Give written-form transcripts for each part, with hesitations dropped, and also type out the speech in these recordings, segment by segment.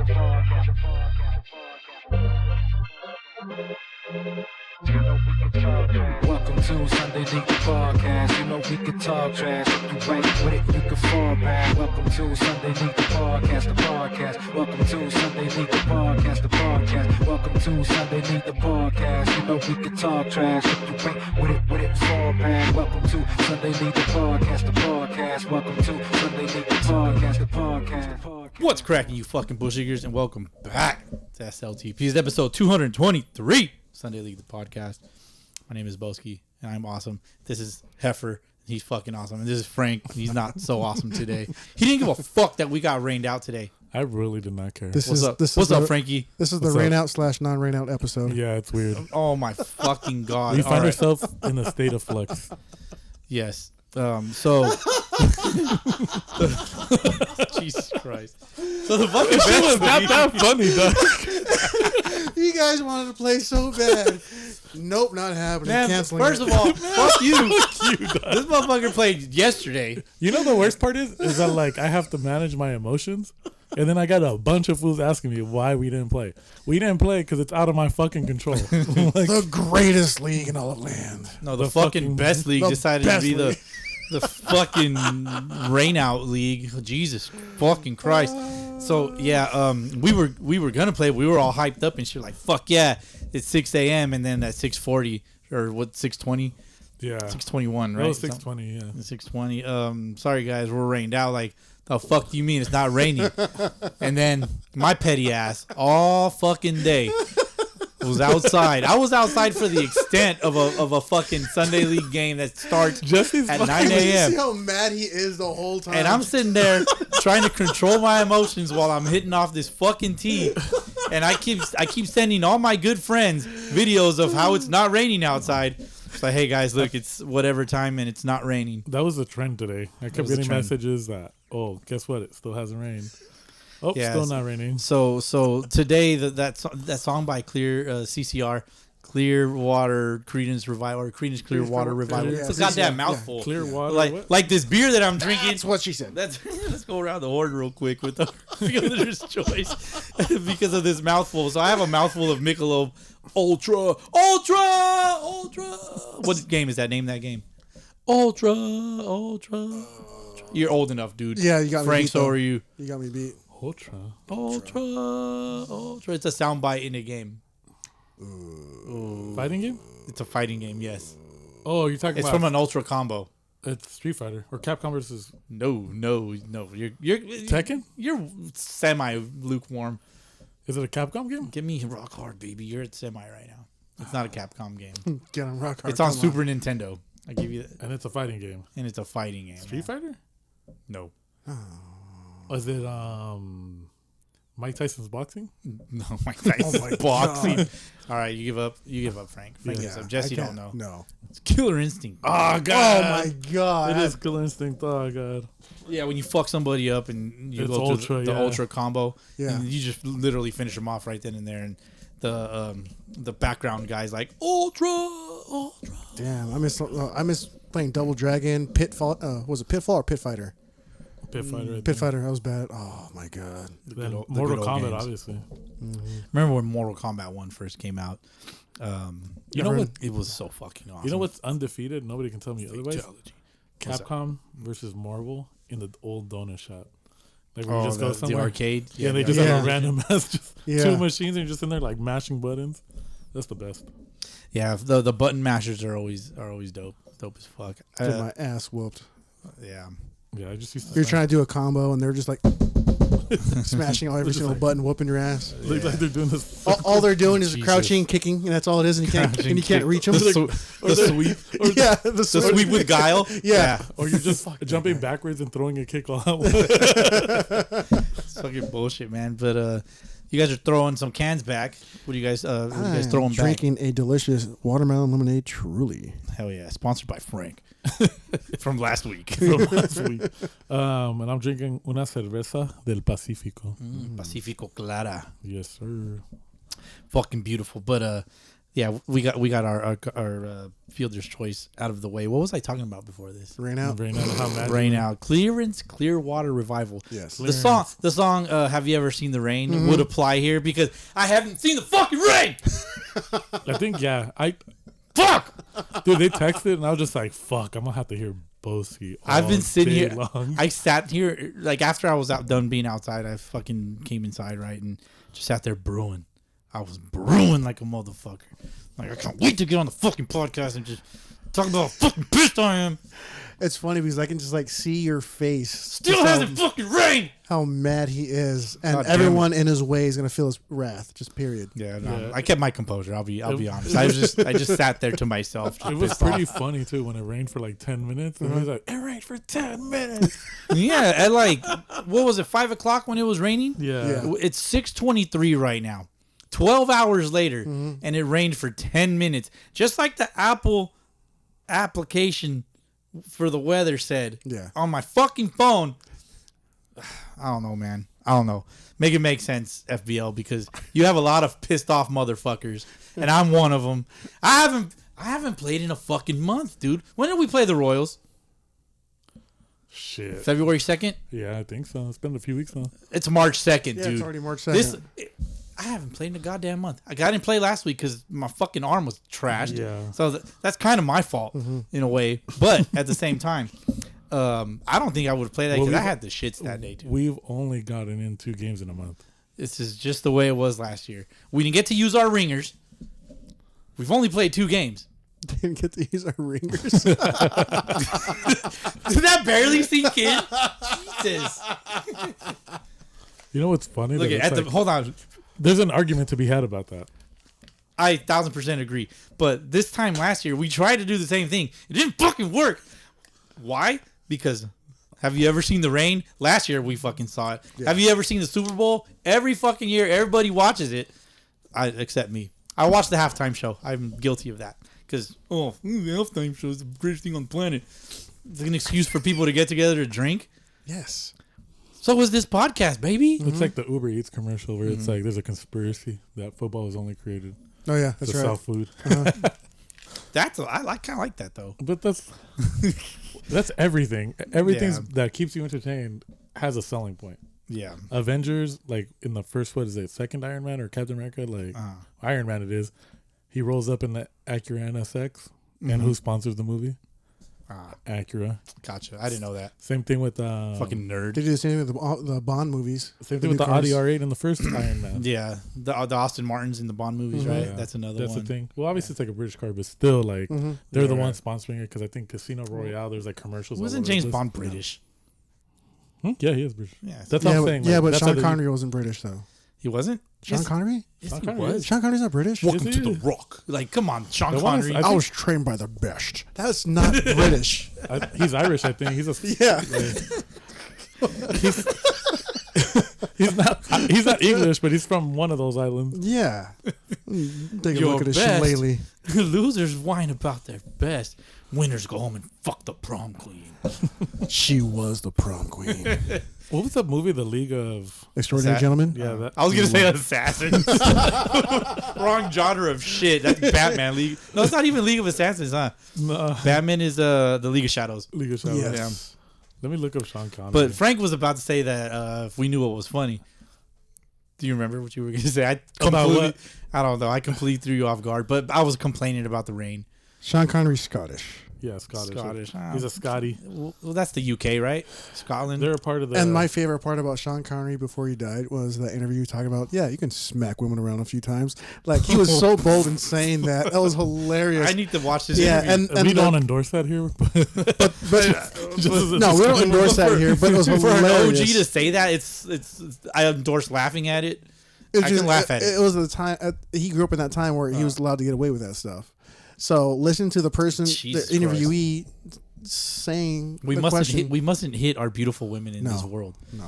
Welcome to Sunday League the Podcast. You know we can talk trash. If you ain't with it, you can fall back. Welcome to Sunday League the Podcast, the podcast. Welcome to Sunday League the Podcast, the podcast. Welcome to Sunday League the Podcast. You know we can talk trash. If you ain't with it, fall back. Welcome to Sunday League the Podcast, the podcast. Welcome to Sunday League the Podcast, the podcast. What's cracking, you fucking bullshiggers, and welcome back to SLTP. It's episode 223, Sunday League the Podcast. My name is Boski, and I'm awesome. This is Heifer. He's fucking awesome. And this is Frank. He's not so awesome today. He didn't give a fuck that we got rained out today. I really did not care. What's up, Frankie? This is the Rainout / non-Rainout episode. Yeah, it's weird. Oh, my fucking God. We find ourselves in a state of flux. Yes. Jesus Christ. So the fucking Shit was not that funny, dog. You guys wanted to play so bad. Nope, not happening. Man, canceling. First of all, fuck you. This motherfucker played yesterday. You know the worst part is that like I have to manage my emotions, and then I got a bunch of fools asking me why we didn't play. We didn't play because it's out of my fucking control. Like, the greatest league in all of land. No, the fucking best league decided to be the fucking Rainout league. Jesus fucking Christ. So yeah, we were gonna play. We were all hyped up and shit. Like fuck yeah, it's 6 a.m. and then at 6:40 or what 6:20. Yeah, 6:21, right? It was 6:20. Yeah, 6:20. Sorry guys, we're rained out. Like the fuck do you mean it's not raining? And then my petty ass all fucking day was outside. I was outside for the extent of a fucking Sunday league game that starts at 9 a.m. See how mad he is the whole time. And I'm sitting there trying to control my emotions while I'm hitting off this fucking tee. And I keep sending all my good friends videos of how it's not raining outside. It's like, hey guys, look, it's whatever time and it's not raining. that was the trend today. I kept getting messages that, oh, guess what? It still hasn't rained. Oh, yeah, still not raining. So today that song by CCR, Clearwater Creedence Revival, or Creedence Clearwater Revival. It's a goddamn mouthful. Yeah. Clearwater. Like this beer that I'm drinking. That's what she said. Let's go around the horn real quick with the fielder's choice because of this mouthful. So I have a mouthful of Michelob Ultra. What game is that? Name that game. Ultra. You're old enough, dude. Yeah, you got me Frank, beat. so are you. You got me beat. Ultra. It's a soundbite in a game. Fighting game? It's a fighting game, yes. Oh, you're talking It's about... from an Ultra combo. It's Street Fighter. Or Capcom versus... No. You're Tekken? You're semi-lukewarm. Is it a Capcom game? Give me rock hard, baby. You're at semi right now. It's not a Capcom game. Get him rock hard. It's on Super Nintendo. I give you that. And it's a fighting game. And it's a fighting game. Street Fighter? No. Was it Mike Tyson's boxing? No, Mike Tyson's boxing. God. All right, you give up. You give up, Frank. Frank gives up. Jesse don't know. No. It's Killer Instinct. Oh, God. Oh, my God. It is Killer Instinct. Oh, God. Yeah, when you fuck somebody up and you It's go ultra, through the ultra combo, Yeah. you just literally finish them off right then and there. And the background guy's like, ultra. Damn, I miss playing Double Dragon, Pitfall. Was it Pitfall or Pit Fighter? Pit Fighter. Pit Fighter, that was bad. Oh, my God. Then the Mortal good old Kombat, games. obviously. Remember when Mortal Kombat 1 first came out? You know what? It was so fucking awesome. You know what's undefeated? Nobody can tell me otherwise. Capcom versus Marvel in the old donut shop. Like when you just go somewhere. The arcade? Yeah, they just have a random ass, two machines, and you're just in there like mashing buttons. That's the best. Yeah, the button mashers are always dope. Dope as fuck. Get my ass whooped. Yeah. Yeah, I just used to. You're trying to do a combo, and they're just like smashing every single button, whooping your ass. Like they're doing this. All they're doing is crouching, kicking, and that's all it is. And you can't reach them. The sweep. Yeah, the sweep with guile. Yeah. Or you're just jumping backwards and throwing a kick all out. It's fucking bullshit, man. But you guys are throwing some cans back. What do you guys throwing back? Drinking a delicious watermelon lemonade, truly. Hell yeah. Sponsored by Frank. From last week. And I'm drinking una cerveza del Pacífico. Pacífico Clara. Yes, sir. Fucking beautiful. But Yeah, we got our fielder's choice out of the way. What was I talking about before this? Rainout. Rainout. Clearance, Clearwater Revival. Yes. The song Have You Ever Seen the Rain would apply here because I haven't seen the fucking rain. I think, fuck! Dude, they texted and I was just like, fuck, I'm going to have to hear Boski all I've been sitting day here. long. I sat here, like, after I was done being outside, I fucking came inside, right, and just sat there brewing. I was brewing like a motherfucker. Like, I can't wait to get on the fucking podcast and just talk about how fucking pissed I am. It's funny because I can just like see your face. Still just hasn't fucking rained. how mad he is, and God damn everyone in his way is gonna feel his wrath. Just period. Yeah, no, I kept my composure. I'll be honest. I just sat there to myself. It was pretty funny, too, when it rained for like 10 minutes. And he was like, it rained for 10 minutes. Yeah, at like, what was it, 5 o'clock when it was raining? Yeah. It's 6:23 right now. 12 hours later, and it rained for 10 minutes. Just like the Apple application for the weather said on my fucking phone. I don't know, man. I don't know. Make it make sense, FBL, because you have a lot of pissed off motherfuckers, and I'm one of them. I haven't played in a fucking month, dude. When did we play the Royals? Shit. February 2nd? Yeah, I think so. It's been a few weeks now. It's March 2nd, Yeah, dude. it's already March 2nd. I haven't played in a goddamn month. I didn't play last week because my fucking arm was trashed. Yeah. So that's kind of my fault in a way. But at the same time, I don't think I would have played that because I had the shits that day too. We've only gotten in 2 games in a month. This is just the way it was last year. We didn't get to use our ringers. We've only played 2 games. Didn't get to use our ringers. Did that barely sink in? Jesus. You know what's funny? Look That it's hold on. there's an argument to be had about that. I 1000% agree. But this time last year, we tried to do the same thing. It didn't fucking work. Why? Because have you ever seen the rain? Last year, we fucking saw it. Yeah. Have you ever seen the Super Bowl? Every fucking year, everybody watches it. Except me. I watch the halftime show. I'm guilty of that. Because, the halftime show is the greatest thing on the planet. It's an excuse for people to get together to drink. Yes. So was this podcast, baby. It's like the Uber Eats commercial where it's like there's a conspiracy that football was only created Oh yeah, that's to right. sell food. I kind of like that though. But that's everything. Everything that keeps you entertained has a selling point. Yeah. Avengers, like in the first, second Iron Man or Captain America, like Iron Man it is. He rolls up in the Acura NSX, and who sponsors the movie? Acura. Gotcha. I didn't know that. Same thing with Fucking nerd. They do the same thing with the Bond movies. Same thing with the Audi R8 in the first Iron Man. Yeah, the Austin Martins in the Bond movies, right? Yeah. That's another That's one. the thing. Well, obviously it's like a British car, but still, like they're the ones sponsoring it because I think Casino Royale. There's like commercials. Wasn't James Bond British? Yeah, he is British. Yeah, That's what I'm saying. Yeah, like, but that's Sean how Connery wasn't British though. he wasn't. Sean Connery? Yes, he Connery was. Sean Connery's not British. Welcome Is to he? the Rock. Like, come on, Sean The one is- Connery. I think- I was trained by the best. That's not British. He's Irish, I think. He's a Yeah. he's not English, but he's from one of those islands. Yeah. Take a Your look at his best. shillelagh. Losers whine about their best. Winners go home and fuck the prom queen. She was the prom queen. What was that movie, The League of? Extraordinary That- Gentlemen? Yeah, that. I was gonna say Assassins. Wrong genre of shit. That's Batman League. No, it's not even League of Assassins, huh? Batman is the League of Shadows. League of Shadows. Yes. Yeah. Let me look up Sean Connery. But Frank was about to say that if we knew what was funny. Do you remember what you were going to say? About what? I don't know. I completely threw you off guard, but I was complaining about the rain. Sean Connery's Scottish. yeah, Scottish. Scottish. He's a Scotty. Well, that's the UK, right? Scotland. They're a part of the. And my favorite part about Sean Connery before he died was that interview talking about, you can smack women around a few times. Like, he was so bold in saying that. That was hilarious. I need to watch this Yeah, interview. and we don't endorse that here. no, we don't endorse that here, but it was For an hilarious. OG to say that, it's I endorse laughing at it. It's I can laugh at it. It was the time he grew up in that time where he was allowed to get away with that stuff. So listen to the person, Jesus the interviewee, saying We the mustn't question. hit our beautiful women in No. this world. No,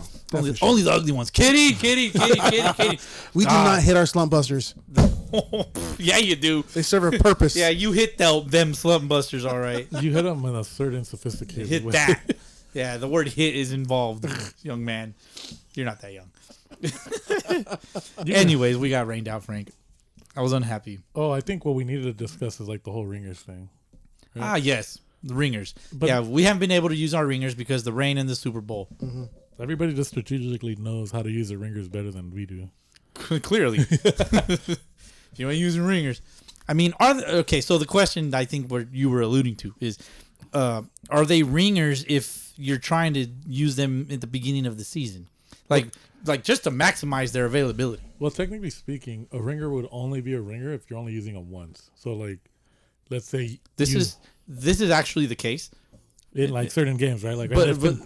Only the ugly ones. Kitty. we do not hit our slump busters. Yeah, you do. They serve a purpose. Yeah, you hit them slump busters, all right. You hit them in a certain sophisticated Hit way. that. Yeah, the word hit is involved, young man. You're not that young. Anyways, we got rained out, Frank. I was unhappy. Oh, I think what we needed to discuss is like the whole ringers thing. Right? Ah, yes, the ringers. But- yeah, we haven't been able to use our ringers because the rain in the Super Bowl. Everybody just strategically knows how to use the ringers better than we do. Clearly, if you ain't using ringers, I mean, okay? So the question I think what you were alluding to is, are they ringers if you're trying to use them at the beginning of the season, like just to maximize their availability? Well, technically speaking, a ringer would only be a ringer if you're only using them once. So, like, let's say This is actually the case, in like certain games, right? Like,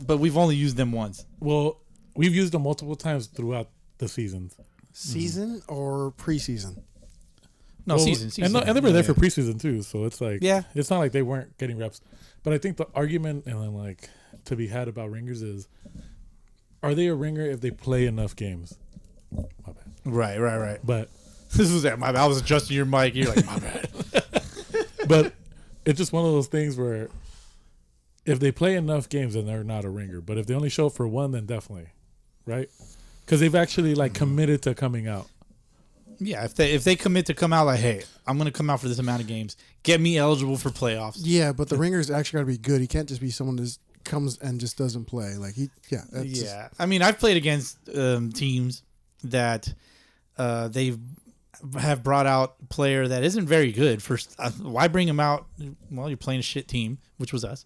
but we've only used them once. well, we've used them multiple times throughout the seasons. Season or preseason? No, Well, season. And they were there for preseason too, so it's like, Yeah. it's not like they weren't getting reps. But I think the argument and then like to be had about ringers is, are they a ringer if they play enough games? My bad. Right. But This was that. I was adjusting your mic. You're like, my bad. but it's just one of those things where if they play enough games, then they're not a ringer. But if they only show up for one, then definitely, right? Because they've actually like committed to coming out. Yeah, if they commit to come out like, hey, I'm gonna come out for this amount of games, get me eligible for playoffs. Yeah, but the ringer's actually got to be good. He can't just be someone that comes and just doesn't play. Like I mean, I've played against teams that they have brought out a player that isn't very good. First, why bring him out? Well, you're playing a shit team, which was us.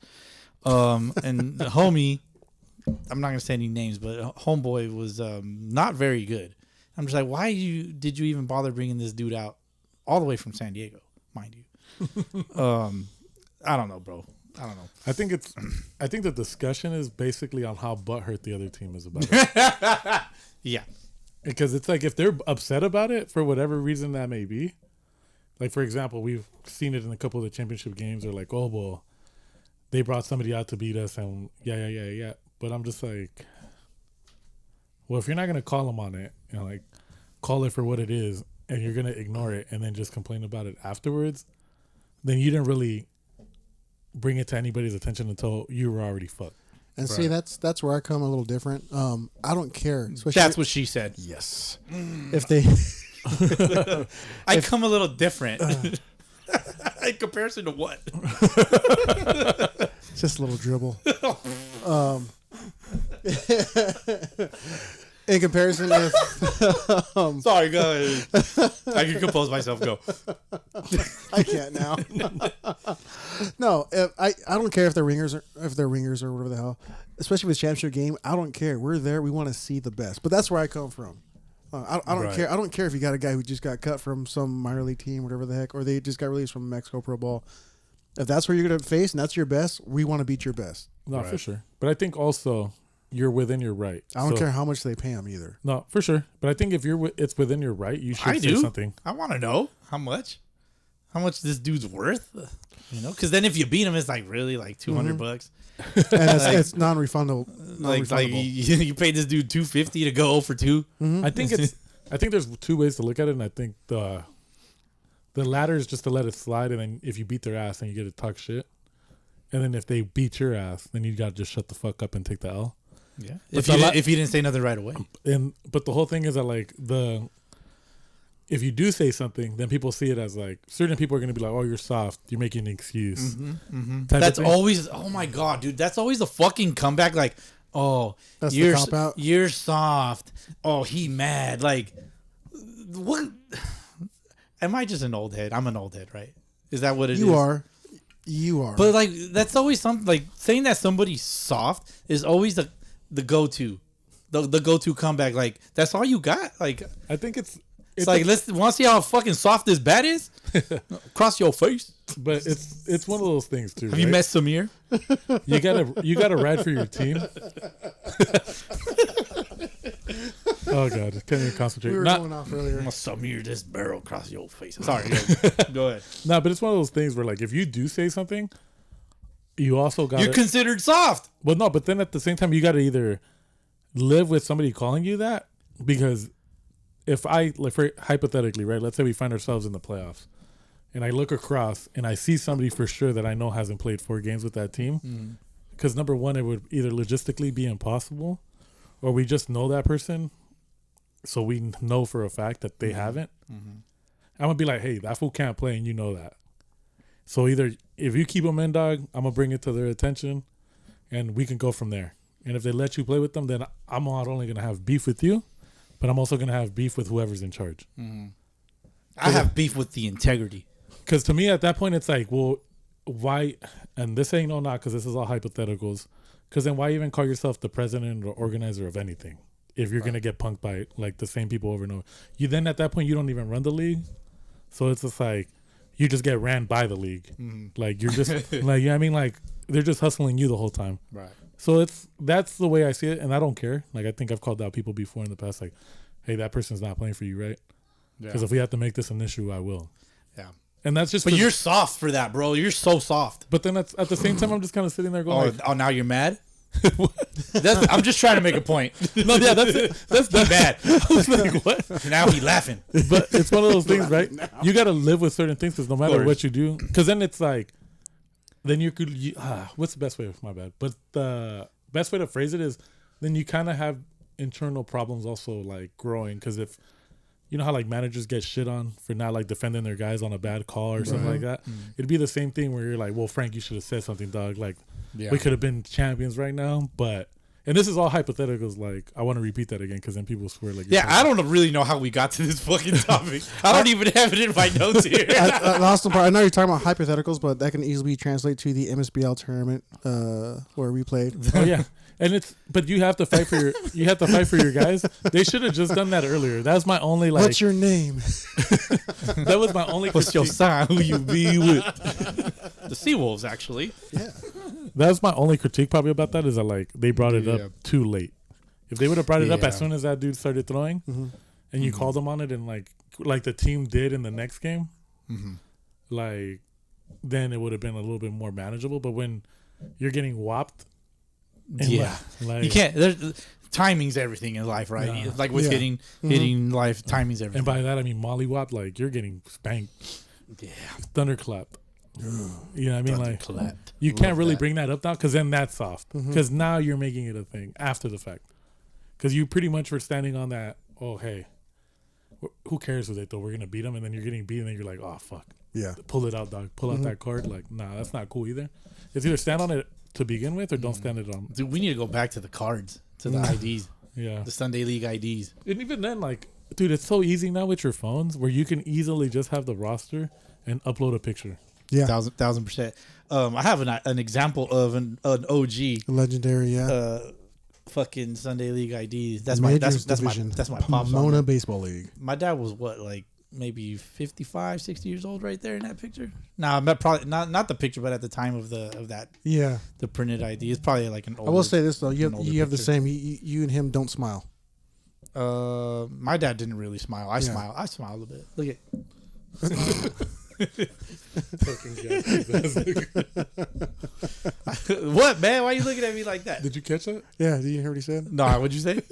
And the homie, I'm not gonna say any names, but homeboy was not very good. I'm just like, why did you even bother bringing this dude out all the way from San Diego, mind you? I don't know, bro. I don't know. I think the discussion is basically on how butthurt the other team is about it. Yeah. Because it's like if they're upset about it for whatever reason that may be, like for example, we've seen it in a couple of the championship games. They're like, oh well, they brought somebody out to beat us, and yeah. But I'm just like, well, if you're not gonna call them on it, you know, like call it for what it is, and you're gonna ignore it and then just complain about it afterwards, then you didn't really bring it to anybody's attention until you were already fucked. And see, that's where I come a little different. I don't care. That's what she said. Yes. If they, I come a little different. In comparison to what? just a little dribble. In comparison, if Sorry, go ahead. I can compose myself. Go. I can't now. No, I don't care if they're ringers or whatever the hell. Especially with championship game, I don't care. We're there. We want to see the best. But that's where I come from. I don't Right. care. I don't care if you got a guy who just got cut from some minor league team, whatever the heck, or they just got released from Mexico Pro Bowl. If that's where you're going to face and that's your best, we want to beat your best. No, Right. for sure. But I think also you're within your right. I don't So- care how much they pay them either. No, for sure. But I think if it's within your right, you should I say do. something. I want to know how much this dude's worth. You know, because then if you beat him, it's like really like $200. And it's non-refundable. Like non-refundable. you paid this dude $250 to go 0 for 2. I think there's two ways to look at it, and I think the latter is just to let it slide, and then if you beat their ass, then you get to talk shit. And then if they beat your ass, then you got to just shut the fuck up and take the L. Yeah. But If you didn't say nothing right away. But the whole thing is that like if you do say something, then people see it as like certain people are gonna be like, "Oh, you're soft. You're making an excuse." type of That's thing. always, oh my God, dude. That's always a fucking comeback. Like, oh, That's the you're cop-out? you're soft. Oh, he mad. Like, what? Am I just an old head? I'm an old head, right? Is that what it is? You are. But like, that's always something. Like saying that somebody's soft is always the go-to, the go-to comeback. Like that's all you got. Like I think it's like let's want to see how fucking soft this bat is. Cross your face. but it's one of those things too. Have you right? met Samir? You gotta ride for your team. Oh god, can't even concentrate. we were Not- going off earlier. Samir, this barrel across your face. Sorry, go ahead. No, but it's one of those things where like if you do say something, you also got You're considered soft. well, no, but then at the same time you got to either live with somebody calling you that, because if I like hypothetically, right? Let's say we find ourselves in the playoffs, and I look across and I see somebody for sure that I know hasn't played 4 games with that team, because number one, it would either logistically be impossible, or we just know that person, so we know for a fact that they haven't. I'm gonna be like, hey, that fool can't play, and you know that. So either if you keep him in, dog, I'm gonna bring it to their attention, and we can go from there. And if they let you play with them, then I'm not only gonna have beef with you, but I'm also gonna have beef with whoever's in charge. I have beef with the integrity. Because to me, at that point, it's like, well, why? And this ain't no knock, because this is all hypotheticals. Because then why even call yourself the president or organizer of anything if you're gonna get punked by like the same people over and over? You then at that point you don't even run the league, so it's just like you just get ran by the league. Like you're just like, I mean, like they're just hustling you the whole time. Right. So that's the way I see it, and I don't care. Like I think I've called out people before in the past, like, hey, that person's not playing for you, right? Because if we have to make this an issue, I will. Yeah. And that's just. But you're soft for that, bro. You're so soft. But then at the same time, I'm just kind of sitting there going, Oh, now you're mad? I'm just trying to make a point. no, yeah, that's it. That's Not bad. I was like, what? Now he laughing. But it's one of those things, right? You got to live with certain things because no matter course. what you do, because then it's like, then what's the best way? My bad. But the best way to phrase it is, then you kind of have internal problems also like growing, because if you know how like managers get shit on for not like defending their guys on a bad call or something like that, it'd be the same thing where you're like, well, Frank, you should have said something, dog. Like we could have been champions right now, but. And this is all hypotheticals. Like, I want to repeat that again because then people swear like. Yeah, I don't really know how we got to this fucking topic. I don't even have it in my notes here. Last part. I know you're talking about hypotheticals, but that can easily translate to the MSBL tournament where we played. Oh yeah, and but you have to fight for your guys. They should have just done that earlier. That was my only like. What's your name? That was my only. What's your critique. sign? Who you be with? The Seawolves, actually. Yeah. That was my only critique probably about that is that like they brought it up too late. If they would have brought it up as soon as that dude started throwing, and you called him on it, and like the team did in the next game, like then it would have been a little bit more manageable. But when you're getting whopped, You can't. Timing's everything in life, right? Yeah. Like with hitting life, timing's everything. And by that I mean mollywhopped, like you're getting spanked, thunderclapped. You know what I mean? Like you can't really bring that up now because then that's soft. Because now you're making it a thing after the fact. Because you pretty much were standing on that. Oh hey, who cares with it though? We're gonna beat them, and then you're getting beat, and then you're like, oh fuck, Yeah. pull it out, dog. Pull out that card. Like nah, that's not cool either. It's either stand on it to begin with or don't stand it on. Dude, we need to go back to the cards, to the IDs, Yeah. the Sunday League IDs. And even then, like, dude, it's so easy now with your phones where you can easily just have the roster and upload a picture. Yeah. 1,000%. I have an example of an OG. Legendary. Yeah. Fucking Sunday League IDs. That's Majors my Division. that's my pop's. Pomona Baseball League. My dad was what, like maybe 55, 60 years old right there in that picture. Nah, but probably not the picture, but at the time of that Yeah. the printed ID. It's probably like an old. I will say this though, you older have the picture. same. You and him don't smile. My dad didn't really smile. I smile. I smiled a bit. Look at. What, man? Why are you looking at me like that? Did you catch that? Yeah. Did you hear what he said? No, what'd you say?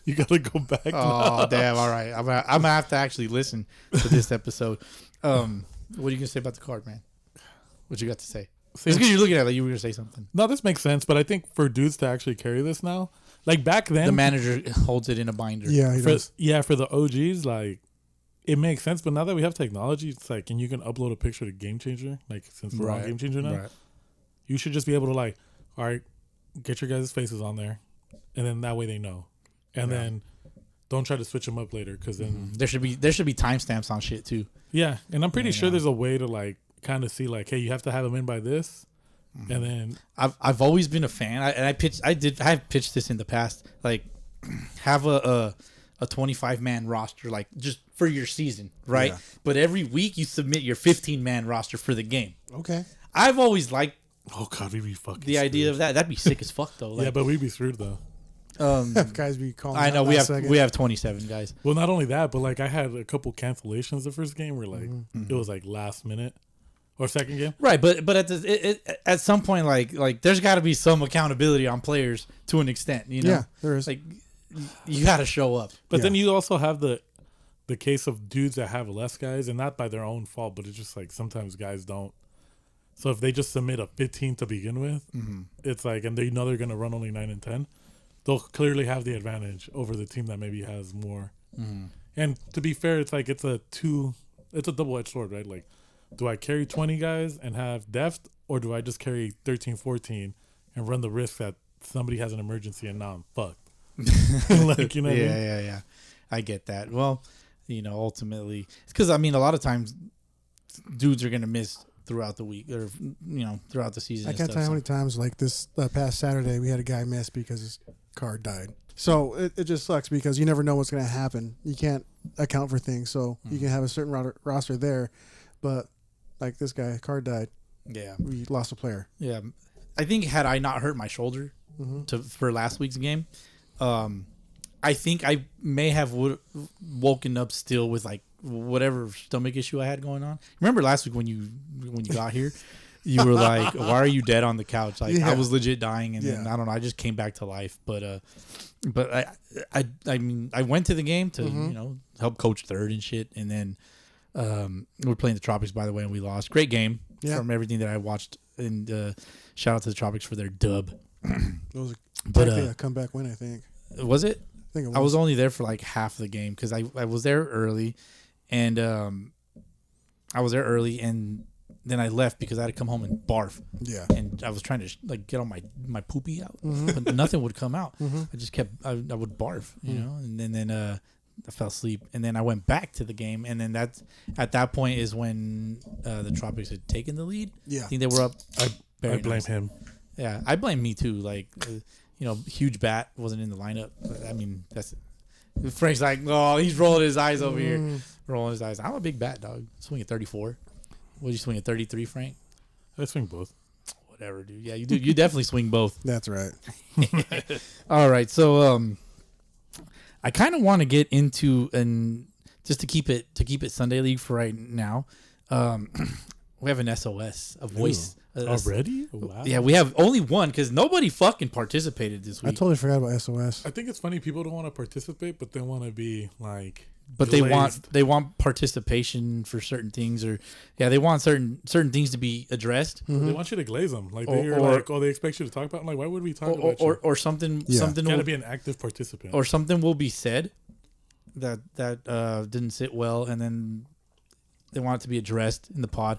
You gotta go back. Oh, damn. All right. I'm gonna have to actually listen to this episode. What are you gonna say about the card, man? What you got to say? It's because you're looking at it like you were gonna say something. No, this makes sense, but I think for dudes to actually carry this now, like back then, The manager holds it in a binder. Yeah. He does. for the OGs, like it makes sense. But now that we have technology, it's like, and you can upload a picture to Game Changer, like since we're on Game Changer now, you should just be able to like, all right, get your guys' faces on there, and then that way they know, and then don't try to switch them up later because then There should be timestamps on shit too. yeah, and I'm pretty sure there's a way to like kind of see like, hey, you have to have them in by this, and then I've always been a fan. I have pitched this in the past. Like, have a 25-man roster, like just for your season, right? Yeah. But every week you submit your 15-man roster for the game. Okay. I've always liked oh god, we'd be fucking the idea of that. That'd be sick as fuck though. Like, yeah, but we'd be screwed though. Guys be calling. I know out we last have second. we have 27 guys. Well, not only that, but like I had a couple cancellations the first game where like it was like last minute or second game. Right, but at some point, like there's got to be some accountability on players to an extent, you know. Yeah, there is. Like, you got to show up. But Yeah. then you also have the case of dudes that have less guys, and not by their own fault, but it's just like sometimes guys don't. So if they just submit a 15 to begin with, it's like, and they know they're going to run only 9 and 10, they'll clearly have the advantage over the team that maybe has more. And to be fair, it's like it's a it's a double-edged sword, right? Like, do I carry 20 guys and have depth, or do I just carry 13, 14 and run the risk that somebody has an emergency and now I'm fucked? Like, you know what I mean? Yeah. I get that. Well, ultimately, because I mean, a lot of times, dudes are gonna miss throughout the week or throughout the season. I can't tell you how many times, like this past Saturday, we had a guy miss because his car died. So it just sucks because you never know what's going to happen. You can't account for things. So you can have a certain roster there, but like this guy, car died. Yeah, we lost a player. Yeah, I think had I not hurt my shoulder for last week's game, I think I may have woken up still with like whatever stomach issue I had going on. Remember last week when you got here? You were like, "Why are you dead on the couch?" Like I was legit dying, and then I don't know. I just came back to life. But I mean, I went to the game to help coach third and shit, and then we're playing the Tropics, by the way, and we lost. Great game from everything that I watched, and shout out to the Tropics for their dub. It was a comeback win, I think. Was it? I think it was. I was only there for like half the game because I was there early, and then I left because I had to come home and barf. Yeah. And I was trying to get all my poopy out, but nothing would come out. I just kept I would barf, and then I fell asleep, and then I went back to the game, and then at that point is when the Tropics had taken the lead. Yeah. I think they were up. I blame him. Yeah, I blame me too. Like, huge bat wasn't in the lineup. I mean, that's Frank's like, oh, he's rolling his eyes over here, rolling his eyes. I'm a big bat, dog. Swing at 34. What did you swing at 33, Frank? I swing both. Whatever, dude. Yeah, you do. You definitely swing both. That's right. All right, so I kind of want to get into just to keep it Sunday League for right now. We have an SOS, a voice. Already? Wow. Yeah, we have only one because nobody fucking participated this week. I totally forgot about SOS. I think it's funny people don't want to participate, but they want to be like. But glazed. they want participation for certain things, or they want certain things to be addressed. They want you to glaze them, like they expect you to talk about. I'm like, why would we talk about you? Or something? Yeah. Something got to be an active participant, or something will be said that didn't sit well, and then they want it to be addressed in the pod,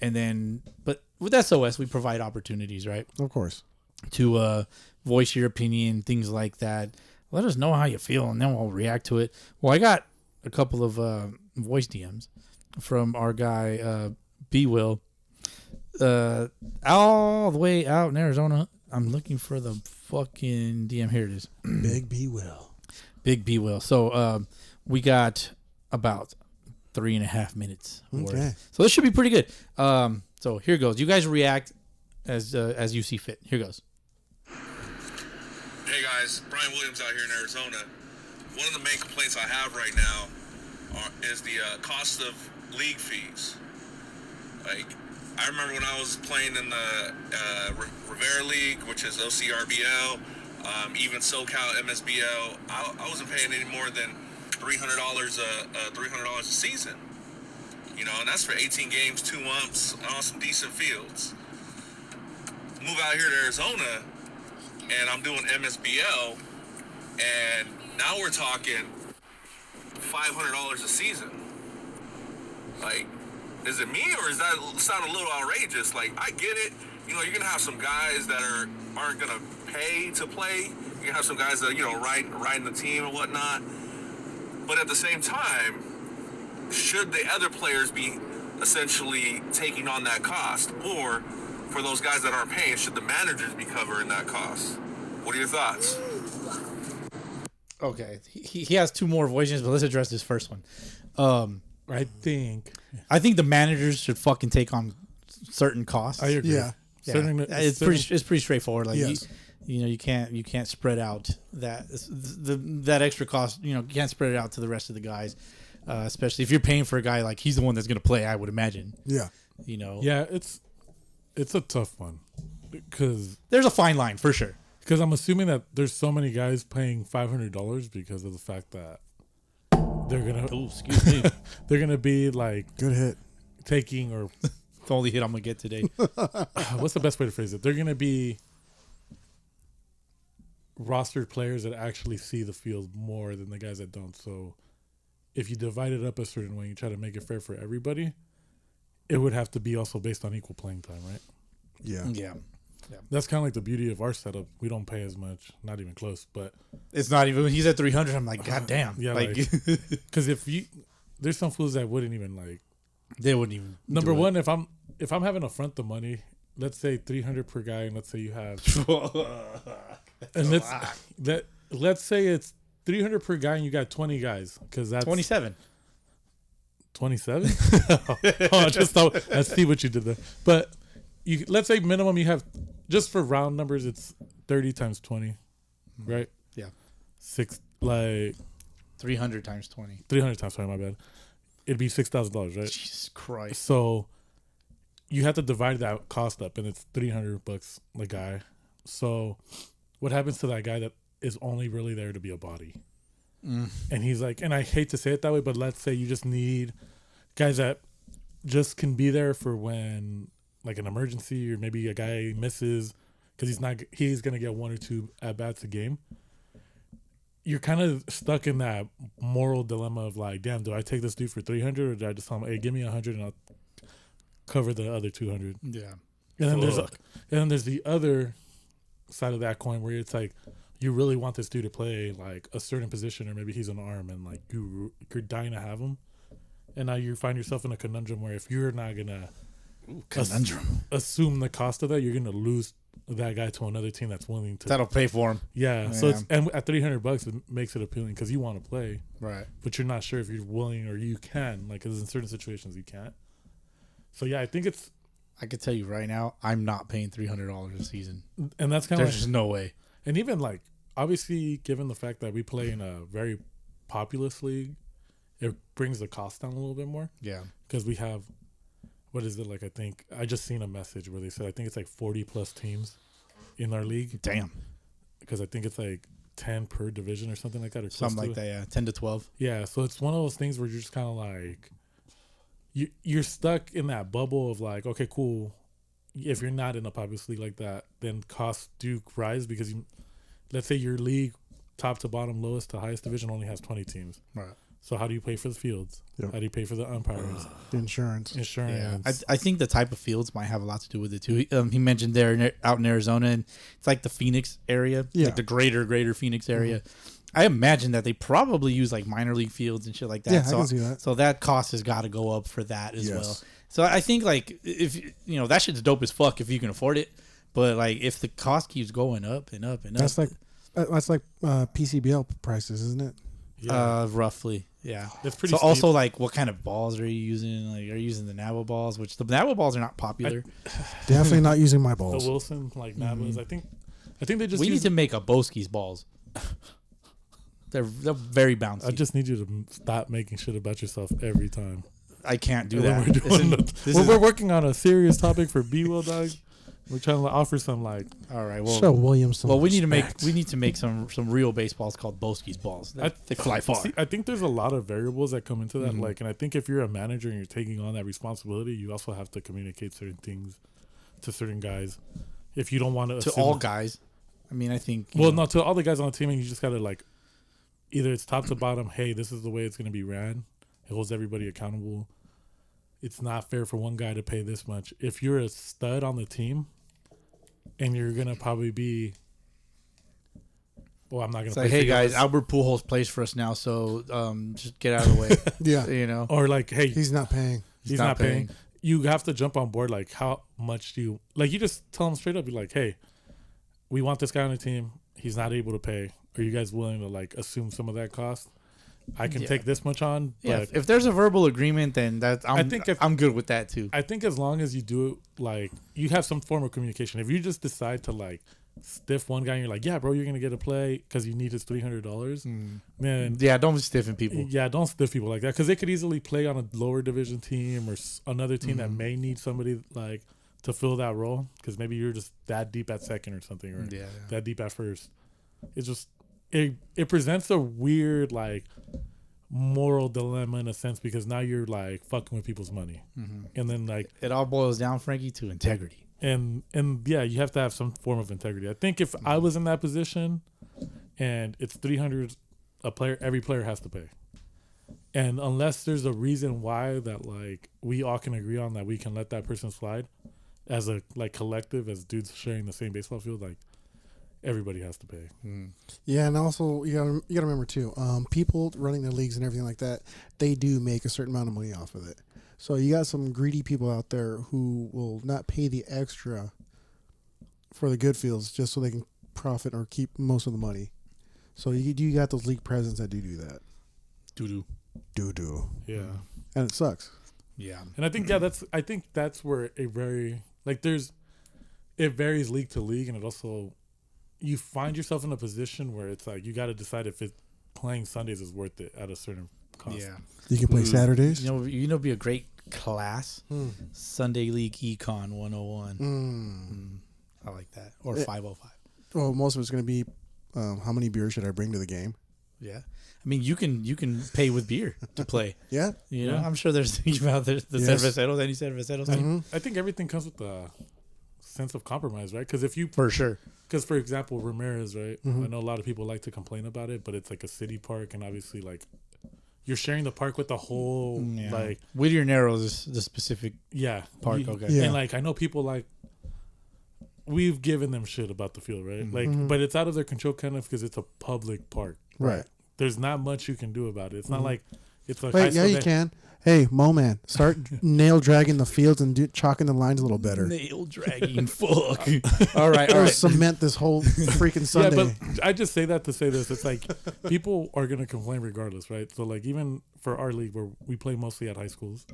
and then but with SOS we provide opportunities, right? Of course, to voice your opinion, things like that. Let us know how you feel, and then we'll react to it. Well, I got a couple of voice DMs from our guy B-Will all the way out in Arizona. I'm looking for the fucking DM. Here it is. Big B-Will. Big B-Will. So we got about 3.5 minutes. Okay. So this should be pretty good. So here goes. You guys react as you see fit. Here goes. Hey guys, Brian Williams out here in Arizona. One of the main complaints I have right now is the cost of league fees. Like, I remember when I was playing in the Rivera League, which is OCRBL, even SoCal MSBL, I wasn't paying any more than $300 a season. And that's for 18 games, 2 umps, on some decent fields. Move out here to Arizona, and I'm doing MSBL, and now we're talking $500 a season. Like, is it me, or does that sound a little outrageous? Like, I get it. You're gonna have some guys that aren't gonna pay to play. You're gonna have some guys that riding the team and whatnot. But at the same time, should the other players be essentially taking on that cost, or for those guys that aren't paying, should the managers be covering that cost? What are your thoughts? Okay, he has 2 more voices, but let's address this first one. I think the managers should fucking take on certain costs. I agree. Yeah. It's pretty straightforward. Like yes. you can't spread out that extra cost. You can't spread it out to the rest of the guys, especially if you're paying for a guy like he's the one that's going to play. I would imagine. Yeah. Yeah, it's a tough one because there's a fine line for sure. Because I'm assuming that there's so many guys paying $500 because of the fact that they're gonna. Oh, excuse me. They're gonna be like good hit, taking or the only hit I'm gonna get today. What's the best way to phrase it? They're gonna be rostered players that actually see the field more than the guys that don't. So if you divide it up a certain way, you try to make it fair for everybody, it would have to be also based on equal playing time, right? Yeah. Yeah. That's kind of like the beauty of our setup. We don't pay as much, not even close. But It's not even when he's at 300. I'm like, God damn. yeah, Like, because there's some fools that wouldn't even like. they wouldn't even. Number do it. one, if I'm having to front the money, let's say 300 per guy, and let's say you have, and let's say it's 300 per guy, and you got 20 guys, because that's 27. 27. Oh, just thought, let's see what you did there. But let's say minimum you have, just for round numbers, it's 30 times 20, right? Yeah. 300 times 20. 300 times 20. My bad. It'd be $6,000, right? Jesus Christ. So you have to divide that cost up, and it's $300 a guy. So what happens to that guy that is only really there to be a body? And he's like, and I hate to say it that way, but let's say you just need guys that just can be there for when like an emergency, or maybe a guy misses because he's going to get 1 or 2 at bats a game. You're kind of stuck in that moral dilemma of like, damn, do I take this dude for 300, or do I just tell him, hey, give me 100 and I'll cover the other 200? Yeah. And then there's the other side of that coin where it's like, you really want this dude to play like a certain position, or maybe he's an arm, and like you're dying to have him, and now you find yourself in a conundrum where if you're not gonna assume the cost of that, you're gonna lose that guy to another team that's willing to. That'll pay for him. Yeah. So and at $300, it makes it appealing because you want to play, Right. but you're not sure if you're willing or you can. Like, because in certain situations you can't. So yeah, I think it's. I could tell you right now, I'm not paying $300 a season. And that's kind of There's just no way. And even like, obviously, given the fact that we play in a very populous league, it brings the cost down a little bit more. Yeah. Because we have, what is it like? I think I just seen a message where they said I think it's like 40 plus teams in our league. Damn. Because I think it's like 10 per division or something like that, or Something like that. Yeah. 10 to 12. Yeah. So it's one of those things where you're just kind of like, you're stuck in that bubble of like, okay, cool. If you're not in a populous league like that, then costs do rise because let's say your league, top to bottom, lowest to highest division, only has 20 teams. Right. So how do you pay for the fields? Yep. How do you pay for the umpires? Insurance. Insurance. Yeah. I think the type of fields might have a lot to do with it too. He mentioned there out in Arizona, and it's like the Phoenix area, like the greater Phoenix area. I imagine that they probably use like minor league fields and shit like that. Yeah, so, I can see that. So that cost has got to go up for that as Yes. well. So I think like if that shit's dope as fuck if you can afford it, but like if the cost keeps going up and up and up, That's like PCBL prices, isn't it? Yeah. roughly, yeah. That's pretty So steep. also like what kind of balls are you using? Like are you using the Nabo balls? Which the Nabo balls are not popular. Definitely not using my The balls. Wilson, like Nabas, I think they just We use, need to make a Boski's balls. They're very bouncy. I just need you to stop making shit about yourself every time. I can't do And that. when we're working on a serious topic for B-Will, dog. We're trying to offer some like. All right. Well, Show William some we need respect. to make some real baseballs called Boski's balls. They fly far. See, I think there's a lot of variables that come into that. Mm-hmm. Like, and I think if you're a manager and you're taking on that responsibility, you also have to communicate certain things to certain guys. If you don't want to All guys. I mean, I think. No, to all the guys on the team, and you just gotta like, either it's top to bottom. Hey, this is the way it's gonna be ran. It holds everybody accountable. It's not fair for one guy to pay this much. If you're a stud on the team, and you're gonna probably be, well, I'm not gonna It's like, hey guys, Albert Pujols plays for us now, so just get out of the way. Yeah. Or like, hey, He's not paying. he's not paying. You have to jump on board. Like, how much do you like? You just tell him straight up. You're like, hey, we want this guy on the team. He's not able to pay. Are you guys willing to like assume some of that cost? I can take this much on. But Yeah, if there's a verbal agreement, then I'm good with that too. I think as long as you do it, like, you have some form of communication. If you just decide to like stiff one guy and you're like, yeah, bro, you're gonna get a play because you need his $300, then Yeah, don't stiffen people. yeah, don't stiff people like that, because they could easily play on a lower division team or another team that may need somebody like to fill that role, because maybe you're just that deep at second or something, or that deep at first. It's just it presents a weird like moral dilemma in a sense, because now you're like fucking with people's money, and then like It all boils down, Frankie, to integrity. and yeah, you have to have some form of integrity. I think if I was in that position and it's 300 a player, every player has to pay, And unless there's a reason why that like we all can agree on that we can let that person slide as a like collective, as dudes sharing the same baseball field, like everybody has to pay. Yeah, and also you gotta remember too, people running the leagues and everything like that, they do make a certain amount of money off of it. So you got some greedy people out there who will not pay the extra for the good fields just so they can profit or keep most of the money. So you got those league presidents that do that. Do. Yeah. And it sucks. Yeah. And I think that's where it varies league to league, and it also you find yourself in a position where it's like you got to decide if playing Sundays is worth it at a certain cost. Yeah. You can play Saturdays. You know, be a great class. Sunday League Econ 101. I like that. Or 505. Well, most of it's going to be how many beers should I bring to the game? Yeah. I mean, you can pay with beer to play. Yeah. You know, I'm sure there's the cerveceros, any cerveceros. I think everything comes with a sense of compromise, right? Because if you For sure. Because, for example, Ramirez, right? I know a lot of people like to complain about it, but it's like a city park, and obviously, like, you're sharing the park with the whole, like... Whittier Narrows is the specific park, okay. Yeah. And, like, I know people, like, we've given them shit about the field, right? Like, but it's out of their control kind of because it's a public park. Right. There's not much you can do about it. It's not like it's a high Wait, yeah, school you can. Hey, Mo Man, start nail dragging the fields and chalking the lines a little better. Nail dragging, fuck. All right. Or cement this whole freaking Sunday. Yeah, but I just say that to say this. It's like people are going to complain regardless, right? So, like, even for our league where we play mostly at high schools,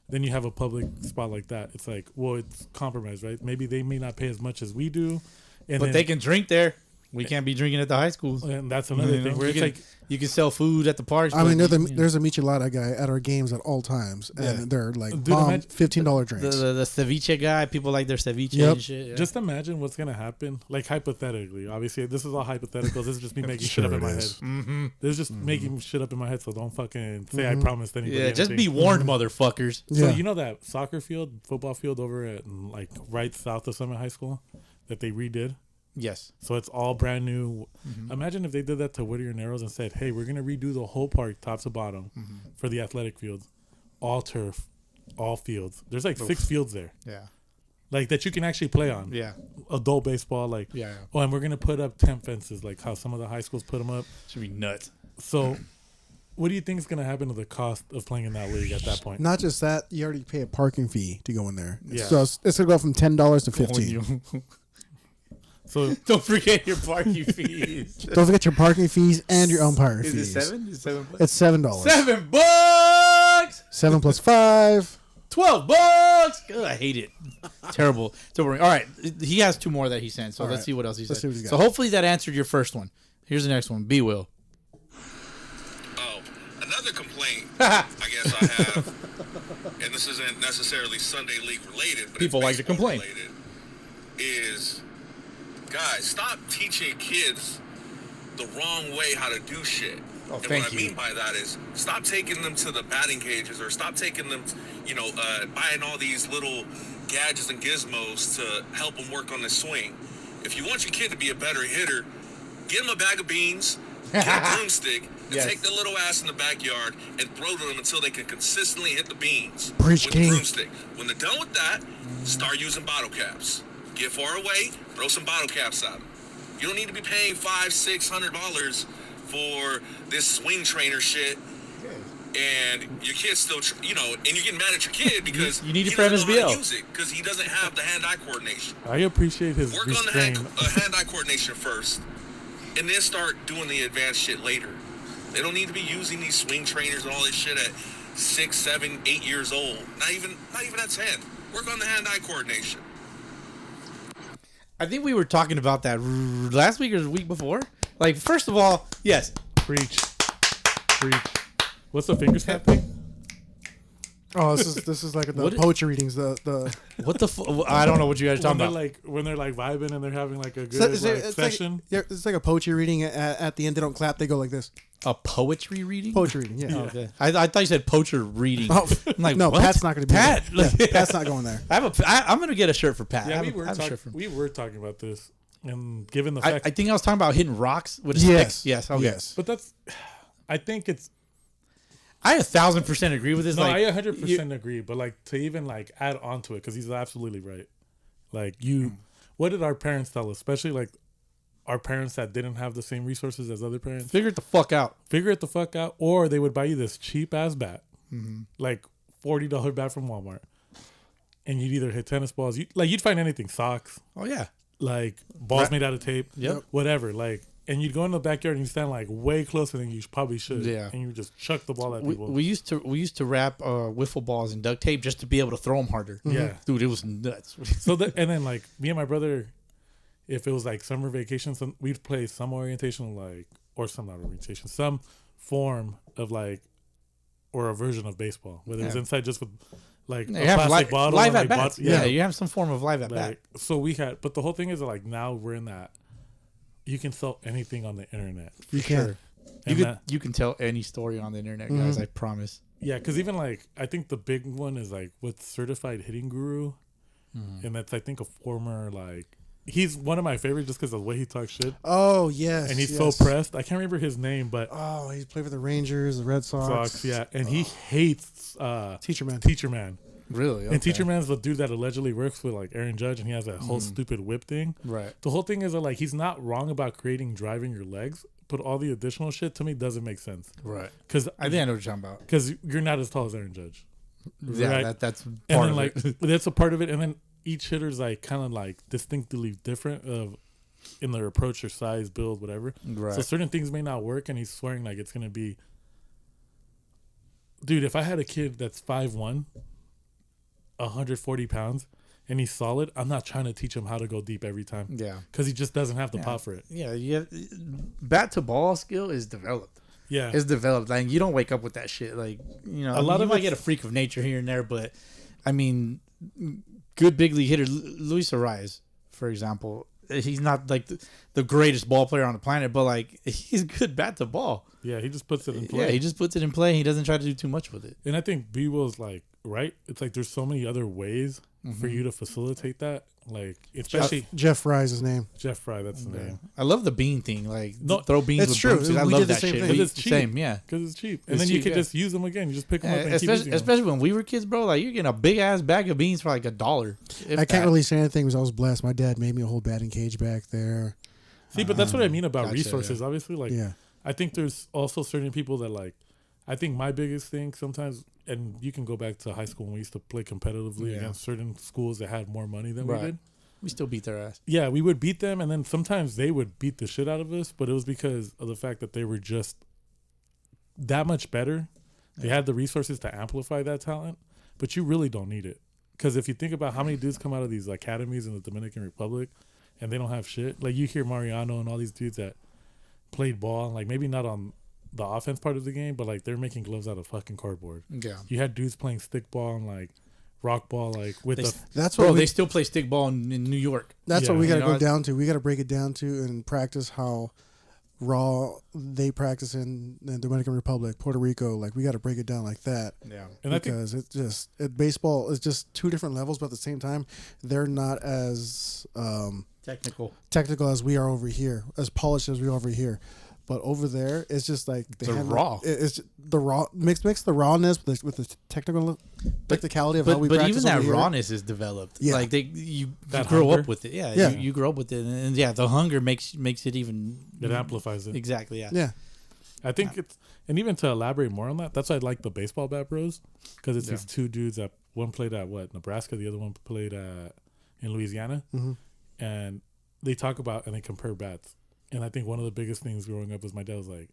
then you have a public spot like that. It's like, well, it's compromise, right? Maybe they may not pay as much as we do. But they can drink there. We can't be drinking at the high schools. And that's another thing where it's like... You can sell food at the parks. I mean, there's a michelada guy at our games at all times, and they're like $15 drinks. The ceviche guy, people like their ceviche and shit. Yeah. Just imagine what's going to happen, like hypothetically. Obviously, this is all hypothetical. This is just me making shit up in my head. This is just making shit up in my head, so don't fucking say I promised anybody anything. Just be warned, motherfuckers. So you know that soccer field, football field over at like right south of Summit High School that they redid? Yes. So it's all brand new. Imagine if they did that to Whittier Narrows and said, hey, we're going to redo the whole park top to bottom for the athletic fields. All turf, all fields. There's like 6 fields there. Yeah. Like that you can actually play on. Yeah. Adult baseball. Like, oh, and we're going to put up tent fences like how some of the high schools put them up. Should be nuts. So what do you think is going to happen to the cost of playing in that league at that point? Not just that, you already pay a parking fee to go in there. Yeah. So it's going to go from $10 to $15. So don't forget your parking fees. Don't forget your parking fees and your umpire fees. Is it $7? Is it $7? It's $7. $7. 7 plus 5. $12. Ugh, I hate it. Terrible. So boring. All right, he has 2 more that he sent. So let's see what else he said. See what he's got. So hopefully that answered your first one. Here's the next one. B Will. Oh, another complaint I guess I have, and this isn't necessarily Sunday League related, but People it's like to baseball complain. related, is guys, stop teaching kids the wrong way how to do shit. Oh, and thank what I you. mean by that is stop taking them to the batting cages or stop taking them, buying all these little gadgets and gizmos to help them work on the swing. If you want your kid to be a better hitter, get him a bag of beans, get a broomstick, and take their little ass in the backyard and throw to them until they can consistently hit the beans Preach, with King. the broomstick. When they're done with that, start using bottle caps. Get far away, throw some bottle caps at them. You don't need to be paying $500-$600 for this swing trainer shit. And your kid's still, and you're getting mad at your kid because You need it he for doesn't know how MSBL. to use it because he doesn't have the hand-eye coordination. I appreciate his Work on the restraint. hand-eye coordination first, and then start doing the advanced shit later. They don't need to be using these swing trainers and all this shit at 6, 7, 8 years old. Not even at 10. Work on the hand-eye coordination. I think we were talking about that last week or the week before. Like, first of all, yes. Preach. What's the finger snap thing? Oh, this is like the What- poetry readings. The What the I don't know what you guys are When talking they're about. when they're like vibing and they're having like a good it's session. it's like a poetry reading. At the end, they don't clap. They go like this. A poetry reading? Poetry reading. Yeah. Oh, okay. I thought you said poacher reading. Oh, I'm like, no, what? Pat's not going to be Pat. there. Like, Yeah, Pat's not going there. I'm going to get a shirt for Pat. Yeah, I we have were a shirt for him. talking about this, and given the I fact, think I was talking about hitting rocks with a Yes. stick. Yes. Okay. Yes. but that's, I think it's. I 1,000% agree with this. No, like, I 100% agree. But like to even like add on to it, because he's absolutely right. Like what did our parents tell us? Especially like our parents that didn't have the same resources as other parents. figure it the fuck out. Figure it the fuck out, or they would buy you this cheap ass bat, like $40 bat from Walmart, and you'd either hit tennis balls. You'd find anything, socks, Oh yeah. like balls made out of tape, Yep. whatever. Like, and you'd go in the backyard and you stand like way closer than you probably should. Yeah. And you just chuck the ball at We, people. we used to wrap wiffle balls in duct tape just to be able to throw them harder. Yeah. Dude, it was nuts. So and then like me and my brother, if it was like summer vacation, we'd play some orientation, or some not orientation, some form of like, or a version of baseball, whether it was inside just with like You a have plastic bottle, live and, at bats. like, Yeah, you have some form of live at bat. like, so we had, but the whole thing is that, like, now we're in that you can sell anything on the internet. You can. You can tell any story on the internet, guys. I promise. Yeah, because even like I think the big one is like with Certified Hitting Guru, and that's I think a former like he's one of my favorites just because of the way he talks shit, Oh yes, and he's yes. so pressed. I can't remember his name, but Oh, he played for the Rangers, the Red Sox. yeah, and he hates Teacher man. Teacher Man. Really? And Teacher Man's the dude that allegedly works with like Aaron Judge, and he has that whole stupid whip thing. Right. The whole thing is that like he's not wrong about driving your legs, but all the additional shit to me doesn't make sense. Right. Because I think I know what you're talking about. because you're not as tall as Aaron Judge. Yeah, Right. that's part And then of like it. that's a part of it, and then each hitter's like kind of like distinctly different in their approach or size, build, whatever. Right. So certain things may not work, and he's swearing like it's gonna be. Dude, if I had a kid that's 5'1", 140 pounds, and he's solid, I'm not trying to teach him how to go deep every time. Yeah. Because he just doesn't have the pop for it. Yeah, bat to ball skill is developed. Yeah. It's developed. Like you don't wake up with that shit. Like A lot you of might it's- get a freak of nature here and there, but I mean, good big league hitter Luis Arias, for example, he's not like the greatest ball player on the planet, but like he's good bat to ball. Yeah, he just puts it in play. Yeah, he just puts it in play. He doesn't try to do too much with it. And I think B Will's like, right? It's like there's so many other ways for you to facilitate that. Like, especially Jeff Fry's his name. Jeff Fry, that's the name. I love the bean thing. Like No, throw beans it's with true. brooms. I We love did the that same shit. thing. We- It's cheap. Same, yeah. Because it's cheap. And It's then you cheap, can yeah. just use them again. You just pick them up and keep using them. Especially when we were kids, bro. Like you're getting a big ass bag of beans for like $1. I can't really say anything because I was blessed. My dad made me a whole batting cage back there. See, but that's what I mean about Gotcha, resources. Obviously, like, Yeah. I think there's also certain people that, like, I think my biggest thing sometimes, and you can go back to high school when we used to play competitively Yeah. against certain schools that had more money than we Right. did. We still beat their ass. Yeah, we would beat them, and then sometimes they would beat the shit out of us, but it was because of the fact that they were just that much better. They had the resources to amplify that talent, but you really don't need it. Because if you think about how many dudes come out of these academies in the Dominican Republic and they don't have shit, like you hear Mariano and all these dudes that played ball, and like maybe not on the offense part of the game, but like they're making gloves out of fucking cardboard. Yeah. You had dudes playing stick ball and like rock ball, like with the That's what Bro, we, they still play stick ball in New York. that's Yeah. what we got to You know, go down to. We got to break it down to and practice how raw they practice in the Dominican Republic, Puerto Rico. Like we got to break it down like that. Yeah. and I think Because baseball is just two different levels, but at the same time, they're not as Technical. as we are over here, as polished as we are over here. But over there, it's just like It's raw. It's the raw mix the rawness with the technicality of how we But practice even that over here. rawness is developed. Yeah. Like you That grow hunger. up with it. Yeah. Yeah. You grow up with it, and yeah, the hunger makes it even. it amplifies it. Exactly. Yeah. Yeah, I think it's, and even to elaborate more on that, that's why I like the baseball bat bros, because it's these two dudes that one played at Nebraska, the other one played in Louisiana, and they talk about and they compare bats. And I think one of the biggest things growing up was my dad was like,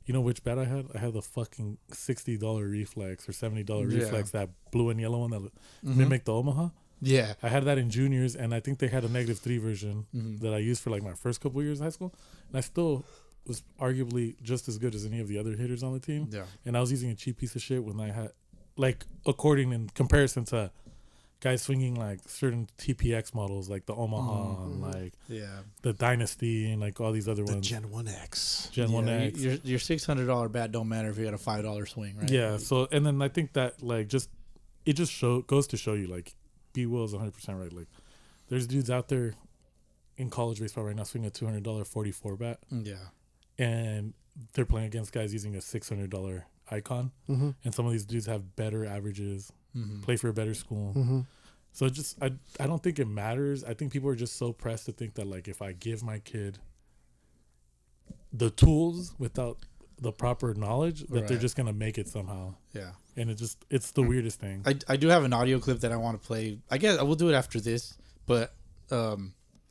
you know which bat I had? I had the fucking $60 reflex or $70 Yeah. reflex, that blue and yellow one that mimicked the Omaha. Yeah. I had that in juniors, and I think they had a -3 version that I used for like my first couple years of high school, and I still was arguably just as good as any of the other hitters on the team. Yeah. And I was using a cheap piece of shit when I had, like, according in comparison to guys swinging like certain TPX models, like the Omaha, and like Yeah. the Dynasty, and like all these other the ones. Gen 1X. Gen Yeah, 1X. Your $600 bat don't matter if you had a $5 swing, right? Yeah. So, and then I think that like it just goes to show you, like, B Will is 100% right. Like, there's dudes out there in college baseball right now swinging a $200 44 bat, Yeah. and they're playing against guys using a $600 icon, and some of these dudes have better averages, play for a better school. So just I don't think it matters. I think people are just so pressed to think that like if I give my kid the tools without the proper knowledge that they're just gonna make it somehow. Yeah. And it's the weirdest thing. I do have an audio clip that I want to play. I guess I will do it after this, but I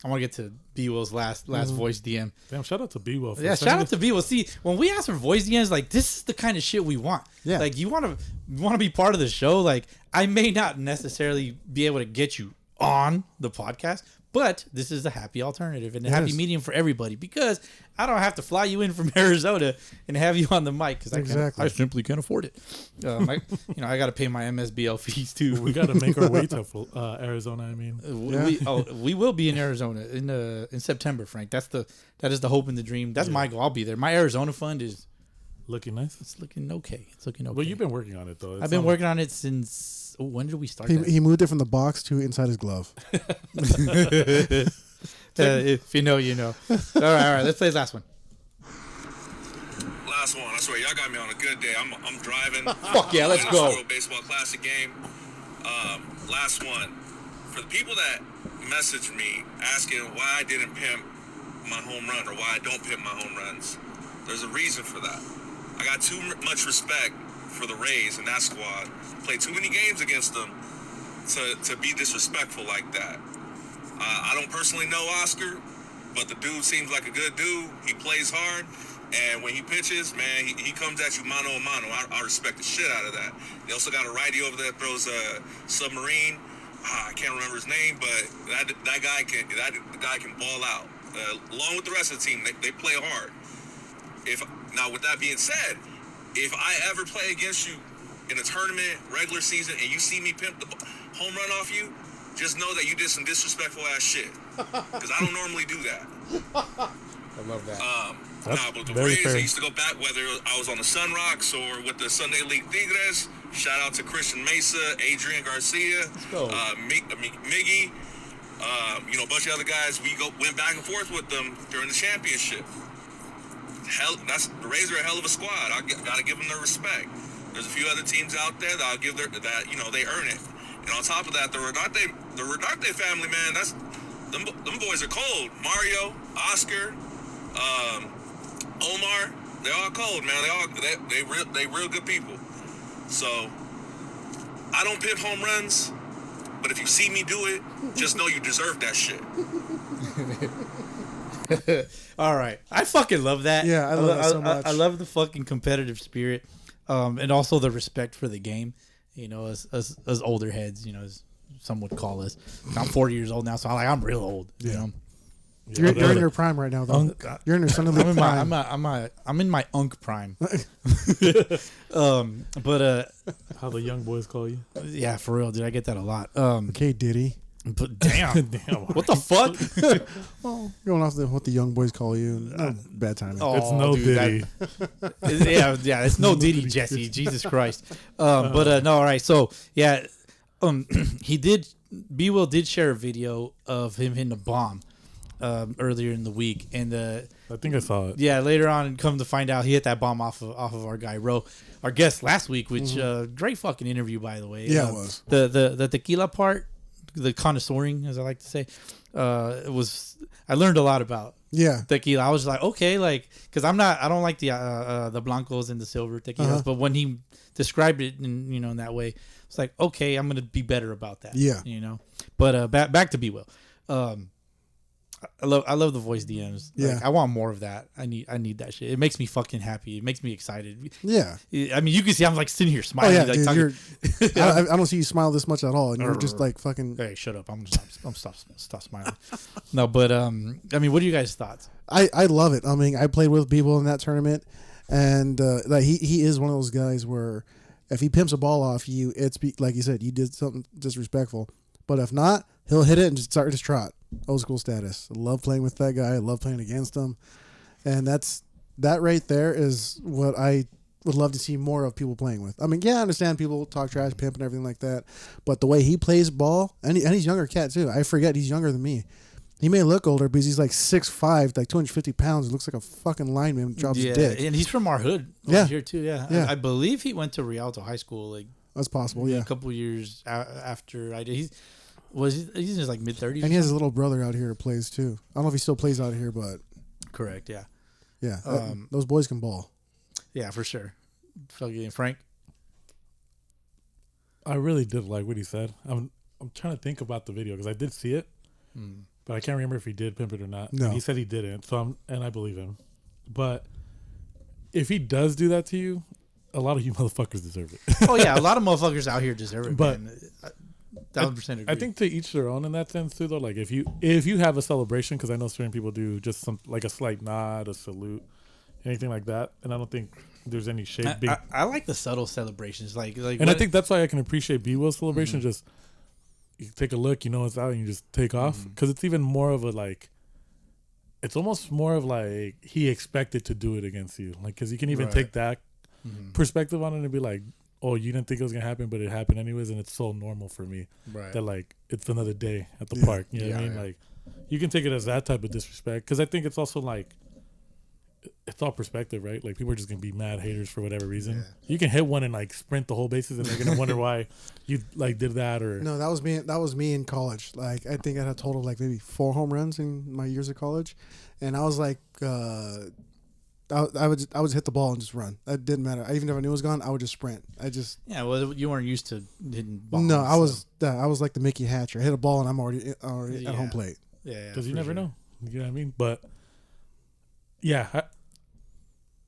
want to get to B Will's last voice DM. Damn, shout out to B Will. Yeah, shout out to B Will. See, when we ask for voice DMs, like this is the kind of shit we want. Yeah. Like you want to be part of the show. Like I may not necessarily be able to get you on the podcast, but this is a happy alternative and a happy medium for everybody because I don't have to fly you in from Arizona and have you on the mic because I simply can't afford it. I got to pay my MSBL fees too. We got to make our way to Arizona. I mean, we will be in Arizona in September, Frank. That is the hope and the dream. That's my goal. I'll be there. My Arizona fund is looking nice. It's looking okay. Well, you've been working on it though. I've been working on it since. When did we start? He moved it from the box to inside his glove. If you know, you know. All right. Let's play the last one. Last one. I swear, y'all got me on a good day. I'm driving. Fuck yeah, let's go. World Baseball Classic game. Last one. For the people that message me asking why I didn't pimp my home run or why I don't pimp my home runs, there's a reason for that. I got too much respect for the Rays and that squad. Played too many games against them to be disrespectful like that. I don't personally know Oscar, but the dude seems like a good dude. He plays hard, and when he pitches, man, he comes at you mano a mano. I respect the shit out of that. They also got a righty over there that throws a submarine. I can't remember his name, but that guy can ball out. Along with the rest of the team, they play hard. Now, with that being said, if I ever play against you in a tournament, regular season, and you see me pimp the home run off you, just know that you did some disrespectful ass shit. Because I don't normally do that. I love that. But the Rays, I used to go back, whether I was on the Sun Rocks or with the Sunday League Tigres. Shout out to Christian Mesa, Adrian Garcia, Miggy, a bunch of other guys. We went back and forth with them during the championship. The Rays are a hell of a squad. I got to give them their respect. There's a few other teams out there that I'll give they earn it. And on top of that, the Renate family, man, them boys are cold. Mario, Oscar, Omar, they're all cold, man. They real good people. So I don't pimp home runs, but if you see me do it, just know you deserve that shit. All right, I fucking love that. Yeah, I love that so much. I love the fucking competitive spirit, and also the respect for the game. You know, as older heads, as some would call us. I'm 40 years old now, so I'm real old. You know, you're in your prime right now, though. You're in your Sunday League prime. I'm in my unk prime. But how the young boys call you? Yeah, for real, dude. I get that a lot. Okay, Diddy. But damn, what the fuck? Well, going off what the young boys call you, no bad timing. It's no Diddy. It's no Diddy, Jesse. Jesus Christ. No, all right. So yeah, B Will did share a video of him hitting a bomb earlier in the week, and I think I saw it. Yeah, later on, come to find out, he hit that bomb off of our guy Ro, our guest last week, which great fucking interview, by the way. Yeah, it was the tequila part. The connoisseuring, as I like to say, I learned a lot about tequila. I was like, okay, because I don't like the blancos and the silver tequilas, but when he described it in that way, it's like, okay, I'm gonna be better about that. Yeah, But back to B Will. I love the voice DMs. Yeah, I want more of that. I need that shit. It makes me fucking happy. It makes me excited. Yeah. I mean, you can see I'm sitting here smiling. Oh, yeah, dude, I don't see you smile this much at all, and you're just fucking. Hey, shut up! I'm stop smiling. No, but I mean, what are you guys' thoughts? I love it. I mean, I played with people in that tournament, and he is one of those guys where if he pimps a ball off you, it's like you said, you did something disrespectful. But if not, he'll hit it and just start his trot. Old school status. I love playing with that guy. I love playing against him. And that right there is what I would love to see more of people playing with. I mean, yeah, I understand people talk trash, pimp, and everything like that. But the way he plays ball, and he's a younger cat too. I forget he's younger than me. He may look older because he's like 6'5", like 250 pounds. He looks like a fucking lineman. Drops his dick. And he's from our hood. Yeah. Here too. Yeah. Yeah. I believe he went to Rialto High School like That's possible. Yeah. a couple years after I did. He's in his like mid 30s. And he has his little brother out here who plays too. I don't know if he still plays out here, but correct. Yeah. yeah, those boys can ball. Yeah, for sure. Fucking Frank. I really did like what he said. I'm trying to think about the video because I did see it, but I can't remember if he did pimp it or not. No. He said he didn't, and I believe him. But if he does do that to you, a lot of you motherfuckers deserve it. Oh yeah, a lot of motherfuckers out here deserve it. But man. 1,000% agree. I think to each their own in that sense too. Though, like if you have a celebration, because I know certain people do just some like a slight nod, a salute, anything like that, and I don't think there's any shade. I like the subtle celebrations, like. And I think that's why I can appreciate B-Will's celebration. Just you take a look, you know it's out, and you just take off because it's even more of a like. It's almost more of like he expected to do it against you, like because you can even take that perspective on it and be like, oh, you didn't think it was gonna happen, but it happened anyways, and it's so normal for me that like it's another day at the park. You know what I mean? Like you can take it as that type of disrespect because I think it's also like. It's all perspective, right? Like people are just gonna be mad haters for whatever reason. Yeah. You can hit one and like sprint the whole bases, and they're gonna wonder why you like did that or no. That was me. That was me in college. Like I think I had a total of like maybe 4 home runs in my years of college, and I was like, I would hit the ball and just run. That didn't matter. Even if I knew it was gone, I would just sprint. Well, you weren't used to hitting balls. No, I was like the Mickey Hatcher. I hit a ball and I'm already at home plate. Yeah, because you never know. You know what I mean? But yeah,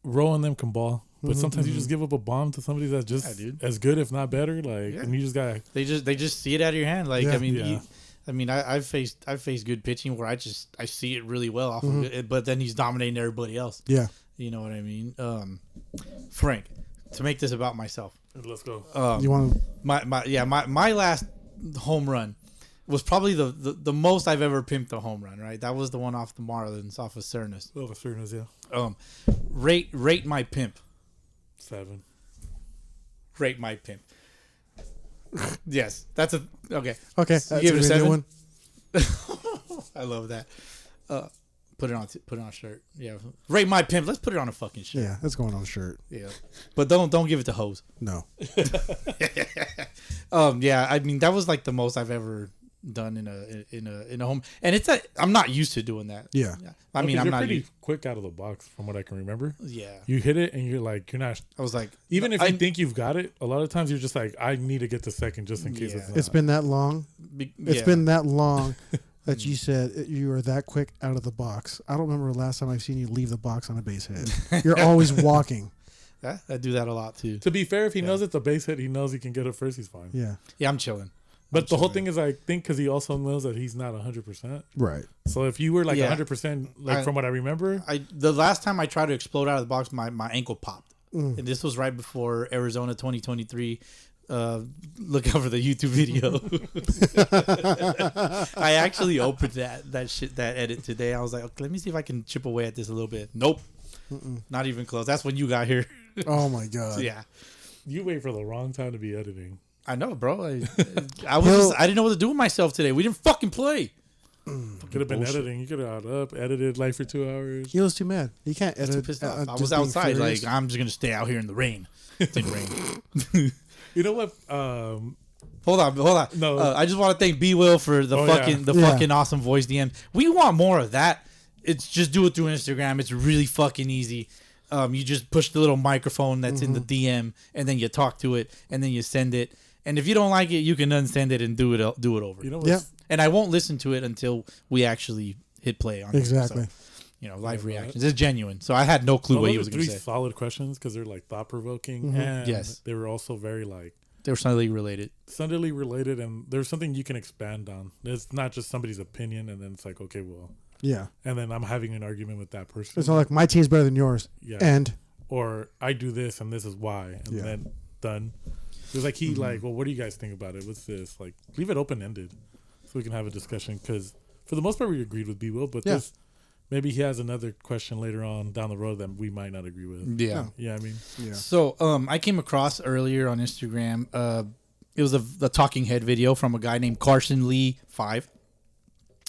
rolling them can ball, but sometimes you just give up a bomb to somebody that's just as good, if not better. Like, and you just gotta. They just see it out of your hand. Like, I mean, I've faced good pitching where I see it really well off of it, but then he's dominating everybody else. Yeah, you know what I mean. Frank, to make this about myself. Let's go. You want to? My last home run was probably the most I've ever pimped a home run. Right, that was the one off the Marlins, off of Cernus. Off of Cernus, yeah. Rate my pimp. 7. Rate my pimp. Yes, that's a okay. Okay, So give it a 7. I love that. Put it on a shirt. Yeah, rate my pimp. Let's put it on a fucking shirt. Yeah, that's going on a shirt. Yeah, but don't give it to hoes. No. Yeah, I mean that was like the most I've ever done in a home, and I'm not used to doing that. Yeah. I mean I'm you're not pretty quick out of the box from what I can remember. Yeah, you hit it and you're like you're not. I was like, even if you think you've got it, a lot of times you're just like I need to get to second just in case it's not. It's been that long. It's been that long that you said you were that quick out of the box. I don't remember the last time I've seen you leave the box on a base hit. You're always walking. Yeah, I do that a lot too. To be fair, if he knows it's a base hit, he knows he can get it first. He's fine. Yeah. Yeah, I'm chilling. But the whole thing is, I think, because he also knows that he's not 100%. Right. So if you were like 100%, like from what I remember, the last time I tried to explode out of the box, my ankle popped, and this was right before Arizona 2023. Look out for the YouTube video. I actually opened that edit today. I was like, okay, let me see if I can chip away at this a little bit. Nope, not even close. That's when you got here. Oh my god. Yeah, you wait for the wrong time to be editing. I know, bro. I didn't know what to do with myself today. We didn't fucking play. Could have been editing. You could have edited like for 2 hours. He was too mad. He can't edit. Pissed off. I was outside. Like I'm just gonna stay out here in the rain. It didn't rain. You know what? Hold on. No, I just want to thank B Will for the fucking awesome voice DM. We want more of that. It's just do it through Instagram. It's really fucking easy. You just push the little microphone that's in the DM, and then you talk to it, and then you send it. And if you don't like it, you can unsend it and do it over. You know what? And I won't listen to it until we actually hit play on it. Exactly. So, live reactions. It's genuine. So I had no clue what he was going to say. 3 solid questions because they're like thought provoking, and they were also very like they were Sunday related. And there's something you can expand on. It's not just somebody's opinion, and then it's like, okay, well, yeah. And then I'm having an argument with that person. It's not like my team's better than yours. Yeah. Or I do this and this is why, and then done. It was like well, what do you guys think about it? What's this? Like, leave it open ended, so we can have a discussion. Because for the most part, we agreed with B Will, but this maybe he has another question later on down the road that we might not agree with. Yeah, I mean, So I came across earlier on Instagram. It was a talking head video from a guy named Carson Lee 5.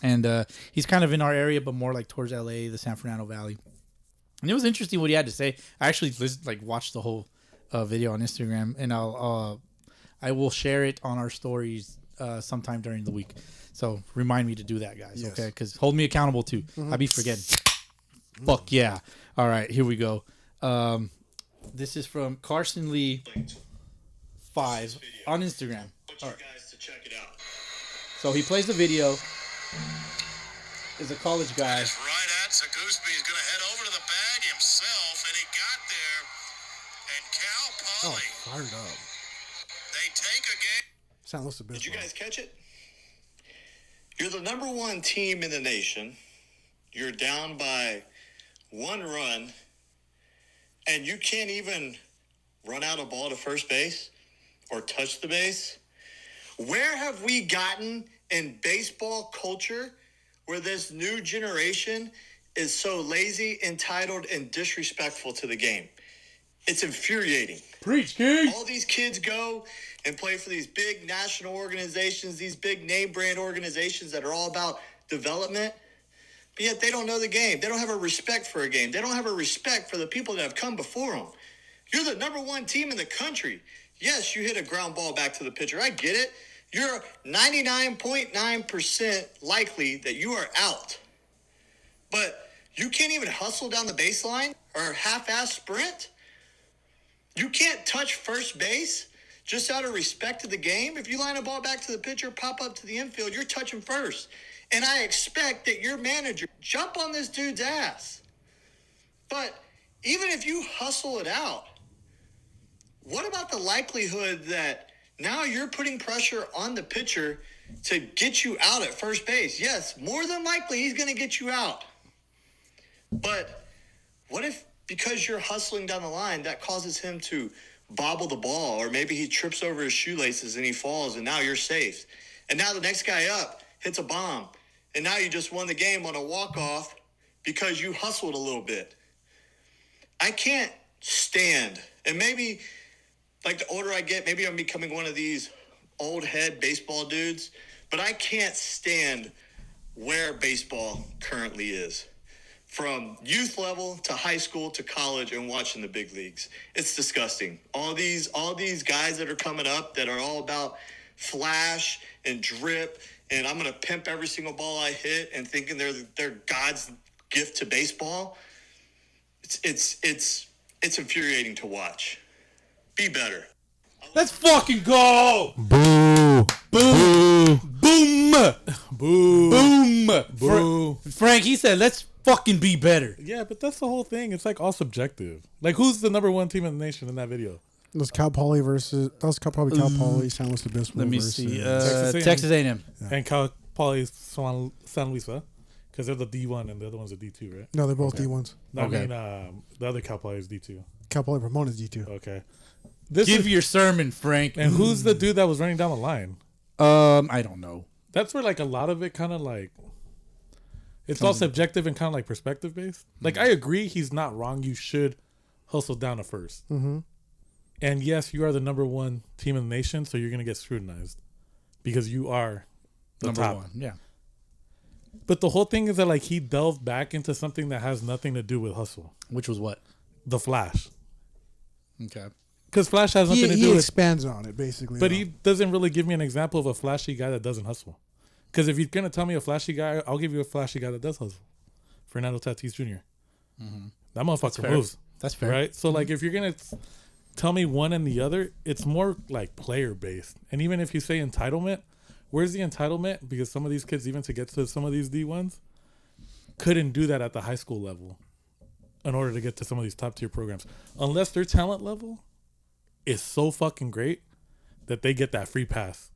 And he's kind of in our area, but more like towards LA, the San Fernando Valley. And it was interesting what he had to say. I actually watched the whole video on Instagram, and I will share it on our stories sometime during the week. So remind me to do that, guys. Yes. Okay, because hold me accountable too. I be forgetting. Fuck yeah! All right, here we go. This is from Carson Lee 5 on Instagram. All right. Guys to check it out. So he plays the video. Is a college guy. It's right at Zagusby. He's going to head over to the bag himself, and he got there. And Cal Oh, Poly, fired up. they take a game. San Luis Obispo. Did you guys catch it? You're the number one team in the nation. You're down by 1 run, and you can't even run out a ball to first base or touch the base. Where have we gotten in baseball culture where this new generation is so lazy, entitled, and disrespectful to the game? It's infuriating. Preach, King. All these kids go and play for these big national organizations, these big name brand organizations that are all about development, but yet they don't know the game. They don't have a respect for a game. They don't have a respect for the people that have come before them. You're the number one team in the country. Yes, you hit a ground ball back to the pitcher. I get it. You're 99.9% likely that you are out. But you can't even hustle down the baseline or half-ass sprint? You can't touch first base just out of respect to the game? If you line a ball back to the pitcher, pop up to the infield, you're touching first. And I expect that your manager jump on this dude's ass. But even if you hustle it out, what about the likelihood that now you're putting pressure on the pitcher to get you out at first base? Yes, more than likely he's going to get you out. But what if, because you're hustling down the line, that causes him to bobble the ball, or maybe he trips over his shoelaces and he falls, and now you're safe. And now the next guy up hits a bomb, and now you just won the game on a walk-off because you hustled a little bit. I can't stand, and maybe, like, the older I get, maybe I'm becoming one of these old head baseball dudes, but I can't stand where baseball currently is. From youth level to high school to college and watching the big leagues. It's disgusting. All these guys that are coming up that are all about flash and drip, and I'm going to pimp every single ball I hit and thinking they're God's gift to baseball. It's infuriating to watch. Be better. Let's fucking go! Boo. Boom! Boom! Boo. Boom! Boo. Frank, he said, let's fucking be better. Yeah, but that's the whole thing. It's like all subjective. Like, who's the number one team in the nation in that video? It was Cal Poly versus. That was probably Cal Poly, San Luis Obispo. Let me versus, see. Texas A&M. And Cal Poly San Luis, because they're the D1 and the other one's the D2, right? no, they're both D1s. No, Okay. I mean, the other Cal Poly is D2. Cal Poly Ramona's D2. Okay. Give your sermon, Frank. And who's the dude that was running down the line? I don't know. That's where, like, a lot of it kind of, like, it's all subjective and kind of, like, perspective based. Like, I agree he's not wrong. You should hustle down to first. Mm-hmm. And yes, you are the number one team in the nation, so you're going to get scrutinized because you are the Number top. one. Yeah. But the whole thing is that, like, he delved back into something that has nothing to do with hustle. Which was what? The Flash. Okay. Because Flash has nothing to He do with... expands on it, basically. But though. he doesn't really give me an example of a flashy guy that doesn't hustle. Because if you're going to tell me a flashy guy, I'll give you a flashy guy that does hustle. Fernando Tatis Jr. Mm-hmm. That motherfucker fair. moves. That's fair. Right? So, like, if you're going to tell me one and the other, it's more, like, player-based. And even if you say entitlement, where's the entitlement? Because some of these kids, even to get to some of these D1s, couldn't do that at the high school level in order to get to some of these top-tier programs. Unless their talent level is so fucking great that they get that free pass.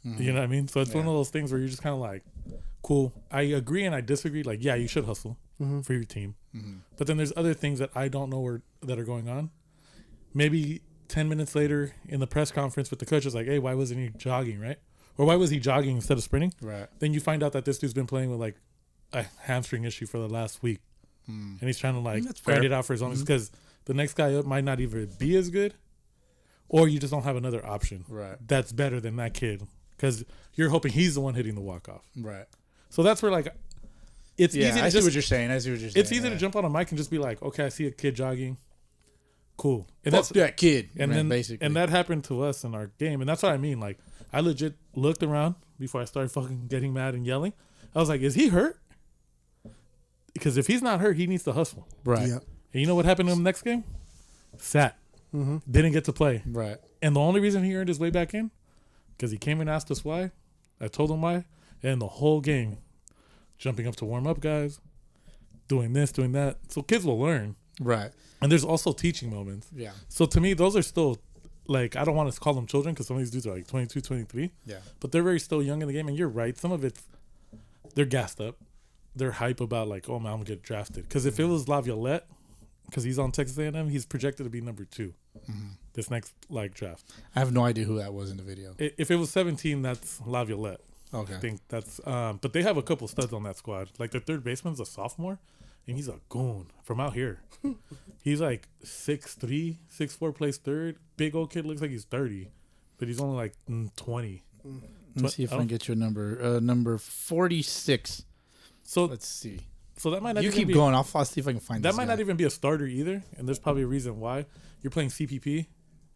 Mm-hmm. You know what I mean? So it's one of those things where you're just kind of like, cool. I agree and I disagree. Like, yeah, you should hustle for your team. Mm-hmm. But then there's other things that I don't know that are going on. Maybe 10 minutes later in the press conference with the coach is like, hey, why wasn't he jogging, right? Or why was he jogging instead of sprinting? Right. Then you find out that this dude's been playing with, like, a hamstring issue for the last week. And he's trying to, like, grind it out for his own. Because the next guy up might not even be as good, or you just don't have another option Right. that's better than that kid. because you're hoping he's the one hitting the walk off. Right. So that's where like it's easy to I see just what you're saying. it's easy to jump on a mic and just be like, okay, I see a kid jogging, cool, and Fuck that kid. and man, then basically, and that happened to us in our game, and that's what I mean. Like I legit looked around before I started fucking getting mad and yelling. I was like, is he hurt? Because if he's not hurt, he needs to hustle. right, Yeah. And you know what happened to him next game? Sat. Didn't get to play. right. And the only reason he earned his way back in, because he came and asked us why. I told him why. And the whole game, jumping up to warm up guys, doing this, doing that. So kids will learn. Right. And there's also teaching moments. Yeah. So to me, those are still, like, I don't want to call them children because some of these dudes are like 22, 23. Yeah. But they're very still young in the game. And you're right. Some of it's, they're gassed up. They're hype about like, oh man, I'm going to get drafted. Because if it was Laviolette, because he's on Texas A&M, he's projected to be number 2 this next like draft. I have no idea who that was in the video. If it was 17, that's Laviolette. Okay. I think that's but they have a couple studs on that squad. Like their third baseman's a sophomore, and he's a goon from out here. He's like 6'3", 6'4", plays third. Big old kid, looks like he's 30, but he's only like 20. Let me see if I can get your number. Number 46. So Let's see. so that might not You even keep be, going. I'll see if I can find that this might guy. not even be a starter either, and there's probably a reason why. You're playing CPP,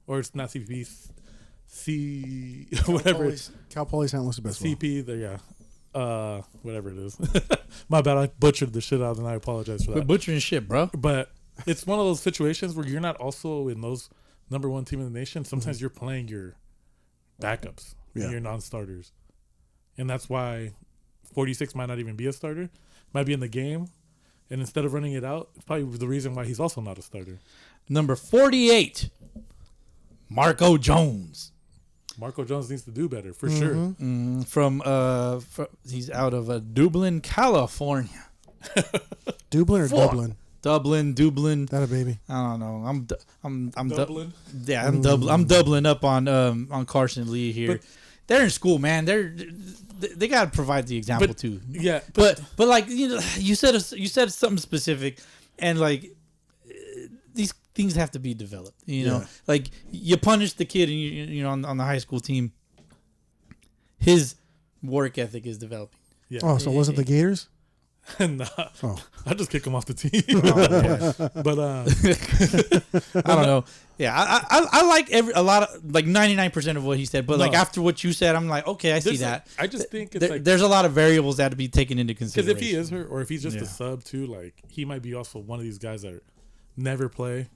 or it's not CPP, whatever. Cal Poly St. Louis baseball. CP, there, yeah. Whatever it is. My bad, I butchered the shit out and I apologize for Quit that. butchering shit, bro. But it's one of those situations where you're not also in those number 1 team in the nation. Sometimes you're playing your backups and your non-starters. And that's why 46 might not even be a starter. Might be in the game. And instead of running it out, it's probably the reason why he's also not a starter. Number 48. Marco Jones. Marco Jones needs to do better, for sure. From he's out of Dublin, California. Dublin or Fuck. Dublin. That a baby. I don't know. I'm Dublin? I'm doubling up on Carson Lee here. But- they're in school, man. They got to provide the example too. Yeah. But like you said something specific, and like these things have to be developed. You know, like you punish the kid, and you know on the high school team, his work ethic is developing. Yeah. Oh, so it wasn't the Gators? Nah. Oh. I just kick him off the team. But I don't know. Yeah, I like a lot of like 99% of what he said, but like No. after what you said, I'm like, okay, I see there's that. I just think it's like There's a lot of variables that have to be taken into because consideration. if he is hurt or if he's just Yeah. a sub too, like he might be also one of these guys that never play.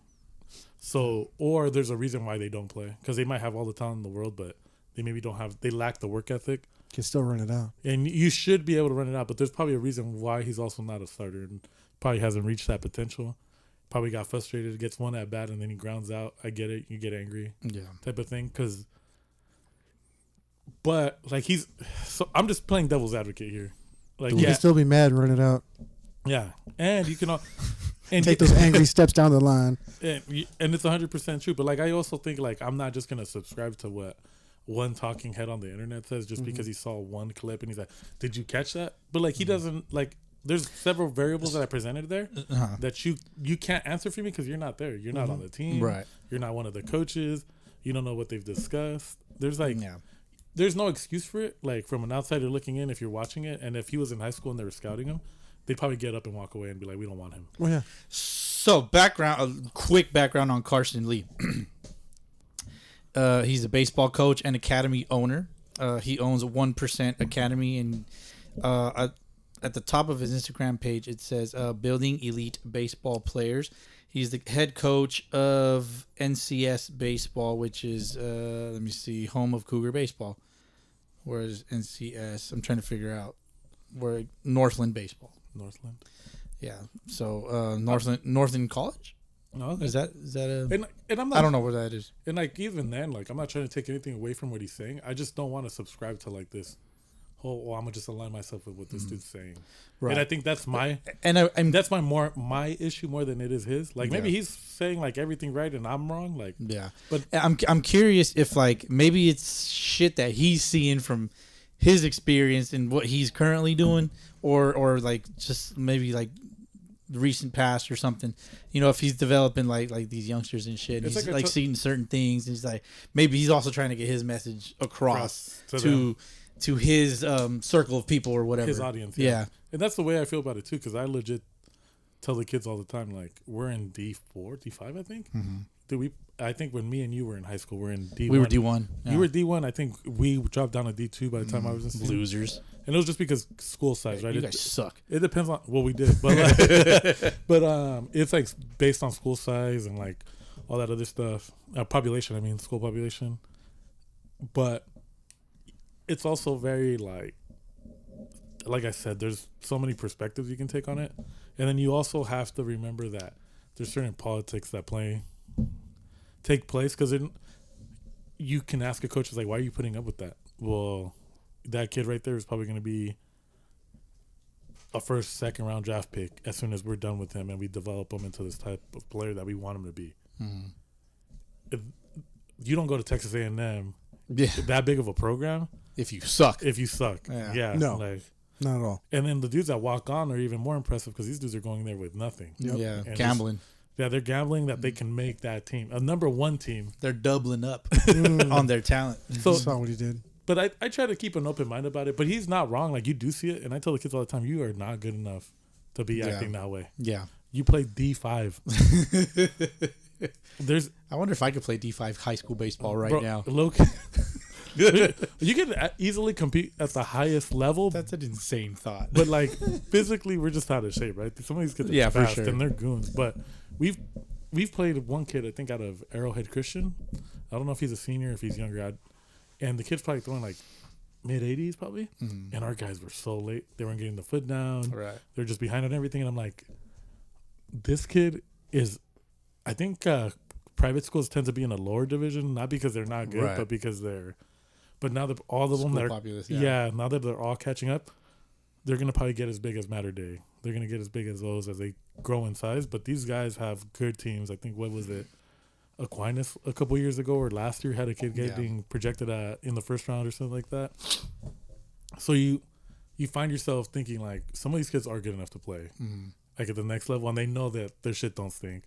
So or there's a reason why they don't play because they might have all the talent in the world, but they maybe they lack the work ethic. Can still run it out. And you should be able to run it out, but there's probably a reason why he's also not a starter and probably hasn't reached that potential. Probably got frustrated, gets one at bat, and then he grounds out. I get it. You get angry. Yeah. Type of thing. But, like, so I'm just playing devil's advocate here. Like, You yeah. can still be mad and run it out. Yeah. And you can... And Take those angry steps down the line. and it's 100% true. But, like, I also think, like, I'm not just going to subscribe to what one talking head on the internet says just because he saw one clip and he's like, did you catch that? But, like, he doesn't, like... There's several variables that I presented there that you can't answer for me because you're not there. You're not on the team. Right. You're not one of the coaches. You don't know what they've discussed. There's like, Yeah. there's no excuse for it. Like from an outsider looking in, if you're watching it, and if he was in high school and they were scouting him, they'd probably get up and walk away and be like, we don't want him. Oh, yeah. So a quick background on Carson Lee. He's a baseball coach and academy owner. He owns a 1% academy, and at the top of his Instagram page, it says building elite baseball players. He's the head coach of NCS Baseball, which is, let me see, home of Cougar Baseball. Where is NCS? I'm trying to figure out. Where Northland Baseball. Northland. Yeah. So Northland College? No, Is that a... and I'm not, I don't know where that is. And like even then, like I'm not trying to take anything away from what he's saying. I just don't want to subscribe to like this whole. Well, I'm gonna just align myself with what this dude's saying. Right. And I think that's my. And I'm That's my issue more than it is his. Like maybe he's saying like everything right and I'm wrong. Like yeah, but I'm curious if like maybe it's shit that he's seeing from his experience and what he's currently doing, or like just maybe like recent past or something. You know, if he's developing like these youngsters and shit, and It's he's like a seeing certain things, and he's like, maybe he's also trying to get his message across to to his circle of people or whatever, his audience. Yeah. And that's the way I feel about it too, because I legit tell the kids all the time, like, we're in D4, D5, I think. I think when me and you were in high school, we're in D1. We were D1. Yeah. You were D1. I think we dropped down to D2 by the time I was in school. Losers. And it was just because school size, right? You guys suck. It depends on what we did, but it's like based on school size and like all that other stuff. Population, I mean, school population. But it's also very like I said, there's so many perspectives you can take on it, and then you also have to remember that there's certain politics that take place, because you can ask a coach, it's like, why are you putting up with that? Well, that kid right there is probably going to be a first, second round draft pick as soon as we're done with him and we develop him into this type of player that we want him to be. If you don't go to Texas A&M, that big of a program, if you suck, yeah, No. like, not at all. and then the dudes that walk on are even more impressive, because these dudes are going there with nothing. yeah, And gambling. They're gambling that they can make that team a number one team. They're doubling up on their talent. So, Saw what he did. but I try to keep an open mind about it. But he's not wrong. Like, you do see it, and I tell the kids all the time, you are not good enough to be acting that way. Yeah. You play D5. I wonder if I could play D5 high school baseball right now. You can easily compete at the highest level. That's an insane thought. But like, physically, we're just out of shape, right? Some of these kids are for fast, sure. and they're goons. But we've played one kid, I think, out of Arrowhead Christian. I don't know if he's a senior, if he's younger. And the kid's probably throwing like mid-80s probably. And our guys were so late. They weren't getting the foot down. Right. They're just behind on everything. And I'm like, this kid is, I think private schools tend to be in a lower division, not because they're not good, Right. but because but now that all of them that are, populace, now that they're all catching up, they're going to probably get as big as Mater Day. They're going to get as big as those as they grow in size. But these guys have good teams. I think, what was it? Aquinas a couple years ago or last year had a kid being projected in the first round or something like that. So you find yourself thinking, like, some of these kids are good enough to play like at the next level, and they know that their shit don't stink.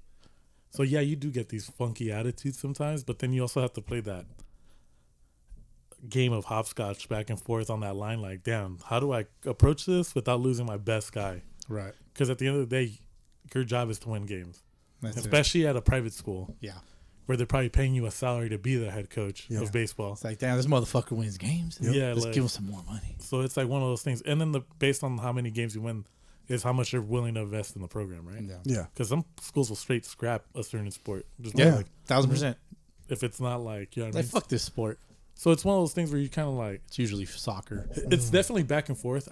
So yeah, you do get these funky attitudes sometimes, but then you also have to play that game of hopscotch back and forth on that line. Like, damn, how do I approach this without losing my best guy? Right. Because at the end of the day, your job is to win games, That's especially at a private school. Yeah. Where they're probably paying you a salary to be the head coach of baseball. It's like, damn, this motherfucker wins games. Yeah, Let's like, give him some more money. So it's like one of those things. And then based on how many games you win is how much you're willing to invest in the program, right? Yeah. Because some schools will straight scrap a certain sport. Just Yeah, like, 1,000%. if it's not like, you know what I Like, mean? fuck this sport. So it's one of those things where you kind of like, It's usually soccer. it's definitely back and forth.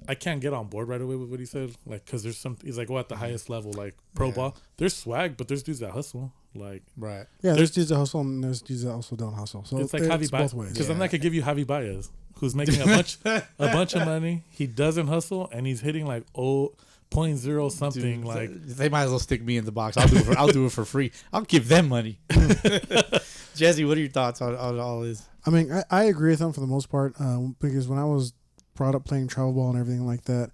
I can't get on board right away with what he said. Like, because there's he's like, at the highest level, like pro ball, there's swag, but there's dudes that hustle. Like, Right. Yeah, there's dudes that hustle and there's dudes that also don't hustle. So it's like Javi both Baez. ways. Because then I could give you Javi Baez, who's making a bunch of money. He doesn't hustle, and he's hitting like 0.0 something. Dude, like, they might as well stick me in the box. I'll do it for free. I'll give them money. Jesse, what are your thoughts on all this? I mean, I agree with them for the most part because when I was brought up playing travel ball and everything like that,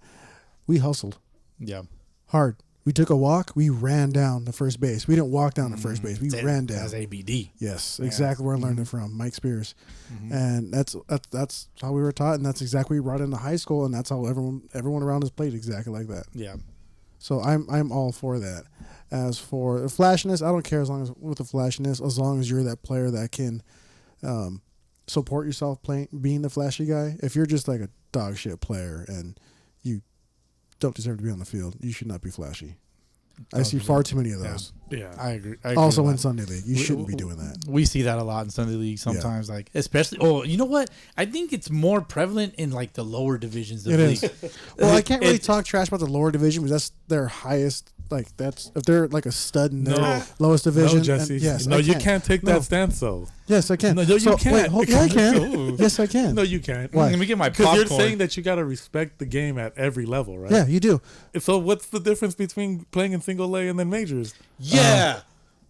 we hustled Yeah. hard. We took a walk. We ran down the first base. We didn't walk down the first base. We ran down. That's ABD. Yes, exactly where I learned it from, Mike Spears, and that's how we were taught, and that's exactly what we brought into high school, and that's how everyone around us played exactly like that. Yeah. So I'm all for that. As for the flashiness, I don't care as long as with the flashiness, as long as you're that player that can support yourself being the flashy guy. If you're just like a dog shit player and you don't deserve to be on the field, you should not be flashy. I see far too many of those. yeah. I agree. Also with in that. Sunday League, you shouldn't be doing that. We see that a lot in Sunday League sometimes, like especially. Oh, you know what? I think it's more prevalent in like the lower divisions of It league. is. Well, I can't really talk trash about the lower division because that's their highest. Like that's if they're like a stud in their No. lowest division. No, Jesse. Yes, no, I you can. can't take No. that stance, though. Yes, I can. No, you can't. Wait, yeah, I can. Yes, I can. No, you can't. Why? Let me get my Because popcorn. you're saying that you got to respect the game at every level, right? Yeah, you do. So what's the difference between playing in single A and then majors? Yeah.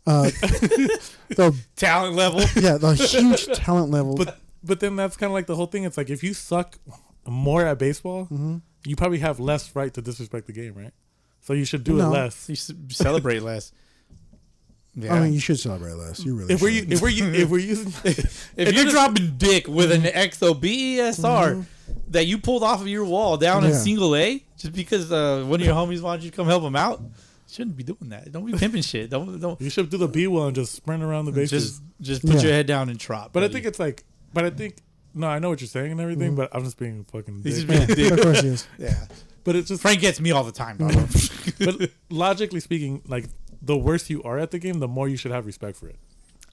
The Talent level. yeah, the huge talent level. But then that's kind of like the whole thing. It's like if you suck more at baseball, you probably have less right to disrespect the game, right? So you should do it No. less. You should celebrate less. Yeah. I mean, you should celebrate less. You really If we're should. if we're using if you're dropping dick with an XOBESR that you pulled off of your wall down in Yeah. single A just because one of your homies wanted you to come help him out, you shouldn't be doing that. Don't be pimping shit. Don't you should do the B one and just sprint around the bases. just put your head down and trot. But I buddy. think it's like, no, I know what you're saying and everything, but I'm just being fucking. He's Dick. just being a dick. Of course he is. Yeah. But it's just Frank gets me all the time, dog. but logically speaking, like the worse you are at the game, the more you should have respect for it.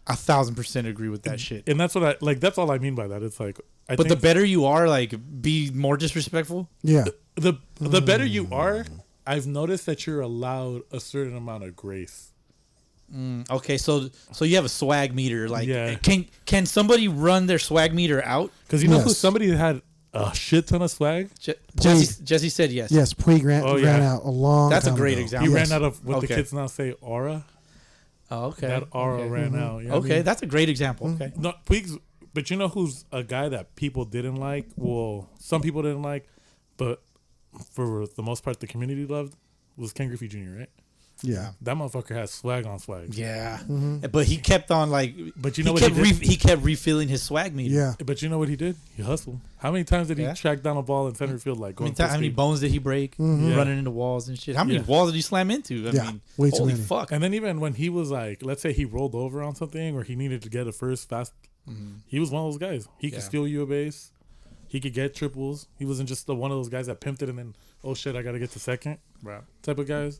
1,000% agree with that shit. And that's what I like. That's all I mean by that. It's like, I But the think better you are, like, be more disrespectful. Yeah. the better you are, I've noticed that you're allowed a certain amount of grace. Okay, so you have a swag meter. Like, Yeah. can somebody run their swag meter out? Because you know who Yes. somebody that had a shit ton of swag. Jesse said yes. Yes, Puig ran yeah. out a long That's a time great ago. example. He Yes. ran out of what the Okay. kids now say aura. Oh, okay. That aura ran out. You know what I Okay, mean? that's a great example. Okay. No, Puig's, but you know who's a guy that people didn't like? Well, some people didn't like, but for the most part, the community loved was Ken Griffey Jr., right? Yeah. That motherfucker has swag on swag. Yeah, but he kept on like. But you know he what he kept did? he kept refilling his swag meter. Yeah. But you know what he did? He hustled. How many times did he Yeah. track down a ball in center field like I mean, going full how many speed? bones did he break? Yeah. Running into walls and shit. How many Yeah. walls did he slam into? I Yeah, mean, way too holy many. fuck. And then even when he was like, let's say he rolled over on something or he needed to get a first fast, he was one of those guys. He could Yeah. steal you a base. He could get triples. He wasn't just the one of those guys that pimped it and then, oh shit, I got to get to second type of guys.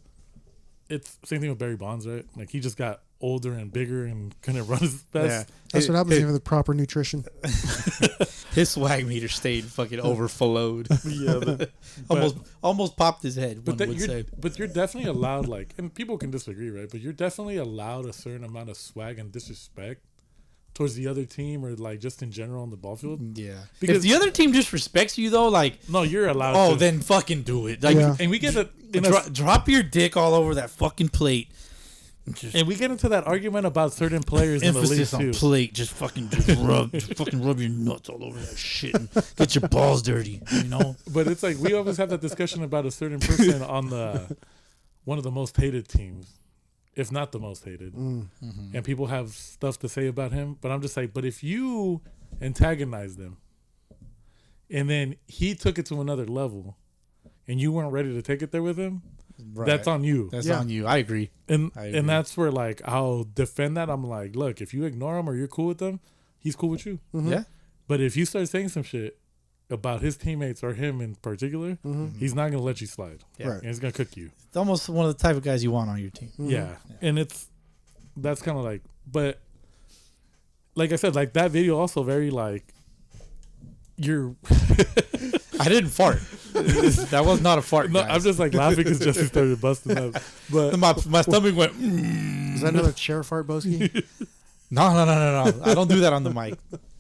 It's same thing with Barry Bonds, right? Like he just got older and bigger and couldn't run as fast. That's what happens if you have the proper nutrition. His swag meter stayed fucking overflowed. Yeah, almost popped his head. One would say. but you're definitely allowed, like, and people can disagree, right? But you're definitely allowed a certain amount of swag and disrespect towards the other team or like just in general on the ball field. Yeah. Because- If the other team disrespects you though, like, No, you're allowed. oh, to. then fucking do it. Like, Yeah. And we get drop your dick all over that fucking plate. and we get into that argument about certain players in the league Emphasis on too. plate. Just fucking rub your nuts all over that shit and get your balls dirty. You know. But it's like we always have that discussion about a certain person on the one of the most hated teams, if not the most hated, and people have stuff to say about him. But I'm just like, but if you antagonize them, and then he took it to another level, and you weren't ready to take it there with him, that's on you. That's Yeah. on you. I agree. And I agree. and that's where like I'll defend that. I'm like, look, if you ignore him or you're cool with them, he's cool with you. Yeah. But if you start saying some shit about his teammates or him in particular, he's not gonna let you slide. Yeah. Right. And he's gonna cook you. It's almost one of the type of guys you want on your team. Yeah. And that's kind of like, but like I said, like that video also very like you're. I didn't fart. That was not a fart. No, guys. I'm just like laughing because Jesse started busting up. But my stomach went. Mm. Is that another chair fart, Boski? No. I don't do that on the mic.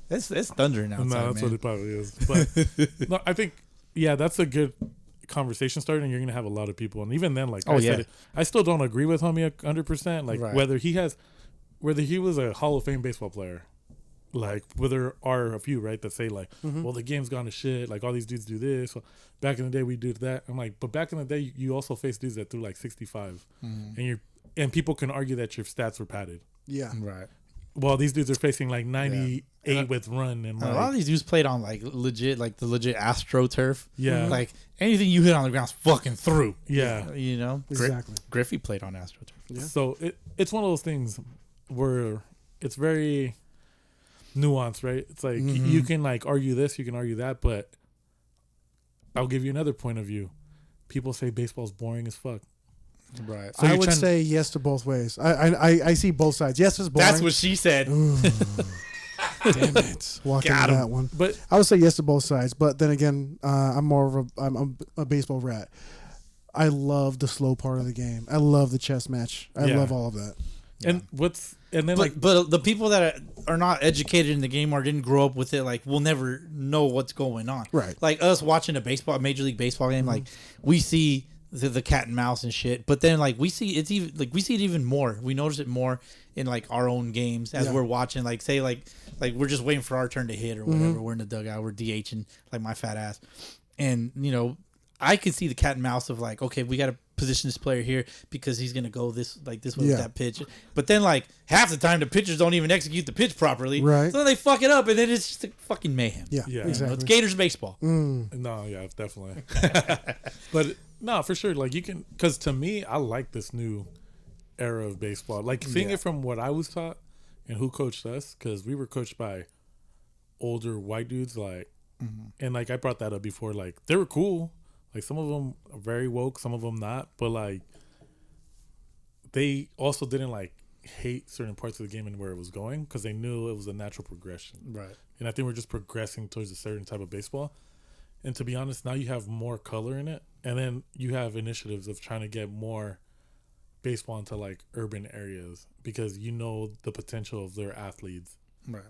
It's thundering outside, no, that's man. what it probably is. But no, I think that's a good conversation starter, and you're gonna have a lot of people. And even then, like Oh, I yeah. said, it, I still don't agree with homie 100%. Like Right. whether he was a Hall of Fame baseball player. Like, where there are a few, right, that say, like, well, the game's gone to shit. Like, all these dudes do this. Well, back in the day, we did that. I'm like, but back in the day, you also faced dudes that threw, like, 65. And people can argue that your stats were padded. Yeah. Right. Well, these dudes are facing, like, 98 with run. And, A lot of these dudes played on like the legit AstroTurf. Yeah. Like anything you hit on the ground's fucking through. yeah. You know. Exactly. Griffey played on AstroTurf. So it's one of those things where it's very nuanced, right? It's like you can like argue this, you can argue that, but I'll give you another point of view. People say baseball's boring as fuck. Right. So I you're would trying- say yes to both ways. I see both sides. Yes, it's boring. That's what she said. Damn it. Walking Got on him. that one. But I would say yes to both sides, but then again, I'm a baseball rat. I love the slow part of the game. I love the chess match. I Yeah. love all of that. and then like But the people that are not educated in the game or didn't grow up with it, like, will never know what's going on. Right. Like us watching a Major League Baseball game, like we see the cat and mouse and shit. But then like we see it even more. We notice it more in like our own games as Yeah. we're watching. Like say like we're just waiting for our turn to hit or whatever. We're in the dugout. We're DHing like my fat ass, and you know I could see the cat and mouse of like, okay, we got to position this player here because he's gonna go this way with Yeah. that pitch. But then like half the time the pitchers don't even execute the pitch properly. Right. So then they fuck it up and then it's just a fucking mayhem. Yeah, Yeah. You know, it's exactly. Gators baseball. No, yeah, definitely. But no, for sure. Like you can, because to me, I like this new era of baseball. Like seeing it from what I was taught and who coached us, because we were coached by older white dudes. Like, and like I brought that up before. Like they were cool. Like some of them are very woke, some of them not. But like they also didn't like hate certain parts of the game and where it was going because they knew it was a natural progression. Right. And I think we're just progressing towards a certain type of baseball. And to be honest, now you have more color in it. And then you have initiatives of trying to get more baseball into like urban areas because you know the potential of their athletes,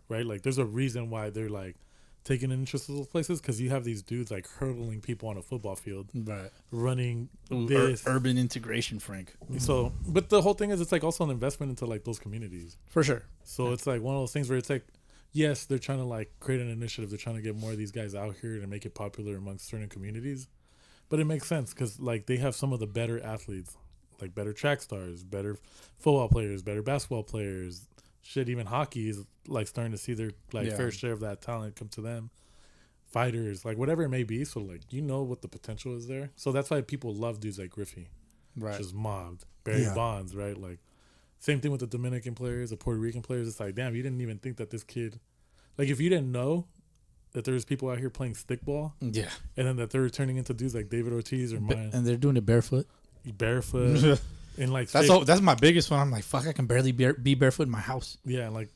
right? Like there's a reason why they're like taking an interest in those places because you have these dudes like hurdling people on a football field, Right. running this. Urban integration, Frank. So, but the whole thing is it's like also an investment into like those communities. For sure. So it's like one of those things where it's like, yes, they're trying to like create an initiative. They're trying to get more of these guys out here to make it popular amongst certain communities. But it makes sense because like they have some of the better athletes, like better track stars, better football players, better basketball players. Shit, even hockey is like starting to see their like fair share of that talent come to them. Fighters, like whatever it may be. So like you know what the potential is there. So that's why people love dudes like Griffey, Right. just mobbed. Barry Yeah. Bonds, right? Like same thing with the Dominican players, the Puerto Rican players. It's like, damn, you didn't even think that this kid, like if you didn't know that there's people out here playing stickball, Yeah. and then that they're turning into dudes like David Ortiz or mine, And they're doing it barefoot. barefoot, and like That's straight- all. That's my biggest one. I'm like, fuck, I can barely be barefoot in my house. Yeah, like,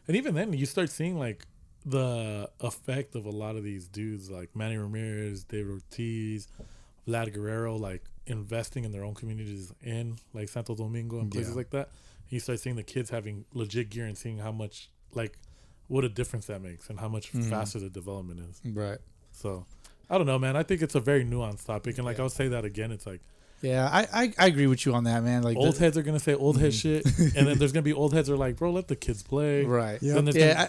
and even then you start seeing like the effect of a lot of these dudes like Manny Ramirez, David Ortiz, Vlad Guerrero, like investing in their own communities in like Santo Domingo and places like that. And you start seeing the kids having legit gear and seeing how much like what a difference that makes and how much faster the development is. Right. So I don't know, man. I think it's a very nuanced topic, and like I'll say that again. It's like Yeah, I agree with you on that, man. Like old heads are gonna say old head shit, and then there's gonna be old heads who are like, bro, let the kids play. Right. Yeah. Then there's Yeah,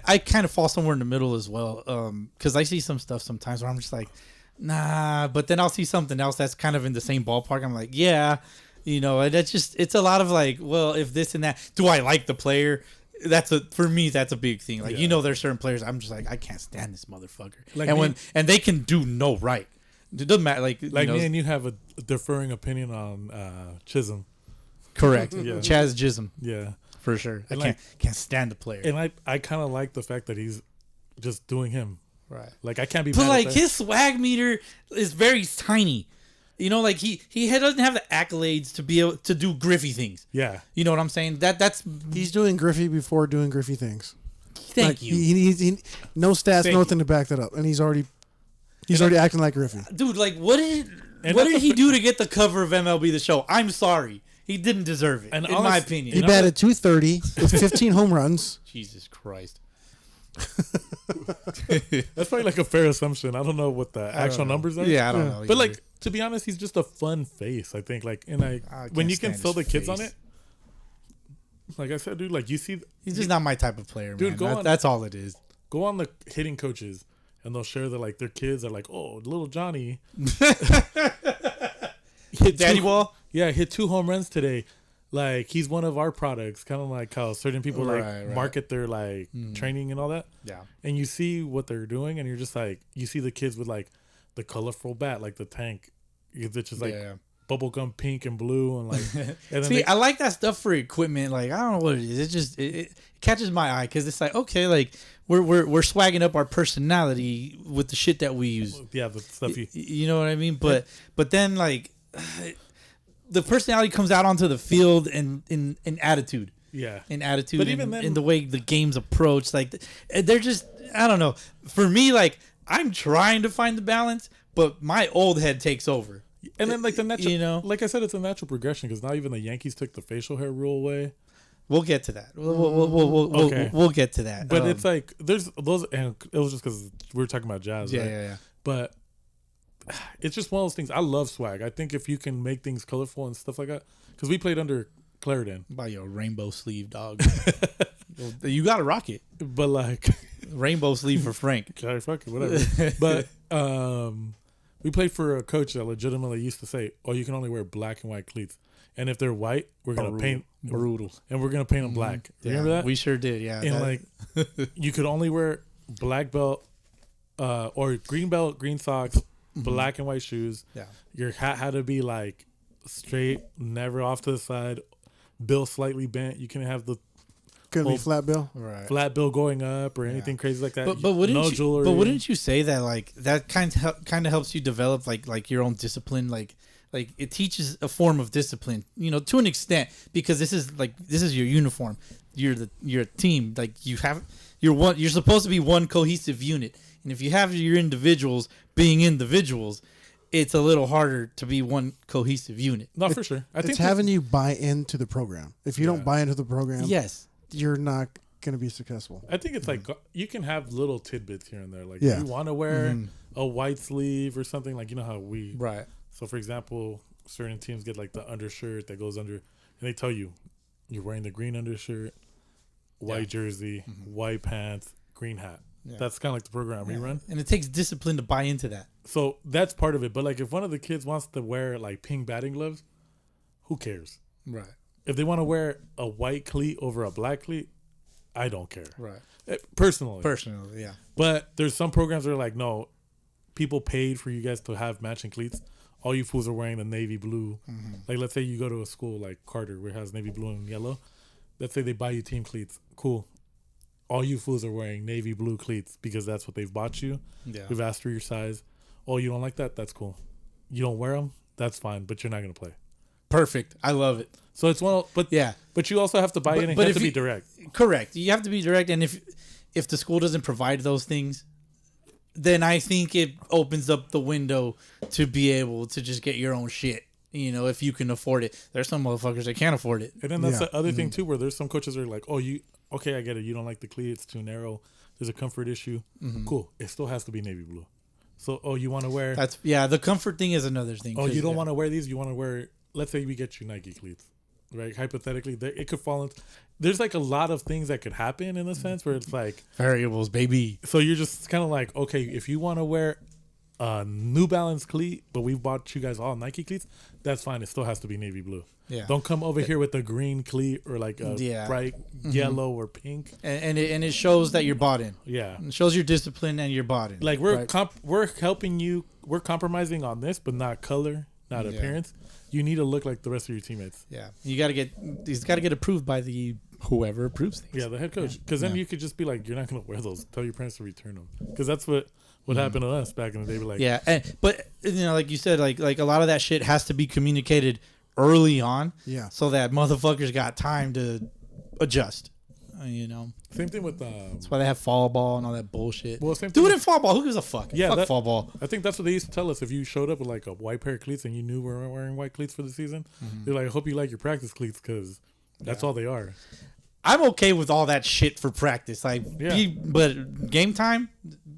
I kind of fall somewhere in the middle as well. Because I see some stuff sometimes where I'm just like, nah, but then I'll see something else that's kind of in the same ballpark. I'm like, yeah, you know, and that's just, it's a lot of like, well, if this and that, do I like the player? For me, that's a big thing. Like, you know, there's certain players I'm just like, I can't stand this motherfucker. Like and me- and they can do no right. It doesn't matter. Like like you know, me and you have a differing opinion on Chisholm. correct. Yeah. Chaz Jism Yeah, for sure. I And like- can't stand the player. and I kind of like the fact that he's just doing him. Right. Like I can't be. But mad like at that. his swag meter is very tiny. You know, like he doesn't have the accolades to be able to do Griffey things. Yeah, You know what I'm saying? That's He's doing Griffey before doing Griffey things. thank Like, you, He no stats, Thank nothing to back that up, and he's already acting like Griffey. dude. Like what did And what that's did he do to get the cover of MLB The Show? I'm sorry, he didn't deserve it. And in my honest- opinion, He know batted 230 with 15 home runs. Jesus Christ. that's probably like a fair assumption. I don't know what the actual numbers are. Yeah, I don't know. But like to be honest, he's just a fun face. I think like, and when can't you can stand fill the his kids on face. it, like I said, dude, like you see, he's just not my type of player, Dude, man. go on. That's all it is. go on the hitting coaches, and they'll share that like their kids are like, oh, little Johnny, hit Daddy two- Wall. Yeah, hit 2 home runs today. Like he's one of our products, kind of like how certain people like Right, right. market their like training and all that. Yeah. And you see what they're doing, and you're just like, you see the kids with like the colorful bat, like the tank, it's just like Yeah. bubblegum pink and blue, and like. And then See, they- I like that stuff for equipment. Like I don't know what it is. It just it catches my eye because it's like okay, like we're swagging up our personality with the shit that we use. yeah, the stuff you. You know what I mean? But then like the personality comes out onto the field and in attitude. Yeah. In attitude, But and, even then- in the way the game's approached, like they're just I don't know. For me, like I'm trying to find the balance, but my old head takes over. And then like the natural, You know? like I said, it's a natural progression because now even the Yankees took the facial hair rule away. We'll get to that. Okay. We'll get to that. But it's like there's those, and it was just because we were talking about jazz, right? yeah. But it's just one of those things. I love swag. I think if you can make things colorful and stuff like that, because we played under Clarendon, By your rainbow sleeve, dog. You gotta rock it. but like, Rainbow sleeve for Frank. okay, fuck it, whatever. But We played for a coach that legitimately used to say, "Oh, you can only wear black and white cleats, and if they're white, we're gonna paint brutal, and we're gonna paint them black." Remember that? We sure did. Yeah, And like, you could only wear black belt, or green belt, green socks, black and white shoes. Yeah. Your hat had to be like straight, never off to the side, bill slightly bent. You couldn't have the Couldn't be flat bill. right. flat bill going up or anything crazy like that. But wouldn't no you? jewelry. But wouldn't you say that like that kind of helps you develop like your own discipline? Like it teaches a form of discipline, to an extent, because this is your uniform. You're a team. Like you're supposed to be one cohesive unit. And if you have your individuals being individuals, it's a little harder to be one cohesive unit. No, for sure. I think It's having you buy into the program. If you don't buy into the program, Yes. you're not going to be successful. I think it's like you can have little tidbits here and there. Like Yeah. if you want to wear a white sleeve or something, like how we. Right. So for example, certain teams get like the undershirt that goes under, and they tell you you're wearing the green undershirt, white jersey, white pants, green hat. Yeah. That's kind of like the program we run. And it takes discipline to buy into that. So that's part of it. But like if one of the kids wants to wear like pink batting gloves, who cares? Right. If they want to wear a white cleat over a black cleat, I don't care. Right. Personally. Personally, yeah. But there's some programs that are like, no, people paid for you guys to have matching cleats. All you fools are wearing the navy blue. Like, let's say you go to a school like Carter where it has navy blue and yellow. Let's say they buy you team cleats. Cool. All you fools are wearing navy blue cleats because that's what they've bought you. Yeah. We've asked for your size. Oh, you don't like that? That's cool. You don't wear them? That's fine, but you're not going to play. Perfect. I love it. So it's but you also have to buy in and but have if to be you- direct. Correct. You have to be direct, and if the school doesn't provide those things, then I think it opens up the window to be able to just get your own shit. If you can afford it. There's some motherfuckers that can't afford it. And then that's Yeah. the other thing too, where there's some coaches that are like, "Oh, okay, I get it. You don't like the cleat; it's too narrow. There's a comfort issue. Cool. It still has to be navy blue. So, you want to wear? The comfort thing is another thing. You don't want to wear these. You want to wear? Let's say we get you Nike cleats, right? Hypothetically, it could fall into. There's like a lot of things that could happen in a sense where it's like variables, baby. So you're just kind of like, okay, if you want to wear a New Balance cleat, but we've bought you guys all Nike cleats, that's fine. It still has to be navy blue. Yeah. Don't come over here with a green cleat or like a bright yellow or pink. And it shows that you're bought in. Yeah. It shows your discipline and you're bought in. Like we're helping you. We're compromising on this, but not color, not appearance. You need to look like the rest of your teammates. Yeah. He's got to get approved by the whoever approves things. Yeah, the head coach. Because then you could just be like, you're not going to wear those. Tell your parents to return them. Because that's what happened to us back in the day. We're like, yeah, but like you said, like a lot of that shit has to be communicated early on. Yeah. So that motherfuckers got time to adjust. Same thing with That's why they have fall ball and all that bullshit. Well, same do thing it in fall ball. Who gives a fuck? Yeah, fuck fall ball. I think that's what they used to tell us. If you showed up with like a white pair of cleats and you knew we weren't wearing white cleats for the season, they're like, I hope you like your practice cleats because that's all they are. I'm okay with all that shit for practice. Like, but game time,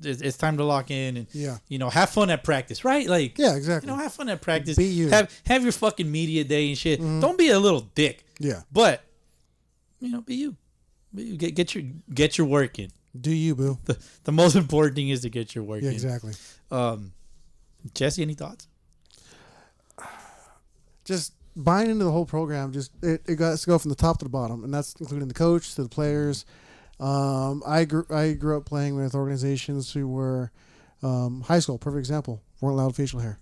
it's time to lock in and have fun at practice, right? Like, Yeah, exactly. have fun at practice. Be you. Have your fucking media day and shit. Don't be a little dick. Yeah. But be you. Be you. Get your work in. Do you, boo? The most important thing is to get your work Yeah, in. exactly. Jesse, any thoughts? Just buying into the whole program. Just it got to go from the top to the bottom, and that's including the coach to the players. I grew up playing with organizations who were high school. Perfect example. Weren't allowed facial hair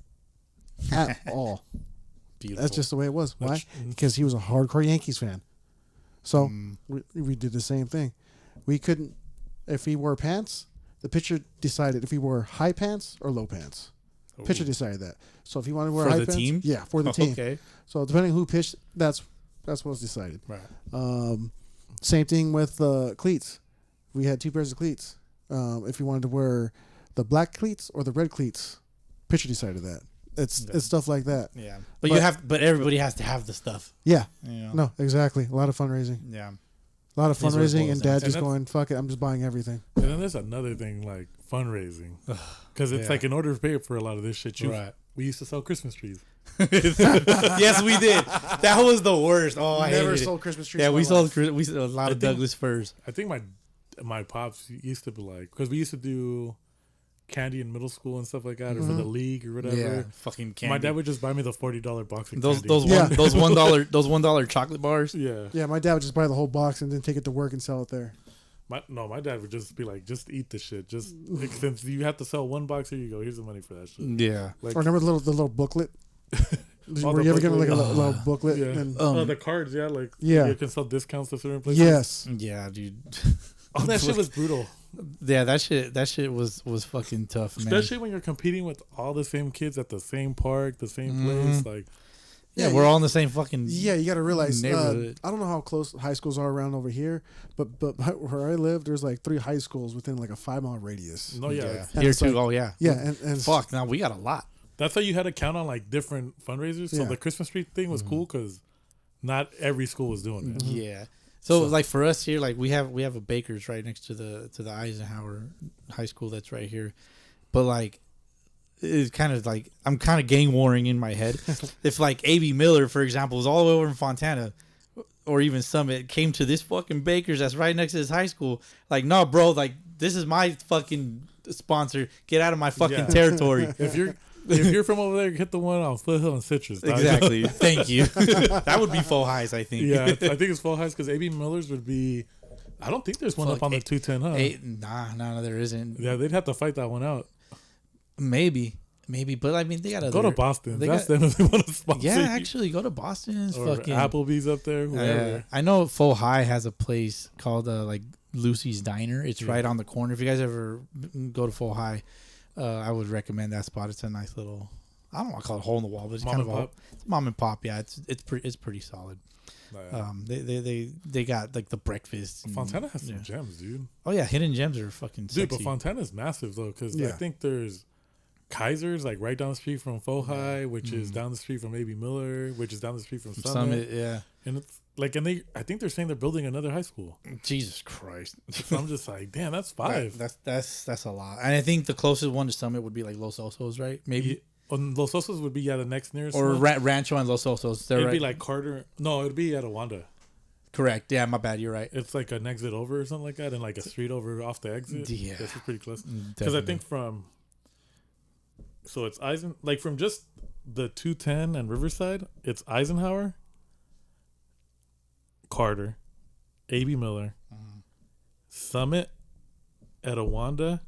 at all. Beautiful. That's just the way it was. Why? Because he was a hardcore Yankees fan. So we did the same thing. We couldn't, if he wore pants, the pitcher decided if he wore high pants or low pants. Pitcher decided that. So if he wanted to wear For high the pants, team? yeah, for the team. Okay. So depending who pitched, that's what was decided. Right. Same thing with cleats. We had two pairs of cleats. If you wanted to wear the black cleats or the red cleats, pitcher decided that. It's stuff like that. Yeah. But everybody has to have the stuff. Yeah. You know? No, exactly. A lot of fundraising. Yeah. A lot of These are fundraising, both and dad things. just And going, fuck it, I'm just buying everything. And then there's another thing like fundraising. Because it's like in order to pay for a lot of this shit, we used to sell Christmas trees. Yes, we did. That was the worst. Oh, I Never hated sold it. Christmas trees. Yeah, in we my sold life. a lot of Douglas firs. I think my pops used to be like, because we used to do candy in middle school and stuff like that, or for the league or whatever. Yeah, fucking candy. My dad would just buy me the $40 box of those candy. those Yeah. one those $1 chocolate bars. Yeah. Yeah, my dad would just buy the whole box and then take it to work and sell it there. My dad would just be like, just eat the shit. Just like, since you have to sell one box, here you go. Here's the money for that shit. Yeah. Like, Or remember the little booklet? Oh, Were the you ever getting like a booklet. little booklet? yeah. And, The cards, yeah. Like, Yeah. you can sell discounts to certain places. yes. Yeah, dude. All that shit was brutal. Yeah, that shit was fucking tough, man. Especially when you're competing with all the same kids at the same park, the same place. Like, yeah, Yeah, we're all in the same fucking. Yeah, you got to realize. Neighborhood. I don't know how close high schools are around over here, but where I live, there's like 3 high schools within like a 5-mile radius. no, yeah. Yeah. it's- And Here it's too. like- Oh yeah. Yeah, and Fuck. Now we got a lot. That's how you had to count on like different fundraisers. So Yeah. the Christmas tree thing was cool because not every school was doing it. Yeah. So like for us here, like we have a baker's right next to the Eisenhower High School that's right here, but like it's kind of like I'm kind of gang warring in my head. If like A.B. Miller, for example, was all the way over in Fontana, or even Summit, came to this fucking baker's that's right next to this high school, like no, bro, like this is my fucking sponsor. Get out of my fucking Yeah. territory. If you're from over there, hit the one on Foothill and Citrus. dog. Exactly. Thank you. That would be full highs, I think. Yeah, I think it's full highs because A.B. Miller's would be. I don't think there's one Fuck, up on the 210, huh? Nah, there isn't. Yeah, they'd have to fight that one out. Maybe, but I mean, they got to Go to Boston. they That's got- them if they want to sponsor. Yeah, you. actually, go to Boston's Or fucking Applebee's up there. Whoever. I know Faux High has a place called like Lucy's Diner. It's right on the corner. If you guys ever go to Faux High, I would recommend that spot. It's a nice little. I don't want to call it a hole in the wall, but it's Mom kind of and a pop? it's mom and pop. Yeah, it's pretty solid. Yeah. They got like the breakfast. and- Fontana has some yeah. gems, dude. Oh yeah, hidden gems are fucking Dude, but sexy. Fontana's massive though, because I Yeah. think there's Kaiser's like right down the street from Faux High, which is down the street from A.B. Miller, which is down the street from Summit. Summit, yeah. And it's like, I think they're saying they're building another high school. Jesus Christ. So I'm just like, damn, that's 5. That's a lot. And I think the closest one to Summit would be like Los Osos, right? Maybe. Los Osos would be the next nearest Or one. Rancho and Los Osos. They're It'd right. be like Carter. No, it'd be at Awanda. Correct. Yeah, my bad. You're right. It's like an exit over or something like that, and like a street over off the exit. Yeah. That's pretty close. Because Definitely. I think so it's from just the 210 and Riverside, it's Eisenhower, Carter, A.B. Miller, Summit, Etowanda,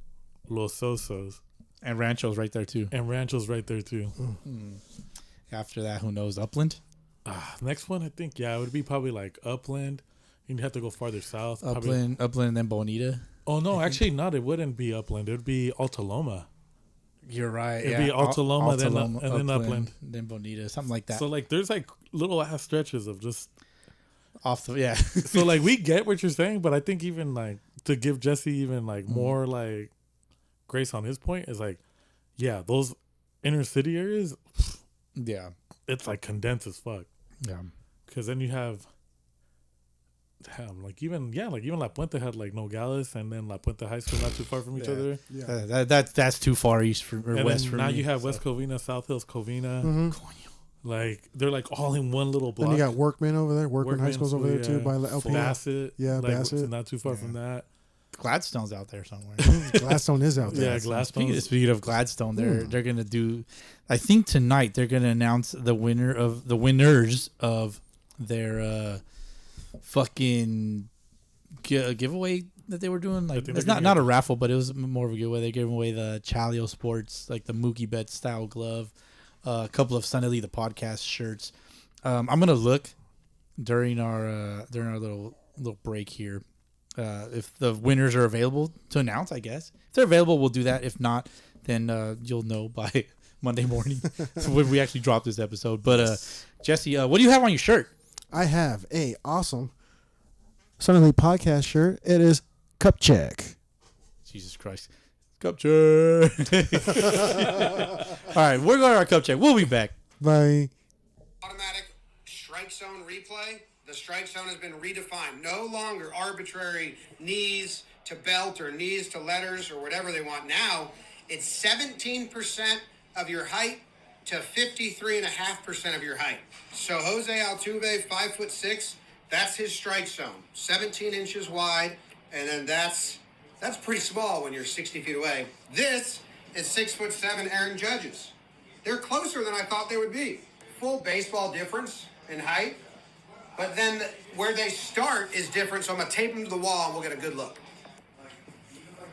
Los Osos, And Rancho's right there too. and Rancho's right there too. After that, who knows? Upland? Next one, I think, it would be probably like Upland. You'd have to go farther south. probably- Upland and then Bonita. Oh, no, actually not. It wouldn't be Upland. It would be Altaloma. You're right. It'd be Altaloma, then Upland. Then Bonita, something like that. So, like, there's like little ass stretches of just. Off the yeah. So, like, we get what you're saying, but I think even like to give Jesse even like more like grace on his point is like, yeah, those inner city areas, yeah. it's like condensed as fuck. Yeah. Because then you have, damn, like even La Puente had like Nogales, and then La Puente High School not too far from each other. Yeah. That's too far east or And west then for now me. you have West Covina, South Hills, Covina. Mm-hmm. Like they're like all in one little block. Then you got Workman over there. Workman High Workman School's over there too by LP. Bassett. Yeah, like, Bassett. Not too far from that. Gladstone's out there somewhere. Gladstone is out there. Yeah, Gladstone. Speaking of Gladstone, they're gonna do. I think tonight they're gonna announce the winners of their fucking giveaway that they were doing. Like think it's they're not a raffle, but it was more of a giveaway. They gave away the Chalio Sports, like the Mookie Betts style glove, a couple of Sunny Lee the podcast shirts. I'm gonna look during our little break here. If the winners are available to announce, I guess. If they're available, we'll do that. If not, then you'll know by Monday morning when we actually drop this episode. But Jesse, what do you have on your shirt? I have a awesome Sunny Lee podcast shirt. It is Cup Check. Jesus Christ. Cup check. All right, we're going to our cup check. We'll be back. Bye. Automatic strike zone replay. The strike zone has been redefined. No longer arbitrary knees to belt or knees to letters or whatever they want. Now it's 17% of your height to 53.5% of your height. So Jose Altuve, 5'6", that's his strike zone. 17 inches wide, and then that's pretty small when you're 60 feet away. This is 6'7" Aaron Judge's. They're closer than I thought they would be. Full baseball difference in height. But then where they start is different, so I'm going to tape them to the wall and we'll get a good look.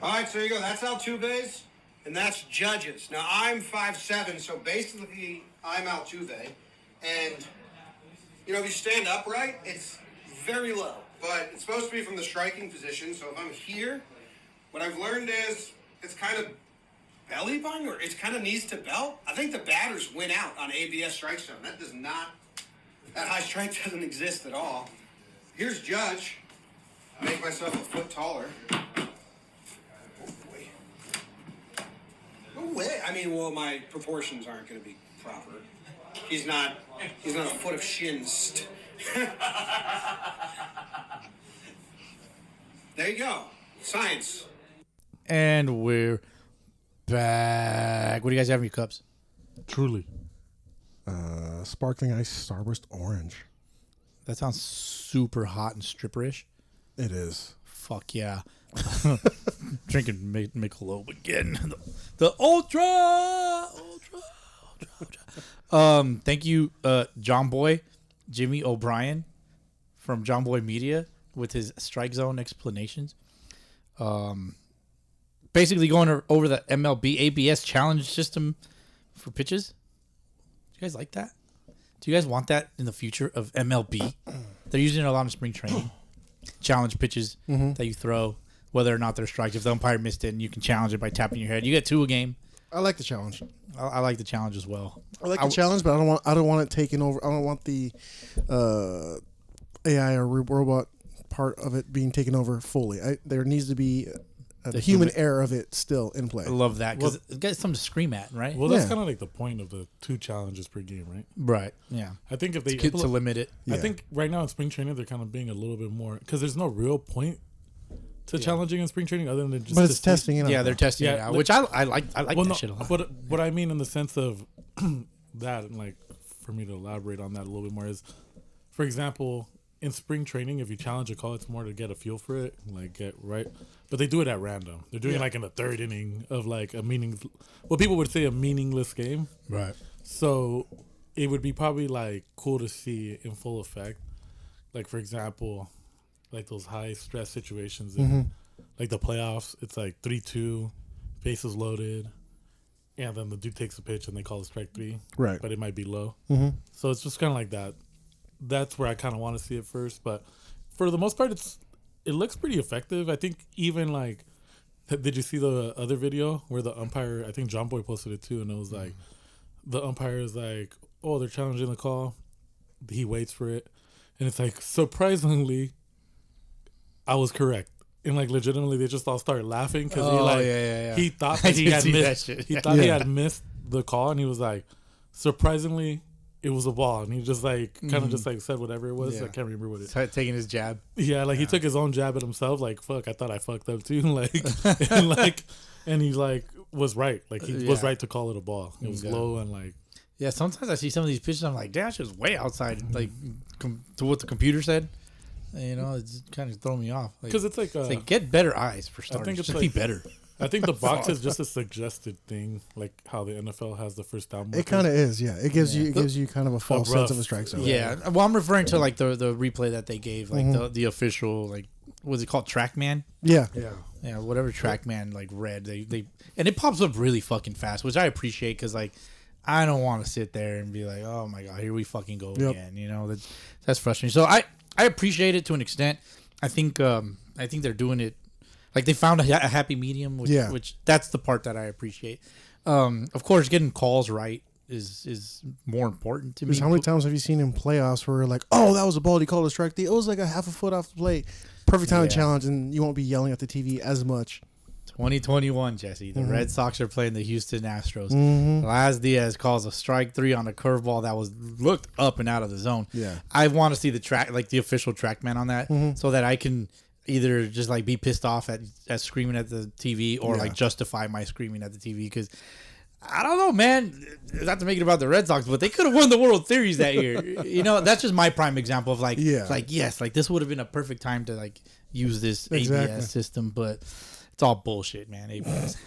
All right, so there you go. That's Altuve's, and that's Judge's. Now, I'm 5'7", so basically I'm Altuve. And, you know, if you stand upright, it's very low. But it's supposed to be from the striking position, so if I'm here, what I've learned is it's kind of belly button, or it's kind of knees to belt. I think the batters win out on ABS strike zone. That high strike doesn't exist at all. Here's Judge. Make myself a foot taller. Oh boy. No way. I mean, well, my proportions aren't going to be proper. He's not a foot of shins. There you go. Science. And we're back. What do you guys have in your cups? Truly. Sparkling ice Starburst orange. That sounds super hot and stripperish. It is. Fuck yeah. Drinking Michelob again. The Ultra. Thank you, John Boy, Jimmy O'Brien from John Boy Media with his strike zone explanations. Basically going over the MLB ABS challenge system for pitches. Do you guys like that? Do you guys want that in the future of MLB? They're using it a lot in spring training. Challenge pitches that you throw, whether or not they're strikes. If the umpire missed it, and you can challenge it by tapping your head. You get 2 a game. I like the challenge. I like the challenge as well. I like the challenge, but I don't want it taken over. I don't want the AI or robot part of it being taken over fully. There needs to be the human error of it still in play. I love that because it gets something to scream at, right? Well, that's kind of like the point of the 2 challenges per game, right? Right. Yeah. I think if they to limit it. I think right now in spring training they're kind of being a little bit more because there's no real point to challenging in spring training other than just. But it's testing it out. Yeah, they're testing it out, which I like. I like that shit a lot. But what I mean in the sense of that, and like for me to elaborate on that a little bit more is, for example, in spring training, if you challenge a call, it's more to get a feel for it, like get right. But they do it at random. They're doing it like in the 3rd inning of like what people would say a meaningless game. Right. So it would be probably like cool to see in full effect. Like for example, like those high stress situations in like the playoffs, it's like 3-2, bases loaded, and then the dude takes a pitch and they call it strike 3. Right. But it might be low. So it's just kind of like that. That's where I kind of want to see it first, but for the most part, it looks pretty effective. I think even like, did you see the other video where the umpire? I think John Boy posted it too, and it was like, the umpire is like, "Oh, they're challenging the call." He waits for it, and it's like surprisingly, I was correct, and like legitimately, they just all started laughing because he thought that he had missed. He thought he had missed the call, and he was like, surprisingly. It was a ball, and he just like kind of just like said whatever it was. I can't remember what it. Taking his jab. Yeah, like he took his own jab at himself. Like fuck, I thought I fucked up too. And he like was right. Like he was right to call it a ball. It was low and like. Yeah, sometimes I see some of these pitches. I'm like, damn, that shit's way outside. Like to what the computer said. You know, it's kind of throwing me off. Because it's like get better eyes for starters. I think it's just be better. I think the box is just a suggested thing, like how the NFL has the first down. It kind of is, yeah. It gives you kind of a false sense of a strike zone. Yeah. Well, I'm referring to like the replay that they gave, like the official, like what's it called, TrackMan? Yeah. Whatever TrackMan like read, they and it pops up really fucking fast, which I appreciate because like I don't want to sit there and be like, oh my god, here we fucking go again. You know, that's frustrating. So I appreciate it to an extent. I think they're doing it. Like they found a happy medium, which that's the part that I appreciate. Of course, getting calls right is more important to me. How many times have you seen in playoffs where like, oh, that was a ball, he called a strike? It was like a half a foot off the plate. Perfect time to challenge, and you won't be yelling at the TV as much. 2021, Jesse. The Red Sox are playing the Houston Astros. Laz Diaz calls a strike 3 on a curveball that was looked up and out of the zone. Yeah, I want to see the official TrackMan on that so that I can either just like be pissed off at screaming at the TV or like justify my screaming at the TV because I don't know, man. Not to make it about the Red Sox, but they could have won the World Series that year. You know, that's just my prime example of like, this would have been a perfect time to like use this ABS system, but it's all bullshit, man. ABS.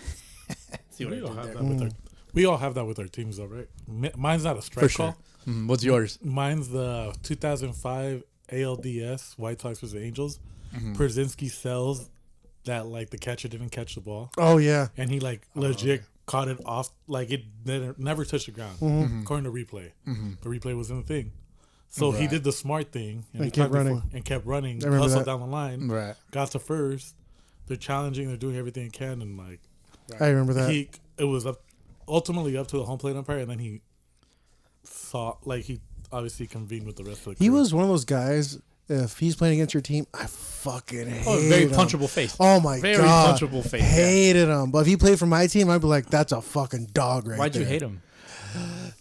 See what I We all did have there? that with our. We all have that with our teams, though, right? Mine's not a strike For sure. call. What's yours? Mine's the 2005 ALDS White Sox versus Angels. Mm-hmm. Przynski sells that like the catcher didn't catch the ball, Oh yeah. and he like legit caught it off, like it never touched the ground, according to replay. The replay wasn't a thing, so he did the smart thing And he kept talked running. and kept running, I remember hustled that. down the line, Right. got to first. They're challenging, they're doing everything they can, and like I remember that. it was ultimately up to the home plate umpire, and then he obviously convened with the rest of the He crew. was one of those guys. If he's playing against your team, I fucking hate Very him. punchable face. Oh my Very god, punchable face. Yeah. Hated him. But if he played for my team, I'd be like, "That's a fucking dog, right Why'd you there." hate him?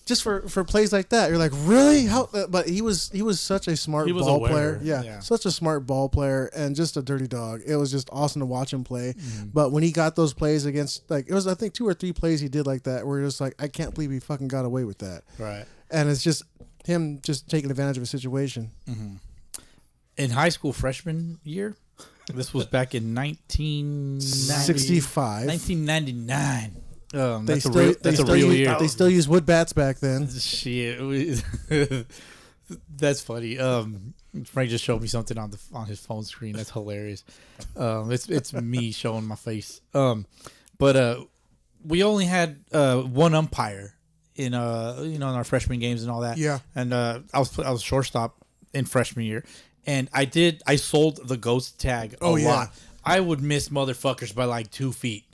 Just for plays like that. You're like, really? How? But he was such a smart He was ball aware. player. Yeah, Yeah. such a smart ball player and just a dirty dog. It was just awesome to watch him play. Mm-hmm. But when he got those plays against, like, it was I think 2 or 3 plays he did like that, where you're just like, I can't believe he fucking got away with that. Right. And it's just him just taking advantage of a situation. In high school freshman year, this was back in 65. 1999. They That's still, a real, they that's a still real use, year. They still use wood bats back then. Shit. That's funny. Frank just showed me something on his phone screen. That's hilarious. It's me showing my face. But we only had one umpire in in our freshman games and all that. Yeah. And I was shortstop in freshman year, and I sold the ghost tag a yeah. lot. I would miss motherfuckers by like 2 feet.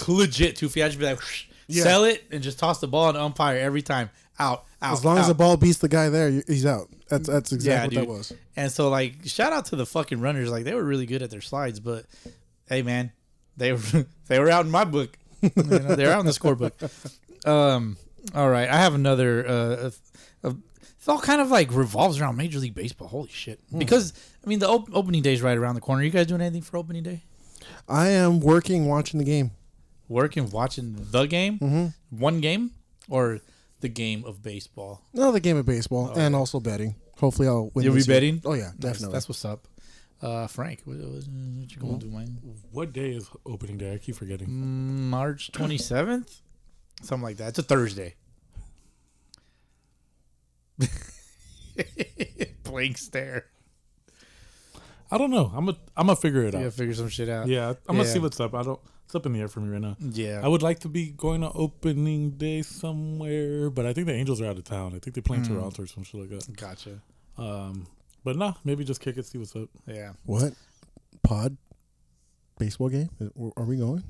Legit 2 feet. I'd just be like, Yeah. sell it and just toss the ball on the umpire every time. Out. As long as the ball beats the guy there, he's out. That's exactly what that was. And so, like, shout out to the fucking runners. Like, they were really good at their slides, but hey, man, they were out in my book. They're out in the scorebook. All right, I have another. It's all kind of like revolves around Major League Baseball. Holy shit! Because I mean, the opening day's right around the corner. Are you guys doing anything for opening day? I am working, watching the game. Working, watching the game, one game, or the game of baseball. No, the game of baseball, and also betting. Hopefully, I'll win. You'll this be year. betting? Oh yeah, definitely. That's what's up. Frank, what you gonna do, man? What day is opening day? I keep forgetting. March 27th, something like that. It's a Thursday. Blank stare. I don't know. I'm gonna figure it You gotta out. figure some shit out. Yeah, I'm gonna Yeah. see what's up. It's up in the air for me right now. Yeah. I would like to be going to opening day somewhere, but I think the Angels are out of town. I think they play in Toronto or some shit like that. Gotcha. But nah, maybe just kick it, see what's up. Yeah. What? Pod? Baseball game? Are we going?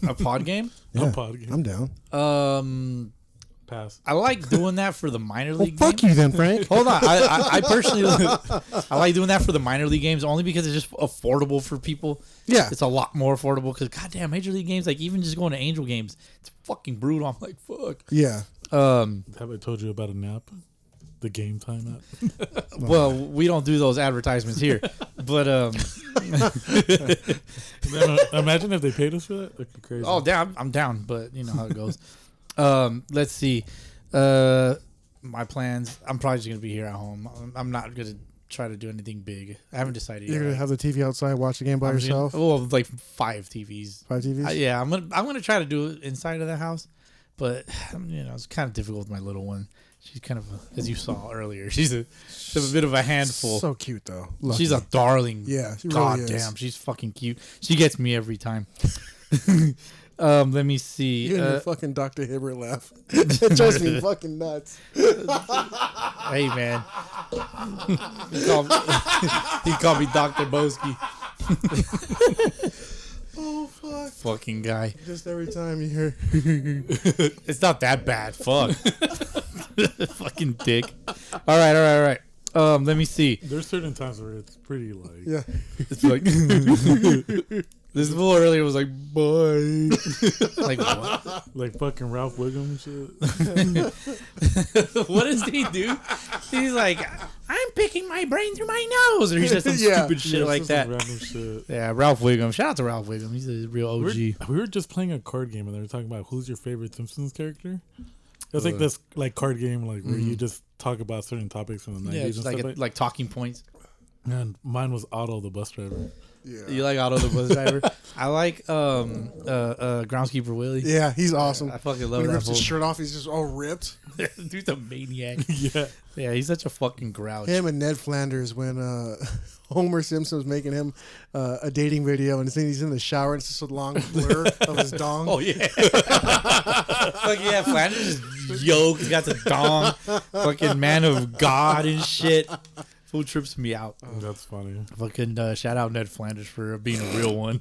A pod game? Yeah, pod game. I'm down. Pass. I like doing that for the minor Well, league fuck games. you then, Frank. Hold on. I personally I like doing that for the minor league games only because it's just affordable for people. Yeah. It's a lot more affordable because goddamn major league games, like even just going to Angel games, it's fucking brutal. I'm like, fuck. Yeah. Have I told you about a nap? The game time app? Well, we don't do those advertisements here. But Imagine if they paid us for that. That'd be crazy. oh damn, I'm down, but you know how it goes. Let's see. My plans. I'm probably just gonna be here at home. I'm not gonna try to do anything big. I haven't decided You're yet. gonna have the TV outside, watch the game by I'm just yourself. Gonna, well, like 5 TVs. 5 TVs. Yeah, I'm gonna try to do it inside of the house, but it's kind of difficult with my little one. She's kind of, as you saw earlier, she's a bit of a handful. So cute though. Lucky. She's a darling. Yeah, she really God is. damn, she's fucking cute. She gets me every time. Let me see. You and your fucking Dr. Hibbert laugh. It drives me fucking nuts. Hey man, he called me Dr. Boski. Oh fuck! Fucking guy. Just every time you hear. It's not that bad. Fuck. Fucking dick. All right. Let me see. There's certain times where it's pretty like. Yeah. It's like this fool earlier was like, boy. Like what? Like fucking Ralph Wiggum shit. What does he do? He's like, I'm picking my brain through my nose, or he says some Yeah. stupid shit Yeah, like it's just that. some random shit. Yeah, Ralph Wiggum. Shout out to Ralph Wiggum. He's a real OG. We were just playing a card game and they were talking about who's your favorite Simpsons character. It's like this like card game like where you just talk about certain topics in the 90s Yeah, and just stuff like like like talking points. And mine was Otto, the bus driver. Yeah. You like Otto the bus driver? I like groundskeeper Willie. Yeah, he's awesome. I fucking love When he that rips his fool. shirt off, he's just all ripped. Dude's a maniac. Yeah. Yeah, he's such a fucking grouch. Him and Ned Flanders when Homer Simpson was making him a dating video and he's in the shower and it's just a long blur of his dong. Oh yeah. Fuck yeah, Flanders is yoked. He's got the dong. Fucking man of God and shit. Fool trips me out. That's funny. Fucking shout out Ned Flanders for being a real one.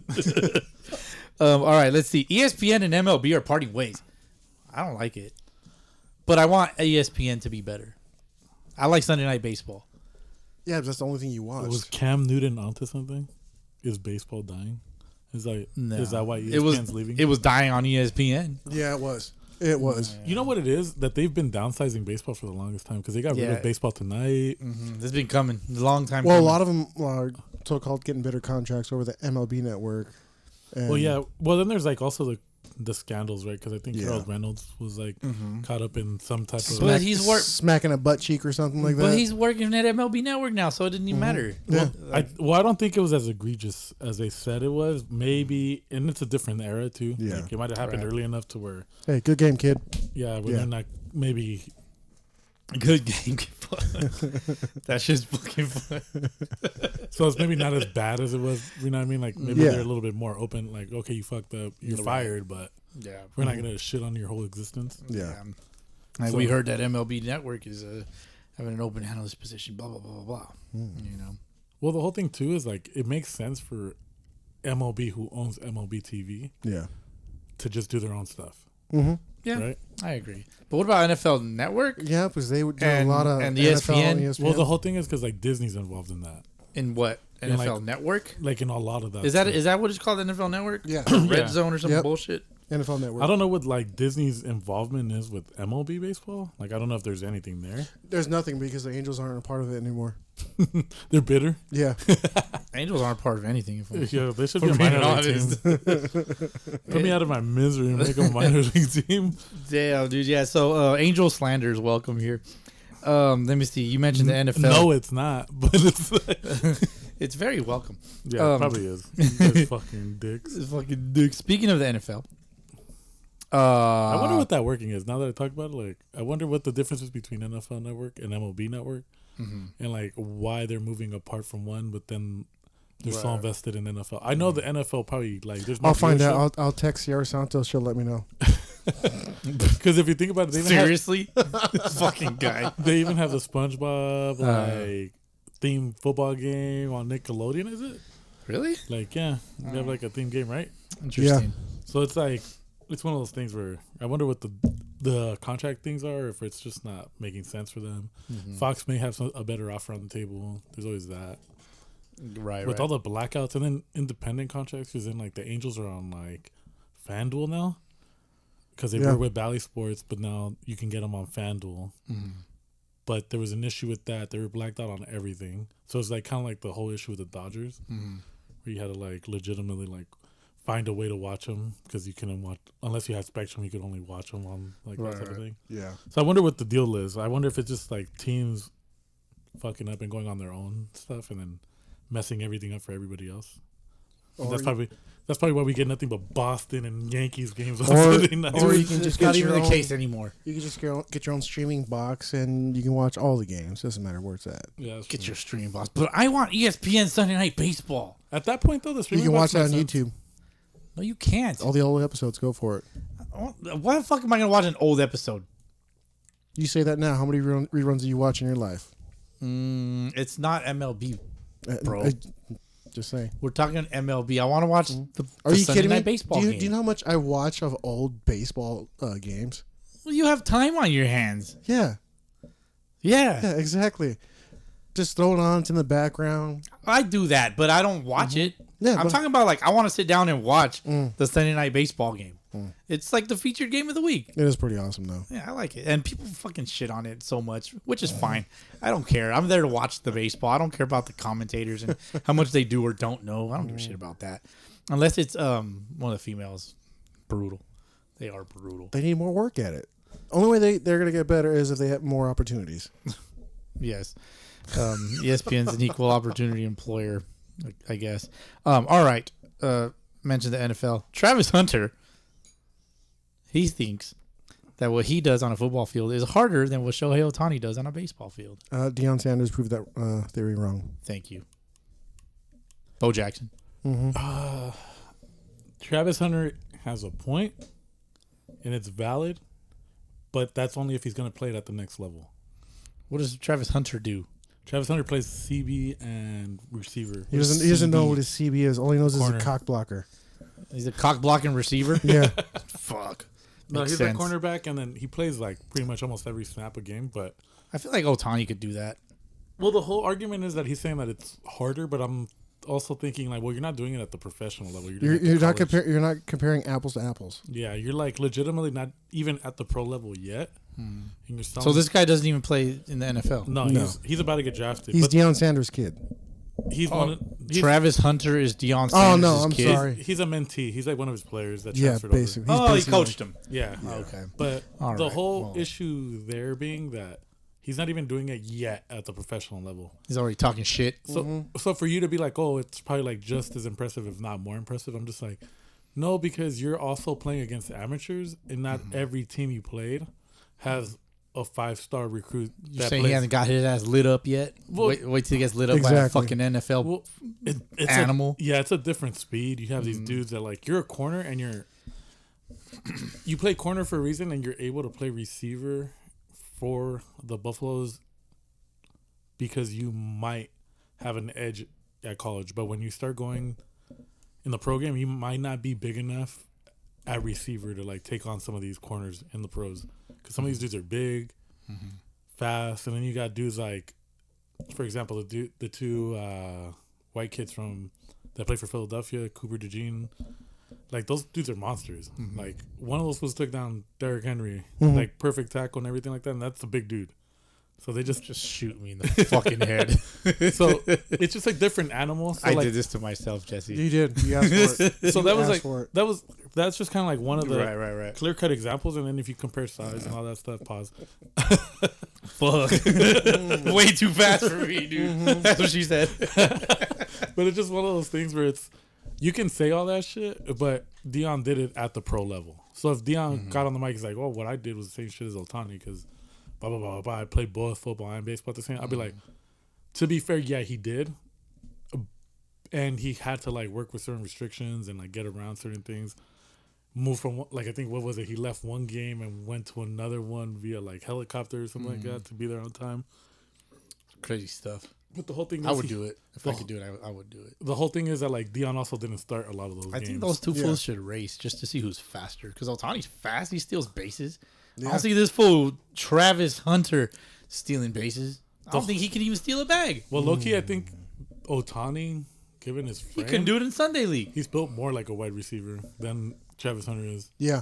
All right, let's see. ESPN and MLB are parting ways. I don't like it, but I want ESPN to be better. I like Sunday Night Baseball. Yeah, but that's the only thing you watched. Was Cam Newton onto something? Is baseball dying? Is that why ESPN's leaving? It was dying on ESPN. Yeah, it was. It was. You know what it is? That they've been downsizing baseball for the longest time because they got rid Yeah. of Baseball Tonight. This has been coming a long time. Well, a coming. lot of them are so-called getting better contracts over the MLB network. And Well, yeah. Well, then there's like also the scandals, right? Because I think Yeah. Charles Reynolds was like caught up in some type of. But he's smacking a butt cheek or something like that. But he's working at MLB Network now, so it didn't even matter. Yeah. I don't think it was as egregious as they said it was. Maybe, and it's a different era too. Yeah. Like, it might have happened Right. early enough to where, Hey, good game, kid. yeah, when Yeah. they're not maybe. Good game. That's just fucking fun. So it's maybe not as bad as it was. You know what I mean? Like maybe Yeah. they're a little bit more open. Like, okay, you fucked up, you're fired, but Yeah. we're not gonna shit on your whole existence. Yeah. Like So- we heard that MLB Network is having an open analyst position, blah, blah, blah, blah, blah. You know? Well, the whole thing too is like it makes sense for MLB, who owns MLB TV, Yeah. to just do their own stuff, Yeah, right? I agree. But what about NFL Network? Yeah, because they would do And- a lot of and NFL ESPN? and ESPN. Well, the whole thing is because like Disney's involved in that, In what? In, NFL like- Network? like in a lot of that. Is that stuff. what it's called, NFL Network? Yeah. Red Yeah. Zone or some Yep. bullshit? NFL Network. I don't know what like Disney's involvement is with MLB baseball. Like I don't know if there's anything there. There's nothing because the Angels aren't a part of it anymore. They're bitter. Yeah. Angels aren't part of anything. If I'm, Yeah, they should if be a I'm minor being league honest. team. Put me out of my misery and make them a minor league team. Damn, dude. Yeah. So, Angel Slanders, welcome here. Let me see. You mentioned the NFL. No, it's not. But it's It's very welcome. yeah, it probably is. You guys fucking dicks. It's fucking dude. Speaking of the NFL, I wonder what that working is. Now that I talk about it, like I wonder what the difference is between NFL Network and MLB Network, and like why they're moving apart from one, but then they're so invested in NFL. I know the NFL probably like there's. No I'll find out. I'll text Sierra Santos. She'll let me know. Because if you think about it, they even have, seriously, this fucking guy. they even have the SpongeBob like themed football game on Nickelodeon. Is it? Really Like yeah, they have like a theme game, right? interesting. So it's like it's one of those things where I wonder what the contract things are, if it's just not making sense for them. Fox may have a better offer on the table. There's always that. Right. With all the blackouts and then independent contracts, because then like the Angels are on like FanDuel now, because they were with Bally Sports, but now you can get them on FanDuel. But there was an issue with that; they were blacked out on everything. So it's like kind of like the whole issue with the Dodgers, where you had to like legitimately like find a way to watch them because you couldn't watch unless you had Spectrum. You could only watch them on like that type of thing. Yeah. So I wonder what the deal is. I wonder if it's just like teams fucking up and going on their own stuff and then messing everything up for everybody else. And that's probably why we get nothing but Boston and Yankees games on Sunday night. or you can just not get even your the own, case anymore. You can just get your own streaming box and you can watch all the games. Doesn't matter where it's at. Yeah, that's Get true. your stream box. But I want ESPN Sunday Night Baseball. At that point though, the You streaming can watch box that on makes sense. YouTube. No, you can't. All the old episodes. Go for it. Why the fuck am I gonna watch an old episode? You say that now. How many reruns do you watch in your life? It's not MLB, bro. Just saying. We're talking MLB. I want to watch the Are you Sunday kidding me? Night Baseball do you, game. do you know how much I watch of old baseball games? Well, you have time on your hands. Yeah. Yeah, Yeah, exactly. Just throw it on. It's in the background. I do that, but I don't watch it. Yeah, I'm but- talking about like I want to sit down and watch the Sunday Night Baseball game. It's like the featured game of the week. It is pretty awesome, though. Yeah, I like it. And people fucking shit on it so much, which is fine. I don't care. I'm there to watch the baseball. I don't care about the commentators and how much they do or don't know. I don't give a shit about that. Unless it's one of the females. Brutal. They are brutal. They need more work at it. Only way they're going to get better is if they have more opportunities. Yes. ESPN's an equal opportunity employer, I guess. All right. Mentioned the NFL. Travis Hunter, he thinks that what he does on a football field is harder than what Shohei Ohtani does on a baseball field. Deion Sanders proved that theory wrong. Thank you. Bo Jackson. Travis Hunter has a point, and it's valid, but that's only if he's going to play it at the next level. What does Travis Hunter do? Travis Hunter plays CB and receiver. He doesn't know what his CB is. All he knows Corner. is a cock blocker. He's a cock blocking receiver? Yeah. Fuck. No, Makes he's sense. a cornerback, and then he plays like pretty much almost every snap a game. But I feel like Ohtani could do that. well, the whole argument is that he's saying that it's harder, but I'm also thinking like, well, you're not doing it at the professional level. You're You're not comparing apples to apples. Yeah, you're like legitimately not even at the pro level yet. And you're So this guy doesn't even play in the NFL. no, No. he's about to get drafted. He's but Deion Sanders' kid. he's one. Of, he's, Travis Hunter is Deion Sanders' Oh, no, I'm kid. sorry. He's a mentee. He's like one of his players that Yeah, transferred basically. over. He's Oh, he basically coached him. Yeah. Okay. But All the right, whole well. issue there being that he's not even doing it yet at the professional level. He's already talking shit. So, so for you to be like, oh, it's probably like just as impressive, if not more impressive, I'm just like, no, because you're also playing against amateurs, and not every team you played has a 5-star recruit. You're saying he hasn't got his ass lit up yet? Well, wait till he gets lit up by a Exactly. fucking NFL Well, it's animal. yeah, it's a different speed. You have these dudes that like you're a corner and you play corner for a reason, and you're able to play receiver for the Buffaloes because you might have an edge at college. But when you start going in the program, you might not be big enough at receiver to like take on some of these corners in the pros, because some of these dudes are big, fast, and then you got dudes like, for example, the two white kids from that play for Philadelphia, Cooper DeJean. Like those dudes are monsters. Like one of those was took down Derrick Henry, like perfect tackle and everything like that, and that's a big dude. So they just Shoot me in the fucking head. so it's just like different animals. So I like, did this to myself, Jesse. You did. You asked for it. so You that was asked for like it. that's just kind of like one of the Right. clear cut examples, and then if you compare size and all that stuff, pause. Fuck. Way too fast for me, dude. That's what she said. But it's just one of those things where it's you can say all that shit, but Deion did it at the pro level. So if Deion got on the mic, he's like, "Oh, what I did was the same shit as Ohtani because blah blah blah blah. I played both football and baseball at the same." I'd be like, to be fair, yeah, he did, and he had to like work with certain restrictions and like get around certain things. Move from like I think what was it? He left one game and went to another one via like helicopter or something like that to be there on time. Crazy stuff. But the whole thing, I would do it. If I the- could do it, I would do it. The whole thing is that like Deion also didn't start a lot of those I games. think those two fools should race just to see who's faster. Because Otani's fast. He steals bases. I don't see this fool, Travis Hunter, stealing bases. I don't think he can even steal a bag. Well, low-key, I think Ohtani, given his He frame, couldn't do it in Sunday League. he's built more like a wide receiver than Travis Hunter is. Yeah.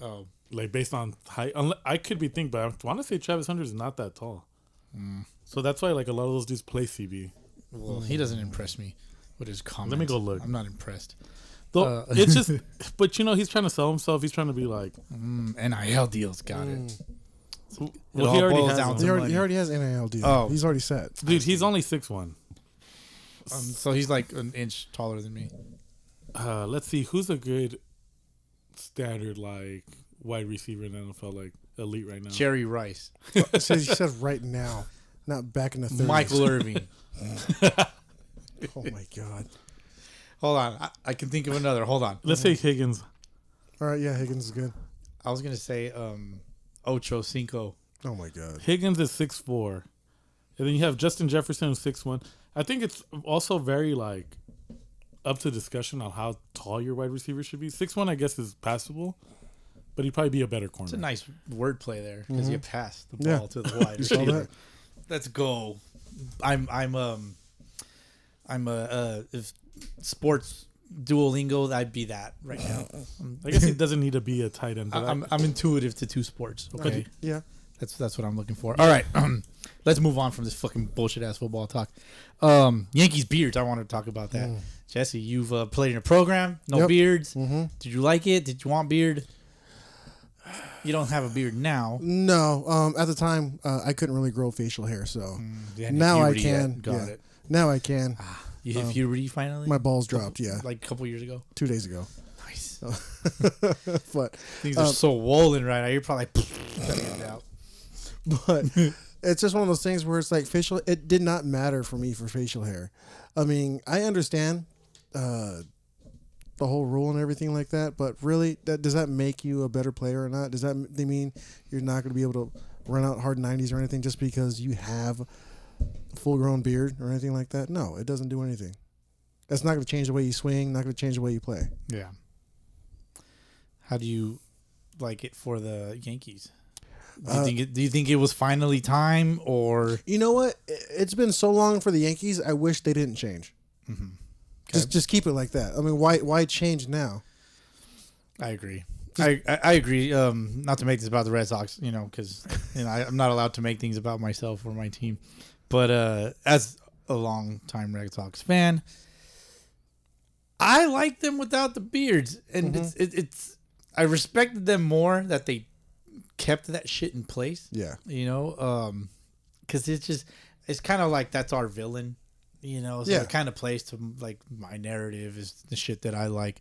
Oh, Like, based on height. I could be thinking, but I want to say Travis Hunter is not that tall. So that's why, like, a lot of those dudes play CB. well, he doesn't impress me with his comments. Let me go look. I'm not impressed. Though, it's just, but, you know, he's trying to sell himself. He's trying to be like, NIL deals, got it. well, all he already boils has down one. to He money. already has NIL deal. Oh. He's already set. Dude, he's only 6'1". So he's like an inch taller than me. Let's see. Who's a good standard, like, wide receiver in the NFL, like, elite right now? Jerry Rice, He said right now, not back in the 30s. Michael Irving. Oh, my God. Hold on, I can think of another. Hold on. Let's say Higgins. All right, yeah, Higgins is good. I was gonna say Ocho Cinco. Oh, my God. Higgins is 6'4". And then you have Justin Jefferson who's 6'1". I think it's also very like up to discussion on how tall your wide receiver should be. 6'1", I guess, is passable, but he'd probably be a better corner. It's a nice wordplay there because you pass the Yeah. ball to the wide You saw receiver. that? Let's go. I'm if sports Duolingo, I'd be that right now. I guess he doesn't need to be a tight end. But I'm intuitive to two sports. Okay, Yeah. that's what I'm looking for. All right, let's move on from this fucking bullshit ass football talk. Yankees beards. I want to talk about that. Jesse, you've played in a program, no Yep. beards. Did you like it? Did you want beard? You don't have a beard now. No, at the time I couldn't really grow facial hair, so Yeah, now I puberty can. yet. Got it. Now I can. You hit puberty finally? My balls dropped. Yeah, Like a couple years ago. 2 days ago. Nice. But Things are so swollen right now. You're probably like, gotta get it out. but it's just one of those things where it's like facial. It did not matter for me for facial hair. I mean, I understand the whole rule and everything like that, but really, does that make you a better player or not? Does that mean you're not going to be able to run out hard 90s or anything just because you have a full-grown beard or anything like that? No, it doesn't do anything. That's not going to change the way you swing. Not going to change the way you play. Yeah. How do you like it for the Yankees? Do you think it was finally time, or You know what? It's been so long for the Yankees. I wish they didn't change. Just keep it like that. I mean, why change now? I agree. I agree. Not to make this about the Red Sox, because I'm not allowed to make things about myself or my team. But as a long-time Red Sox fan, I like them without the beards, and it's I respected them more that they kept that shit in place. Yeah. Because it's kind of like that's our villain. So Yeah. it kind of plays to like my narrative is the shit that I like.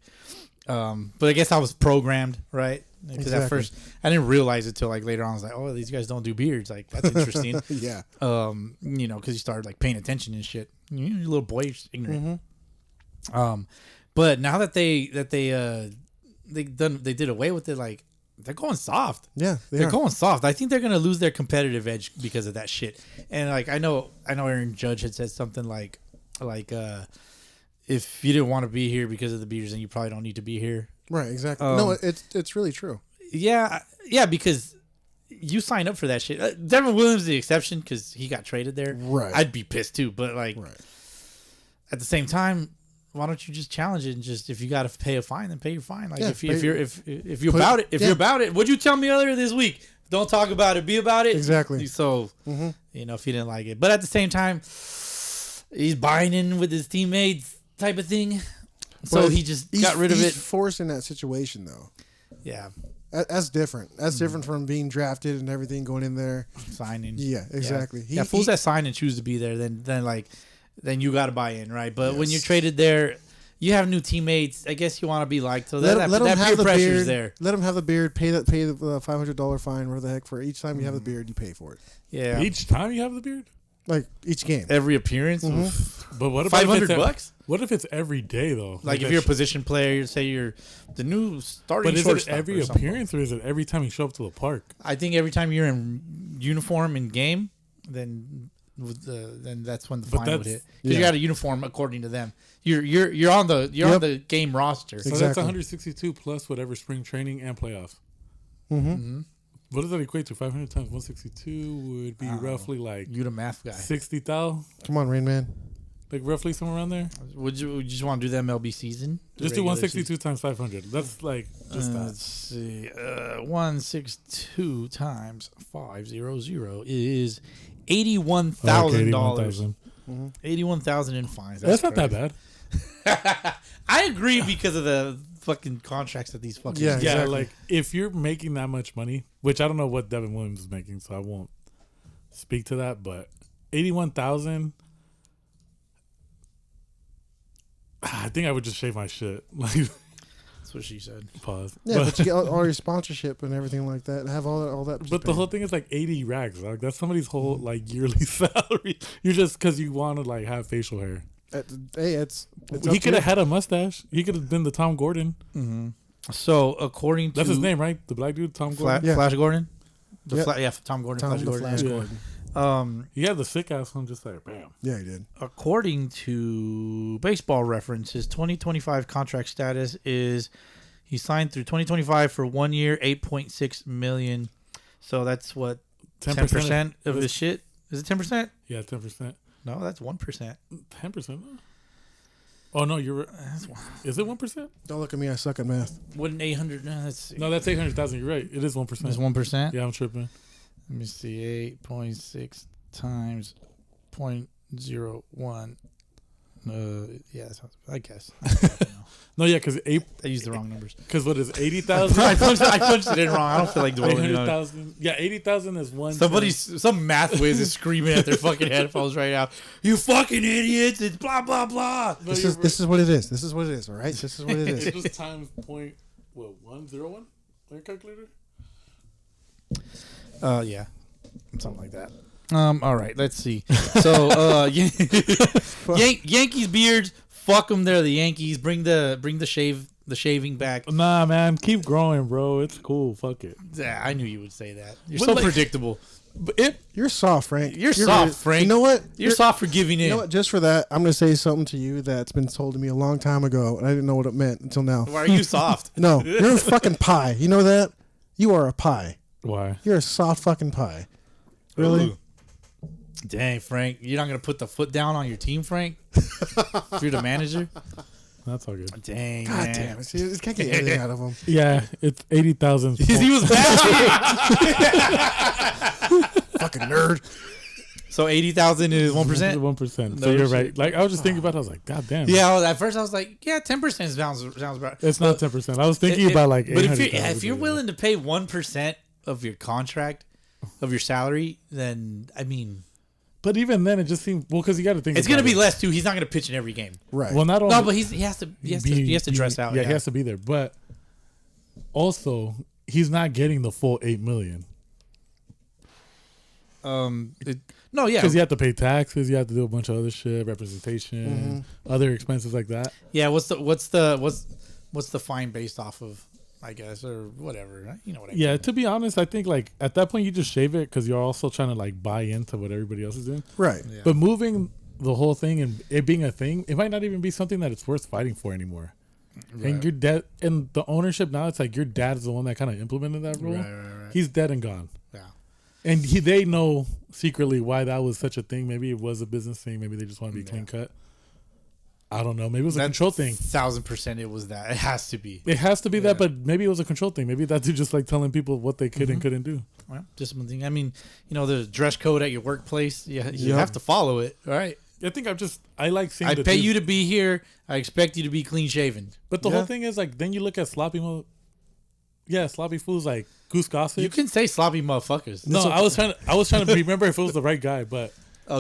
But I guess I was programmed, right? Because at first I didn't realize it till like later on. I was like, oh, these guys don't do beards. Like that's interesting. Yeah. Because you started like paying attention and shit. You're a little boy, you're just ignorant. But now that they did away with it, like they're going soft. Yeah, they're going soft. I think they're gonna lose their competitive edge because of that shit. And like I know Aaron Judge had said something like if you didn't want to be here because of the beers, then you probably don't need to be here. Right. Exactly. No, it's really true. Yeah, because you signed up for that shit. Devin Williams is the exception because he got traded there. Right. I'd be pissed too, but like at the same time, why don't you just challenge it and just if you got to pay a fine, then pay your fine. Like if you're about it, what'd you tell me earlier this week? Don't talk about it, be about it. Exactly. So if you didn't like it, but at the same time, he's buying in with his teammates type of thing. So he just got rid of it. He's forced in that situation though. Yeah. That's different. That's different from being drafted and everything going in there. Signing. Yeah, exactly. Fools that sign and choose to be there, then you got to buy in, right? But when you're traded there, you have new teammates. I guess you want to be liked. So that peer pressure's there. Let him have the beard. Pay the $500 fine. Whatever the heck for each time you have the beard, you pay for it. Yeah. Each time you have the beard? Like each game. Every appearance. But what about $500? What if it's every day though? Like if you're a position player, say you're the new starting. But is shortstop it every appearance or is it every time you show up to the park? I think every time you're in uniform in game, then that's when the fine would hit. Because you got a uniform according to them. You're on the game roster. So that's 162 plus whatever spring training and playoffs. What does that equate to? 500 times 162 would be roughly like you the math guy. 60,000. Come on, Rain Man. Like roughly somewhere around there. Would you just want to do the MLB season? Just do 162 times 500. That's like just that. Let's see. 162 times 500 is $81,000. $81,000 in fines. That's not that bad. I agree because of the fucking contracts that these fucking Yeah, like if you're making that much money, which I don't know what Devin Williams is making, so I won't speak to that, but 81,000. I think I would just shave my shit. Like that's what she said. Pause. Yeah, but you get all your sponsorship and everything like that, and have all that. But the whole thing is like 80 rags. Like that's somebody's whole like yearly salary. You're just because you want to like have facial hair. Hey, it's he could have had a mustache. He could have been the Tom Gordon. So according to that's his name, right? The black dude, Tom Gordon. Flash Gordon. Tom Gordon. Tom Flash Gordon. Gordon. He had the sick ass one, just like bam. Yeah, he did. According to Baseball Reference, his 2025 contract status is he signed through 2025 for 1 year, $8.6 million. So that's what 10% of his shit. Is it 10%? Yeah, 10%. No, that's 1%. 10%. Oh no, you're. Is it 1%? Don't look at me. I suck at math. Wouldn't 800? No, let's see. No, that's 800,000. You're right. It is 1%. It's 1%. Yeah, I'm tripping. Let me see. 8.6 times 0.01. Yeah, that sounds, I guess. No, yeah, because I used the wrong numbers. what is 80,000? I punched it in wrong. I don't feel like dwelling on it. 800,000. Yeah, 80,000 is one. Some math whiz is screaming at their fucking headphones right now. You fucking idiots! It's blah blah blah. This is what it is. This is what it is. All right. This is what it is. It was times 101 on your calculator. Yeah, something like that. All right, let's see. So, Yankees beards, fuck them. They're the Yankees. Bring the shaving back. Nah, man, keep growing, bro. It's cool. Fuck it. Yeah, I knew you would say that. You're But so like- predictable. You're soft, Frank. You're soft, Frank. You know what? You're soft for giving in. You know what? Just for that, I'm going to say something to you that's been told to me a long time ago, and I didn't know what it meant until now. Why are you soft? No, you're a fucking pie. You know that? You are a pie. Why? You're a soft fucking pie. Really? Ooh. Dang, Frank. You're not going to put the foot down on your team, Frank? If you're the manager? That's all good. Dang, God man. damn it. See, I can't get anything out of him. Yeah, it's 80,000. He was bad. Fucking nerd. So 80,000 is 1%? 1%. No So you're shit. right. Like I was just thinking about it. I was like, God damn. Yeah, well, at first I was like, yeah, 10% sounds about. It's not 10%. I was thinking about like But 800,000. if you're willing to pay 1% of your contract, of your salary, then, I mean, But even then, it just seemed because you got to think it's going to about be less too. He's not going to pitch in every game. Right. Well, not only No, but he has to dress out. Yeah, he has to be there. But also, he's not getting the full $8 million No, yeah, because you have to pay taxes. You have to do a bunch of other shit, representation, other expenses like that. yeah. What's the fine based off of? I guess, or whatever. You know what I mean? Yeah, to be honest, I think like at that point you just shave it because you're also trying to like buy into what everybody else is doing. Right. Yeah. But moving the whole thing and it being a thing, it might not even be something that it's worth fighting for anymore. Right. And your dad and the ownership now, it's like your dad is the one that kind of implemented that rule. Right. He's dead and gone. Yeah. And they know secretly why that was such a thing. Maybe it was a business thing. Maybe they just want to be clean cut. I don't know. Maybe it was a control thing. 1,000% it was that. It has to be. It has to be that, but maybe it was a control thing. Maybe that's just like telling people what they could and couldn't do. Well, just one thing. I mean, there's a dress code at your workplace. You have to follow it. All right. I think I like seeing I pay you to be here. I expect you to be clean shaven. But the whole thing is like, then you look at sloppy sloppy fools like Goose Gossage. You can say sloppy motherfuckers. No, I was trying to remember if it was the right guy, but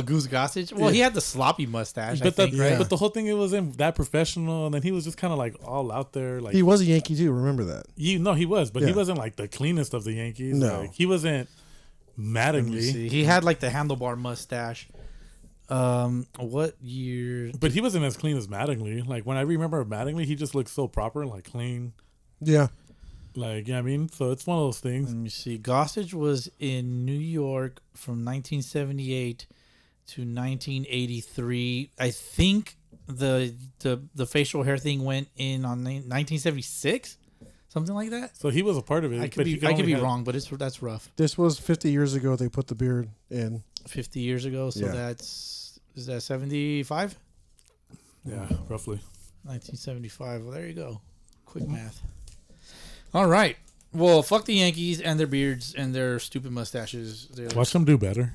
Goose Gossage. Well, he had the sloppy mustache. but I think, right? but the whole thing it wasn't that professional, and then he was just kind of like all out there. Like He was a Yankee too. Remember that. he was, but he wasn't like the cleanest of the Yankees. No. Like, he wasn't Mattingly, See, he had like the handlebar mustache. What year? but he wasn't as clean as Mattingly. Like when I remember Mattingly, he just looked so proper, like clean. Yeah. Like I mean, so it's one of those things. Let me see. Gossage was in New York from 1978 to 1983. I think the facial hair thing went in on 1976, something like that. So he was a part of it. I could be wrong, but that's rough. This was 50 years ago. They put the beard in. 50 years ago, so Yeah. is that 75? Yeah, roughly. 1975. Well, there you go. Quick math. All right. Well, fuck the Yankees and their beards and their stupid mustaches. Watch them do better.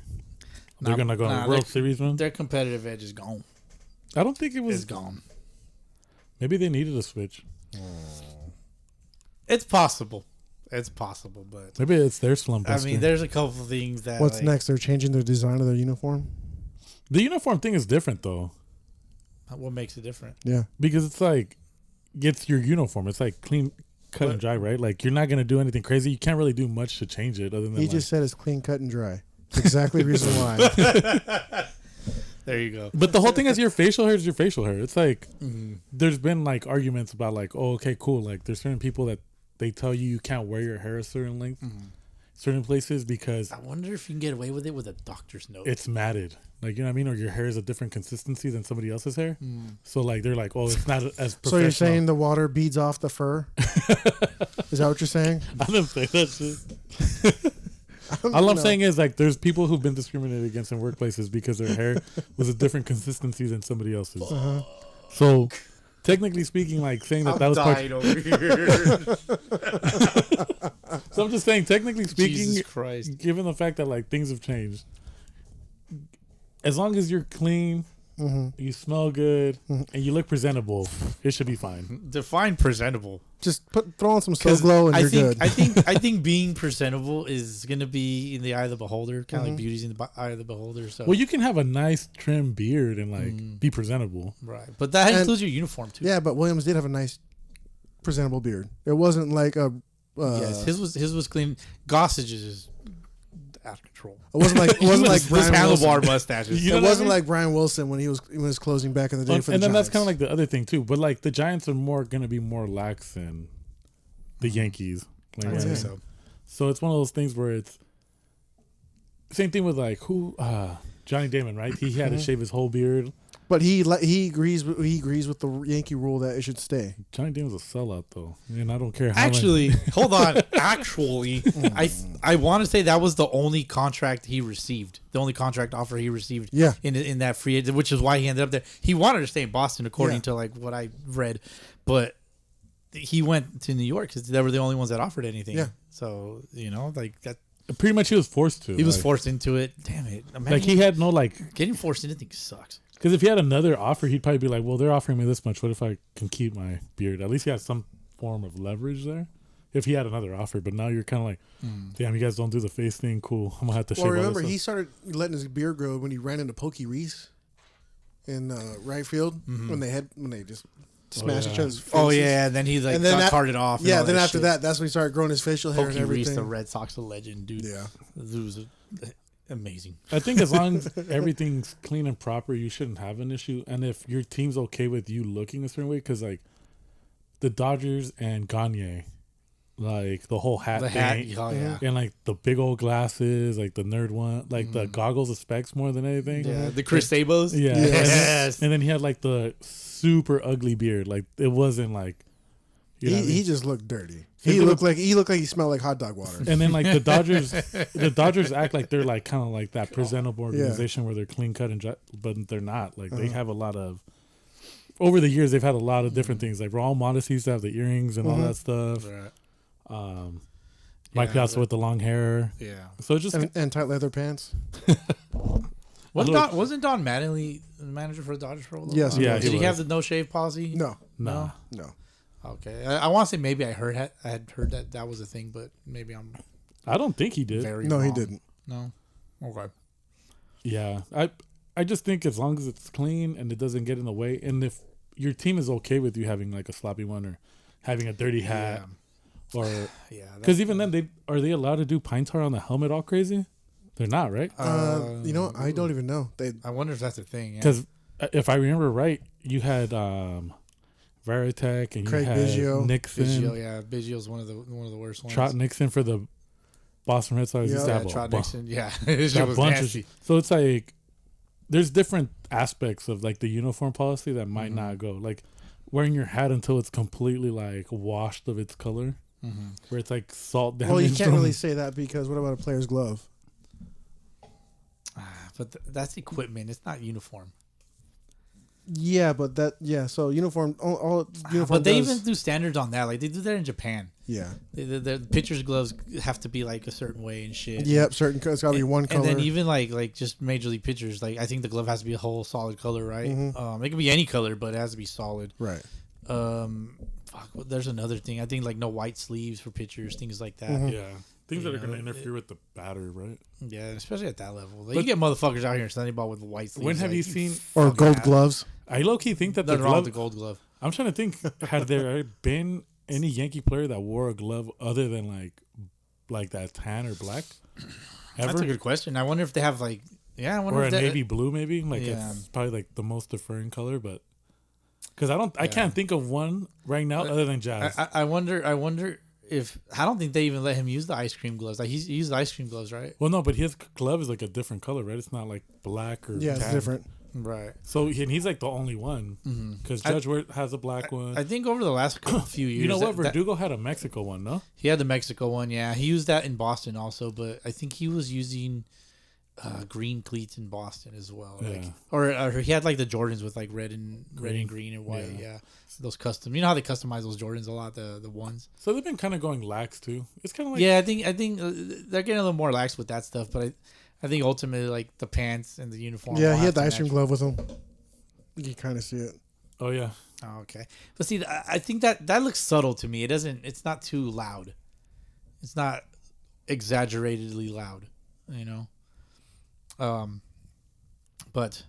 They're gonna go on a World Series run. Their competitive edge is gone. I don't think it was It's gone. Maybe they needed a switch. It's possible. But Maybe it's their slump. I mean, there's a couple of things that. What's next? They're changing the design of their uniform. The uniform thing is different though, What makes it different? Yeah. because it's like it's your uniform. It's like clean, cut and dry, right? Like you're not gonna do anything crazy. You can't really do much to change it other than He just said it's clean, cut, and dry. That's exactly the reason why. There you go. But the whole thing is your facial hair is your facial hair. It's like there's been like arguments about like, oh, okay, cool. Like there's certain people that they tell you can't wear your hair a certain length, certain places because I wonder if you can get away with it with a doctor's note. it's matted. Like, you know what I mean? Or your hair is a different consistency than somebody else's hair. So like they're like, oh, it's not as professional. So you're saying the water beads off the fur? Is that what you're saying? I didn't say that shit. All I'm saying is like there's people who've been discriminated against in workplaces because their hair was a different consistency than somebody else's. So technically speaking, like saying that was part. over here. So I'm just saying, technically speaking, Jesus Christ. given the fact that like things have changed, as long as you're clean you smell good, and you look presentable. It should be fine. Define presentable. Just throw on some Slow Glow and you're good. I think being presentable is gonna be in the eye of the beholder, kind of like beauty's in the eye of the beholder. So Well, you can have a nice trim beard and like be presentable. right, but that includes your uniform too. Yeah, but Williams did have a nice, presentable beard. It wasn't like a. Yes, his was clean. Gossage's is out of control. It wasn't like His Brian Wilson. handlebar mustaches. You know It what I wasn't mean? like Brian Wilson when he was closing back in the day for the And then Giants. that's kind of like the other thing too. But like the Giants are more going to be more lax than the Yankees. Like, I think right? so. So it's one of those things where it's same thing with like Johnny Damon, right? He had to shave his whole beard. But he agrees with the Yankee rule that it should stay. Johnny Damon's a sellout though, and I don't care how Actually, hold on. Actually, I want to say that was the only contract he received, the only contract offer he received. Yeah. In that free agent, which is why he ended up there. He wanted to stay in Boston, according Yeah. to like what I read, but he went to New York because they were the only ones that offered anything. Yeah. So like that, pretty much he was forced to. he was like, forced into it. Damn it! Imagine Like he had no like. getting forced into things sucks. Because if he had another offer, he'd probably be like, well, they're offering me this much. What if I can keep my beard? At least he has some form of leverage there. If he had another offer. But now you're kind of like, damn, you guys don't do the face thing. Cool. I'm going to have to shave Well, all remember this he stuff. started letting his beard grow when he ran into Pokey Reese in right field when they just smashed each other's faces. Oh yeah, and then he like And then got that- carted off. and Yeah, all then that after shit. that, that's when he started growing his facial hair and Pokey everything. Reese, the Red Sox legend, dude. Yeah. Dude was amazing. I think as long as everything's clean and proper, you shouldn't have an issue. And if your team's okay with you looking a certain way, because like the Dodgers and Gagne, like the whole hat The thing, hat, oh yeah. and like the big old glasses, like the nerd one, like the goggles, the specs more than anything. Yeah, the Chris Sabos. Yeah. Yes. And then he had like the super ugly beard. Like it wasn't like you know what I mean? He just looked dirty. He He looked- looked like he smelled like hot dog water. And then like the Dodgers act like they're like kind of like that presentable organization where they're clean cut but they're not. Like they have a lot of over the years they've had a lot of different things. Like Raul Mondesi used to have the earrings and all that stuff. Right. Mike Yeah, Piazza with the long hair. Yeah. So it's just and tight leather pants. Wasn't Don Mattingly the manager for the Dodgers for a little Yes, while? he Yeah, was. Did he he have was. the no shave policy? No, nah. no. Okay. I want to say maybe I had heard that was a thing, but maybe I'm I don't think he did. very No, he wrong. didn't. No. Okay. Yeah, I just think as long as it's clean and it doesn't get in the way, and if your team is okay with you having like a sloppy one or having a dirty hat, or Yeah. because even then are they allowed to do pine tar on the helmet all crazy? They're not, right? You know, I don't even know. I wonder if that's a thing. Yeah. Because if I remember right, you had Varitek and Craig you had Biggio. Nixon, Biggio's one of the worst ones. Trot Nixon for the Boston Red Sox. Yeah. Used to Yeah, have Trot a Nixon. Yeah. His shit that was bunch nasty. of so it's like there's different aspects of like the uniform policy that might not go like wearing your hat until it's completely like washed of its color, where it's like salt damage. Well, you can't from- really say that because what about a player's glove? But that's equipment. It's not uniform. Yeah, but so uniform. All uniform. But they does- even do standards on that. Like they do that in Japan. Yeah. The pitcher's gloves have to be like a certain way and shit. Yep. Certain. It's got to be one color. And then even like just major league pitchers, like I think the glove has to be a whole solid color, right? It can be any color, but it has to be solid. right. There's another thing. I think like no white sleeves for pitchers, things like that. yeah, things that are going to interfere with the batter, right? Yeah, especially at that level. Like, you get motherfuckers out here in Sunday ball with white sleeves. When have like, you seen? Or fucking gold ass. gloves. I low key think that the Nothing wrong with glove. the gold glove. I'm trying to think. Had there been any Yankee player that wore a glove other than like that tan or black? Ever? That's a good question. I wonder if they have like, I wonder Or if a they, navy blue, maybe. Like Yeah. it's probably like the most deferring color, but because I can't think of one right now other than Jazz. I wonder if I don't think they even let him use the ice cream gloves. Like he used the ice cream gloves, right? Well, no, but his glove is like a different color, right? It's not like black or Yeah, it's tan. different. Right. So and he's like the only one because Judge has a black one. I think over the last few years, You know what? that- Verdugo had a Mexico one, no? he had the Mexico one. Yeah, he used that in Boston also, but I think he was using green cleats in Boston as well. Like, Yeah. or he had like the Jordans with like red and green and white. Yeah. Those custom. You know how they customize those Jordans a lot, the ones. So they've been kind of going lax too. It's kind of like Yeah, I think they're getting a little more lax with that stuff, but I think ultimately like the pants and the uniform. Yeah, will he have had the to ice cream match. glove with him. You kind of see it. Oh yeah. Oh, okay. But see, I think that looks subtle to me. It doesn't. It's not too loud. It's not exaggeratedly loud. You know. But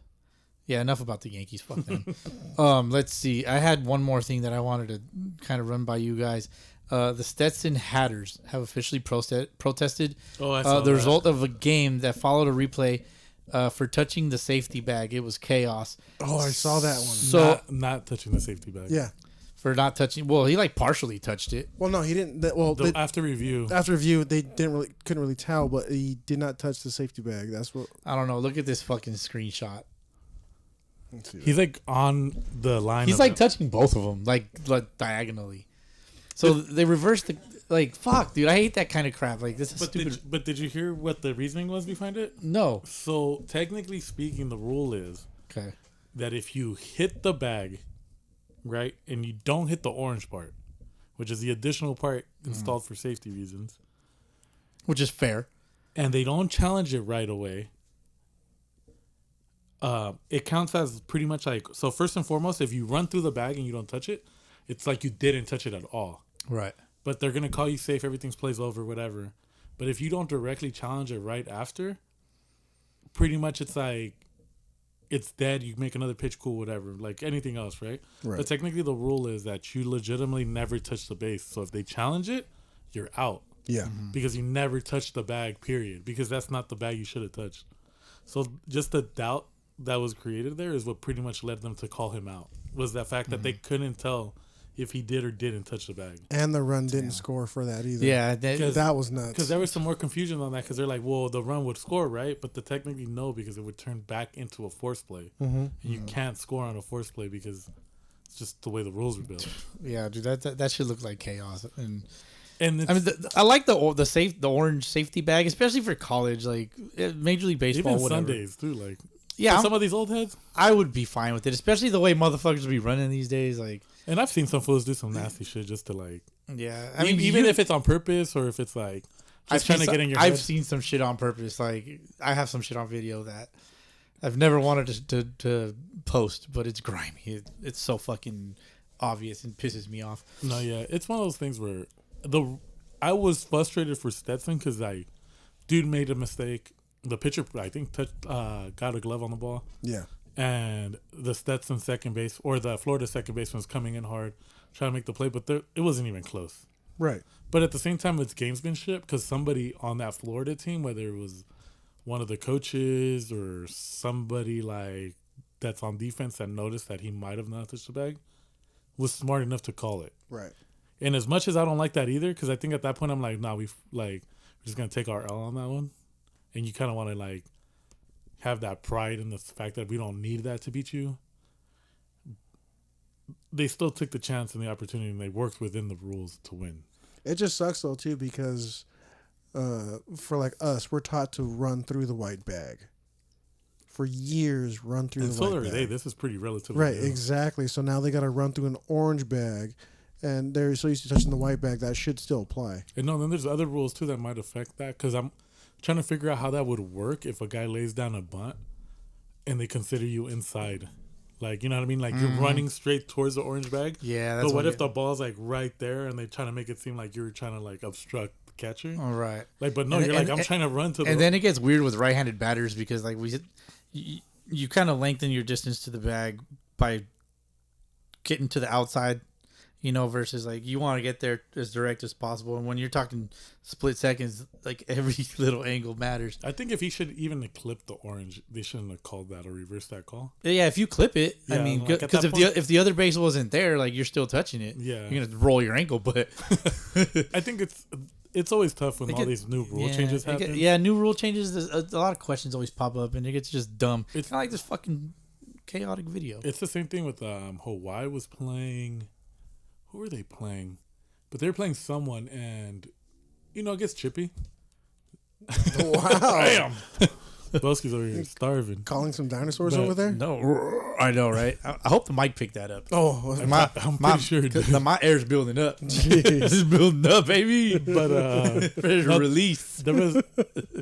yeah, enough about the Yankees. Fuck them. Let's see. I had one more thing that I wanted to kind of run by you guys. The Stetson Hatters have officially protested Oh, I saw the that. result of a game that followed a replay for touching the safety bag. It was chaos. Oh, I saw that one. So not touching the safety bag. Yeah. for not touching, well, he like partially touched it. Well, no, he didn't. After review, they couldn't really tell, but he did not touch the safety bag. That's what. I don't know. Look at this fucking screenshot. Let's see he's like on the line. He's of like it. touching both of them, like diagonally. So they reversed the like. Fuck, dude, I hate that kind of crap. Like this is stupid. But did you hear what the reasoning was behind it? No. So technically speaking, the rule is Okay. that if you hit the bag, right, and you don't hit the orange part, which is the additional part installed for safety reasons, Which is fair. and they don't challenge it right away, it counts as pretty much like, so first and foremost, if you run through the bag and you don't touch it, it's like you didn't touch it at all. Right. But they're going to call you safe, everything's plays over, whatever. But if you don't directly challenge it right after, pretty much it's like, it's dead, you make another pitch, cool, whatever, like anything else, right? Right. But technically the rule is that you legitimately never touch the base. So if they challenge it, you're out. Yeah. Because you never touched the bag, period. Because that's not the bag you should have touched. So just the doubt that was created there is what pretty much led them to call him out. Was that fact that they couldn't tell if he did or didn't touch the bag. And the run didn't score for that either. Yeah. That was nuts. Because there was some more confusion on that, because they're like, well, the run would score, right? But technically no, because it would turn back into a force play. And you can't score on a force play because it's just the way the rules are built. Yeah, dude. That should look like chaos. And And it's, I mean, I like the orange safety bag, especially for college, like Major League Baseball, even whatever. Sundays too, like Yeah, some of these old heads. I would be fine with it, especially the way motherfuckers be running these days. Like, And I've seen some fools do some nasty shit just to like. yeah, I mean, even if it's on purpose or if it's like just trying to get in your head. I've seen some shit on purpose. Like, I have some shit on video that I've never wanted to post, but it's grimy. It's so fucking obvious and pisses me off. No, yeah, it's one of those things where I was frustrated for Stetson because dude made a mistake. The pitcher, I think, got a glove on the ball. Yeah. And the Stetson second base or the Florida second baseman was coming in hard, trying to make the play, but it wasn't even close. Right. But at the same time, it's gamesmanship because somebody on that Florida team, whether it was one of the coaches or somebody like that's on defense that noticed that he might have not touched the bag, was smart enough to call it. Right. And as much as I don't like that either, because I think at that point I'm like, nah, we're just gonna take our L on that one, and you kind of want to like have that pride in the fact that we don't need that to beat you. They still took the chance and the opportunity, and they worked within the rules to win. It just sucks though too because for like us, we're taught to run through the white bag. For years, run through And the so white are bag. they. This is pretty relatively Right, new. exactly. So now they got to run through an orange bag, and they're so used to touching the white bag that should still apply. And no, then there's other rules too that might affect that, because I'm trying to figure out how that would work if a guy lays down a bunt and they consider you inside. Like, you know what I mean? Like you're running straight towards the orange bag. Yeah, that's But what what if the ball's like right there and they trying to make it seem like you're trying to like obstruct the catcher? All right. Like, but no, And- you're and- like, I'm trying to run to the. And then it gets weird with right-handed batters because like you kind of lengthen your distance to the bag by getting to the outside, you know, versus like you want to get there as direct as possible. And when you're talking split seconds, like every little angle matters. I think if he should even clip the orange, they shouldn't have called that or reversed that call. Yeah, if you clip it, I Yeah, mean, like, at because that if the other base wasn't there, like you're still touching it. Yeah. You're gonna roll your ankle, but I think it's always tough when all these new rule changes happen. Yeah, new rule changes. There's a lot of questions always pop up, and it gets just dumb. It's kind of like this fucking chaotic video. It's the same thing with Hawaii was playing. Who were they playing? But they were playing someone, and you know, it gets chippy. Wow. Damn. Boski's over here starving. Calling some dinosaurs But- over there? No, I know, right? I hope the mic picked that up. Oh, I'm pretty sure it did. My air's building up. It's building up, baby. But Ready to no, release. there was.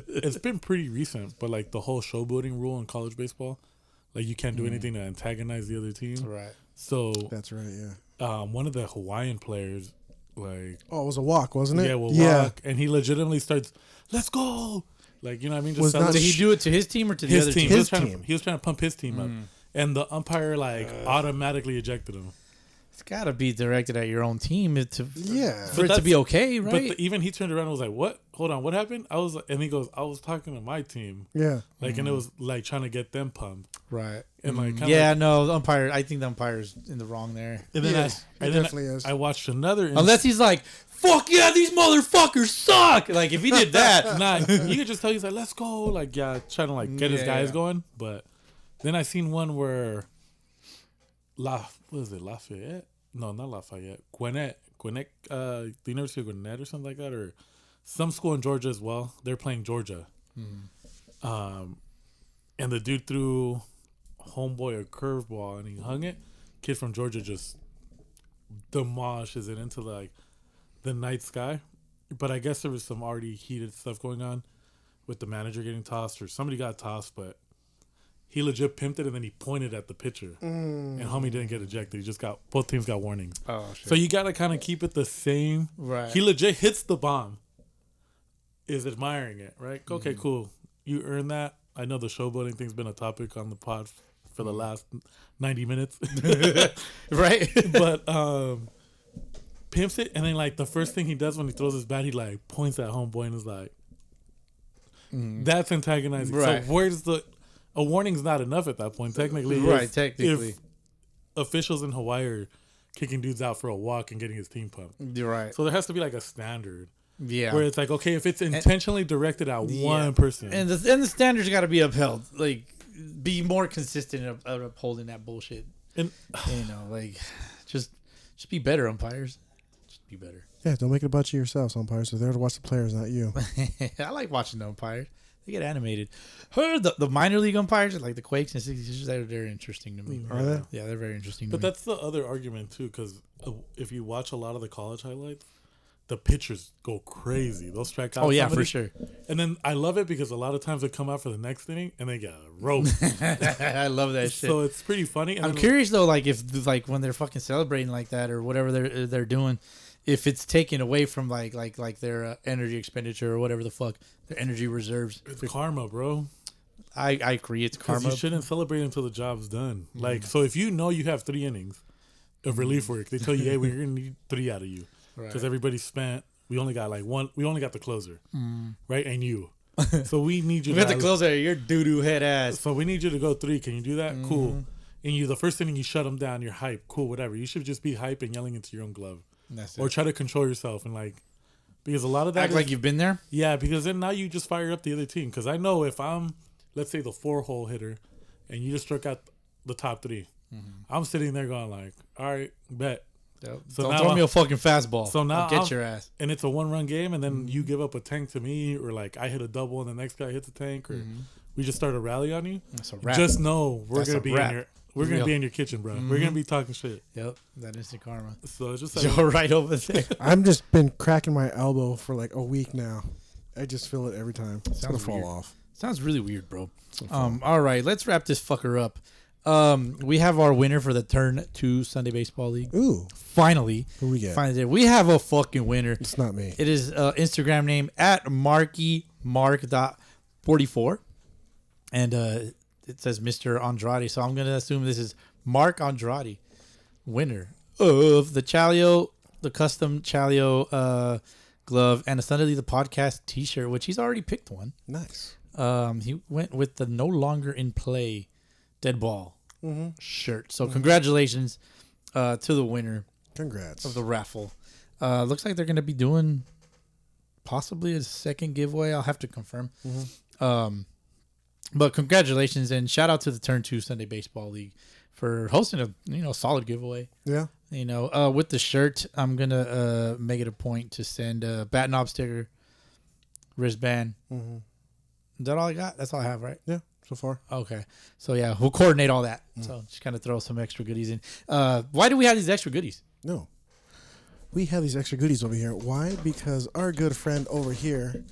It's been pretty recent, but like the whole showboating rule in college baseball, Like you can't do anything to antagonize the other team. Right. So That's right. Yeah. one of the Hawaiian players, like Oh, it was a walk, wasn't it? will walk, and he legitimately starts, "Let's go!" Like you know what I mean? Just Was not- celebrate. Did he do it to his team or to the his other team. team? He was trying to pump his team up, and the umpire automatically ejected him. It's got to be directed at your own team Yeah. for it to be okay, right? But even he turned around and was like, "What? Hold on, what happened?" I was, and he goes, "I was talking to my team, Yeah. like, and it was like trying to get them pumped, right. and like, kinda Yeah, like, no, the umpire. I think the umpire's in the wrong there. and then Yes, I, it and then definitely is. I watched another, Unless he's like, "Fuck yeah, these motherfuckers suck." Like if he did that, nah, you could just tell he's like, "Let's go," like yeah, trying to like get his guys going. But then I seen one where what is it, Lafayette? No, not Lafayette. Gwinnett, the University of Gwinnett or something like that, or some school in Georgia as well. They're playing Georgia, and the dude threw homeboy a curveball and he hung it. Kid from Georgia just demolishes it into like the night sky. But I guess there was some already heated stuff going on with the manager getting tossed, or somebody got tossed, but he legit pimped it and then he pointed at the pitcher. And homie didn't get ejected. He just both teams got warnings. oh shit. So you got to kind of keep it the same. Right. He legit hits the bomb, is admiring it, right? Okay, cool. You earned that. I know the showboating thing's been a topic on the pod for the last 90 minutes. right. But pimps it, and then like the first thing he does when he throws his bat, he like points at homeboy and is like, that's antagonizing. Right. So where's a warning's not enough at that point, technically. Right, technically. If officials in Hawaii are kicking dudes out for a walk and getting his team pumped. You're right. So there has to be like a standard Yeah. where it's like, okay, if it's intentionally directed at one person. And the standards got to be upheld. Like, be more consistent of upholding that bullshit. And You know, like, just be better, umpires. Just be better. Yeah, don't make it about you yourselves, umpires. They're there to watch the players, not you. I like watching the umpires. They get animated. The minor league umpires, like the Quakes and 66ers, they're interesting to me. Are they? Yeah, they're very interesting But to me. that's the other argument too, because if you watch a lot of the college highlights, the pitchers go crazy. They'll strike out. Oh, yeah, somebody, for sure. And then I love it because a lot of times they come out for the next inning and they get roped. I love that shit. So it's pretty funny. And I'm then, curious though, like if like when they're fucking celebrating like that or whatever they're doing, if it's taken away from like their energy expenditure or whatever the fuck, their energy reserves. It's karma, bro. I agree, it's 'Cause karma. you shouldn't celebrate until the job's done. Like, so if you know you have 3 innings of relief work, they tell you, hey, we're gonna need 3 out of you because Right. everybody's spent. We only got like 1. We only got the closer, right? And you. So we need you. We got to the closer. Your doo-doo head ass. So we need you to go 3. Can you do that? Cool. And you, the first inning, you shut them down. You're hype. Cool, whatever. You should just be hype and yelling into your own glove, That's or it. try to control yourself and like, because a lot of that Act is, like you've been there. yeah, because then now you just fire up the other team. Because I know if I'm, let's say, the 4-hole hitter, and you just struck out the top 3, I'm sitting there going like, all right, bet. So Don't now throw me I'm- a fucking fastball. So now I'll get I'm- your ass. And it's a 1-run game, and then you give up a tank to me, or like I hit a double and the next guy hits a tank, or we just start a rally on you. That's a wrap. Just know we're That's gonna a be wrap. in your, we're gonna Real. be in your kitchen, bro. We're gonna be talking shit. Yep, that is the karma. So it's just like, You're right over there. I've just been cracking my elbow for like a week now. I just feel it every time. It's gonna fall weird. off. Sounds really weird, bro. All right, let's wrap this fucker up. We have our winner for the Turn 2 Sunday Baseball League. Ooh, Finally. who we get? Finally, we have a fucking winner. It's not me. It is Instagram name at markymark.44. And it says Mr. Andrade. So I'm going to assume this is Mark Andrade, winner of the Chalio, the custom Chalio glove, and a Sunday the Podcast t-shirt, which he's already picked one. Nice. He went with the No Longer in Play Dead Ball shirt. So congratulations to the winner Congrats. of the raffle. Looks like they're going to be doing possibly a second giveaway. I'll have to confirm. But congratulations and shout out to the Turn 2 Sunday Baseball League for hosting a solid giveaway. Yeah. With the shirt, I'm gonna make it a point to send a bat knob sticker, wristband. Is that all I got? That's all I have, right? Yeah. So far. Okay. So yeah, we'll coordinate all that. So just kind of throw some extra goodies in. Why do we have these extra goodies? No. We have these extra goodies over here. Why? Because our good friend over here,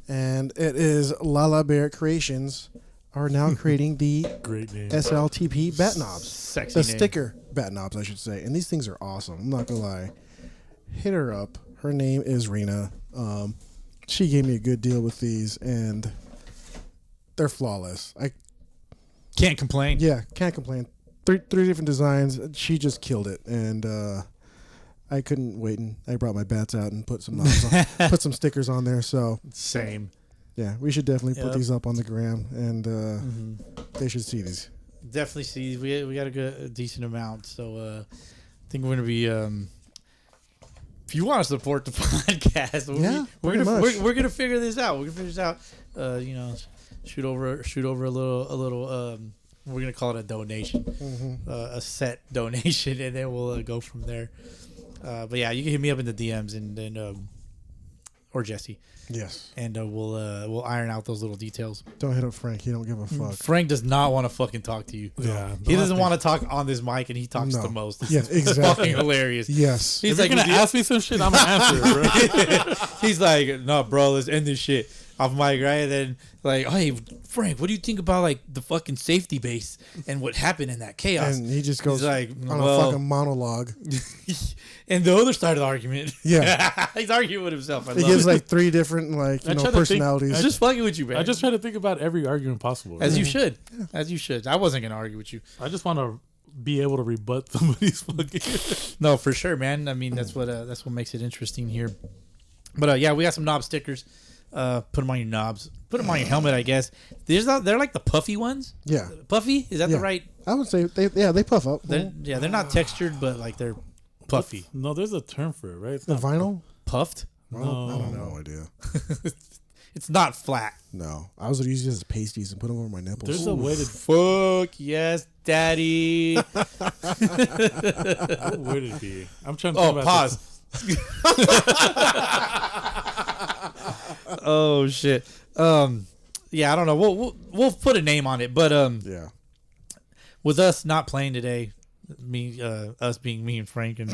and it is Lala Bear Creations, are now creating the Great name. SLTP bat knobs. Sexy The name. sticker bat knobs, I should say. And these things are awesome. I'm not going to lie. Hit her up. Her name is Rena. She gave me a good deal with these, and they're flawless. I Can't complain. can't complain. Three different designs. She just killed it, and I couldn't wait. And I brought my bats out and put some knobs on, put some stickers on there. So Same. yeah, we should definitely put Yep. these up on the gram, and they should see these. Definitely see. We got a decent amount. So I think we're gonna be. If you want to support the podcast, we're gonna figure this out. We're gonna figure this out. Shoot over a little. We're gonna call it a donation, a set donation, and then we'll go from there. But yeah, you can hit me up in the DMs and then or Jesse, Yes. and we'll iron out those little details. Don't hit up Frank. He don't give a fuck. Frank does not want to fucking talk to you. Yeah. He doesn't want to talk on this mic, and he talks No. the most. It's Yes, exactly. fucking hilarious. Yes. He's If like, you're gonna ask me some shit, I'm gonna answer it, bro. he's like, no, bro, let's end this shit off mic, right? And then like, hey, Frank, what do you think about like the fucking safety base and what happened in that chaos? And he just goes He's like, on well- a fucking monologue. And the other side of the argument, Yeah. he's arguing with himself. I He love gives it. like three different like I try to think- personalities. He's just fucking with you, man. I just try to think about every argument possible. as right? you should, as you should. I wasn't gonna argue with you. I just want to be able to rebut somebody's fucking. No, for sure, man. I mean, that's what makes it interesting here. But yeah, we got some knob stickers. Put them on your knobs. Put them on your helmet, I guess. They're like the puffy ones. Yeah. Puffy? Is that Yeah. the right? I would say they puff up. They're not textured, but like they're puffy. No, there's a term for it, right? It's The not vinyl? Puffed? I don't know. No idea. It's not flat. No. I was using these as pasties and put them over my nipples. There's a way to. Fuck yes, daddy. What would it be? I'm trying to. Oh, think about pause. Oh shit. Yeah, I don't know. We'll put a name on it, but Yeah. with us not playing today, us being me and Frank and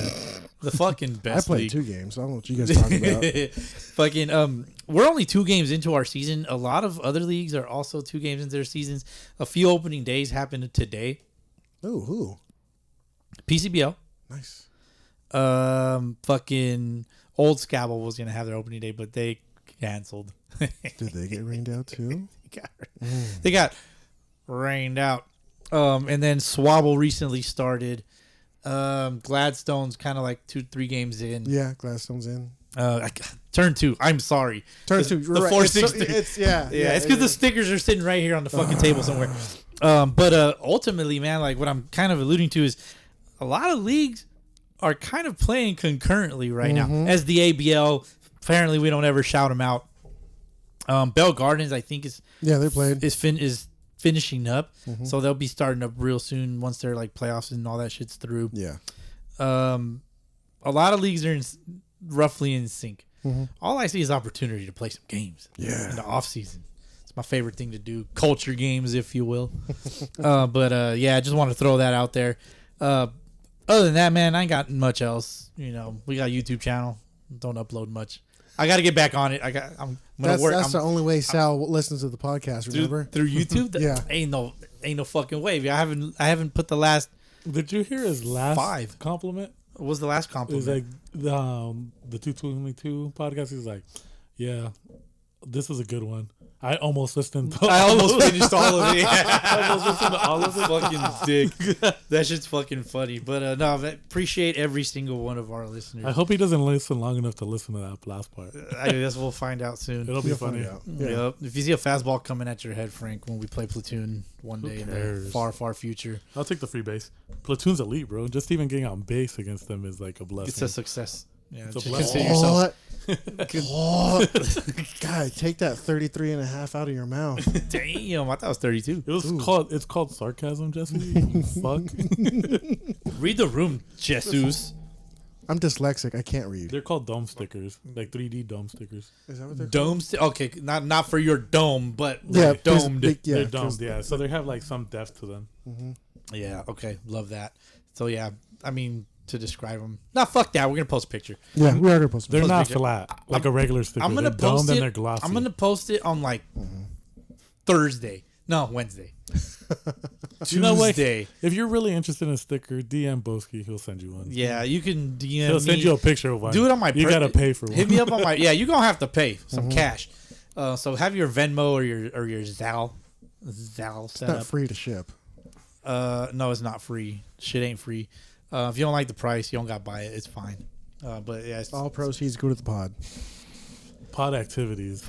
the fucking I best played league. 2 games. I don't know what you guys talking about. Fucking we're only 2 games into our season. A lot of other leagues are also 2 games into their seasons. A few opening days happened today. Ooh, who? PCBL. Nice. Fucking Old Scabble was gonna have their opening day, but they canceled. Did they get rained out too? They got rained out. And then Swabble recently started. Gladstone's kind of like 2-3 games in. Yeah, Gladstone's in. Turn 2. I'm sorry. Turn 2. The right. 463. It's yeah. It's because the stickers are sitting right here on the fucking table somewhere. But ultimately, man, like what I'm kind of alluding to is a lot of leagues are kind of playing concurrently right now. As the ABL, apparently we don't ever shout them out. Bell Gardens, I think they played. is finishing up, so they'll be starting up real soon once their like playoffs and all that shit's through. Yeah. A lot of leagues are roughly in sync. All I see is opportunity to play some games. Yeah. In the off season, it's my favorite thing to do. Culture games, if you will. But yeah, I just want to throw that out there. Other than that, man, I ain't got much else. You know, we got a YouTube channel. Don't upload much. I got to get back on it. I'm gonna work. That's the only way Sal listens to the podcast. Remember? through YouTube. Yeah. ain't no fucking way. I haven't put the last. Did you hear his last 5 compliment? What was the last It compliment? was like the 222 podcast. He's like, yeah, this was a good one. I almost listened to I almost finished all of it. I almost listened to all of it. Fucking dick. That shit's fucking funny. But no, I appreciate every single one of our listeners. I hope he doesn't listen long enough to listen to that last part. I guess we'll find out soon. It'll be You'll funny. find out. Yeah. Yep. If you see a fastball coming at your head, Frank, when we play Platoon one day in the cares? far, far future, I'll take the free base. Platoon's elite, bro. Just even getting on base against them is like a blessing. it's a success. Yeah, It's a just blessing. consider yourself. What? God, take that 33 and a half out of your mouth. Damn, I thought it was 32. It was called. It's called sarcasm, Jesse. You fuck. Read the room, Jesus. I'm dyslexic. I can't read. They're called dome stickers, like 3D dome stickers. Is that what they're Domes. Okay, not for your dome, but Yeah, like domed. yeah, They're domed, yeah. So they have like some depth to them. Yeah. Okay. Love that. So yeah, I mean to describe them. Nah, fuck that. We're gonna post a picture. Yeah, we are gonna post. They're Post not picture. flat like a regular sticker. I'm gonna they're domed post and it. they're glossy. I'm gonna post it on like Thursday. No, Wednesday. You know what? Tuesday. If you're really interested in a sticker, DM Boski. He'll send you one. Yeah, you can DM He'll send me. you a picture of one. Do it on my. You gotta pay for one. Hit me up on my. Yeah, you're gonna have to pay some cash. So have your Venmo or your Zal set Not up. free to ship. No, it's not free. Shit ain't free. If you don't like the price, you don't got to buy it. It's fine. But yeah, it's All proceeds go to the pod. Pod activities.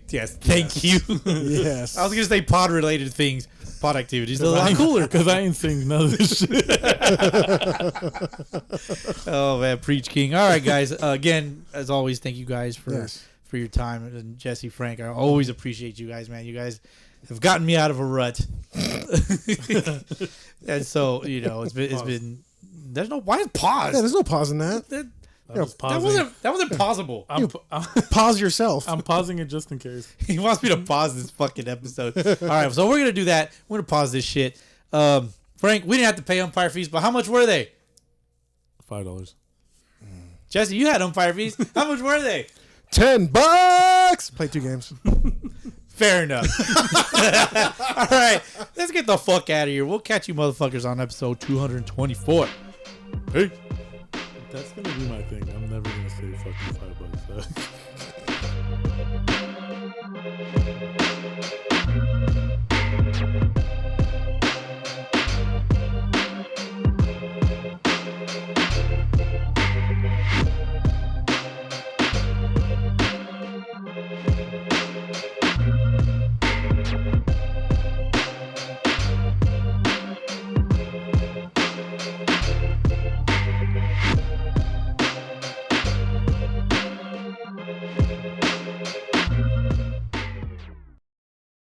Yes, thank you. Yes. I was gonna say pod related things. Pod activities. They're a lot cooler. Because I ain't seen none of this shit. Oh man, preach king. All right, guys. Again, as always, thank you guys for Yes. your time. And Jesse, Frank, I always appreciate you guys, man. You guys have gotten me out of a rut. And so, it's been there's no why is pause? Yeah, there's no pause in that. I'm just That pausing. wasn't possible. I'm Pause yourself. pausing it just in case. He wants me to pause this fucking episode. All right, so we're gonna do that. We're gonna pause this shit. Frank, we didn't have to pay umpire fees, but how much were they? $5. Jesse, you had umpire fees. How much were they? $10. Play 2 games. Fair enough. All right, let's get the fuck out of here. We'll catch you motherfuckers on episode 224. Hey. That's gonna be my thing. I'm never gonna say fucking $5.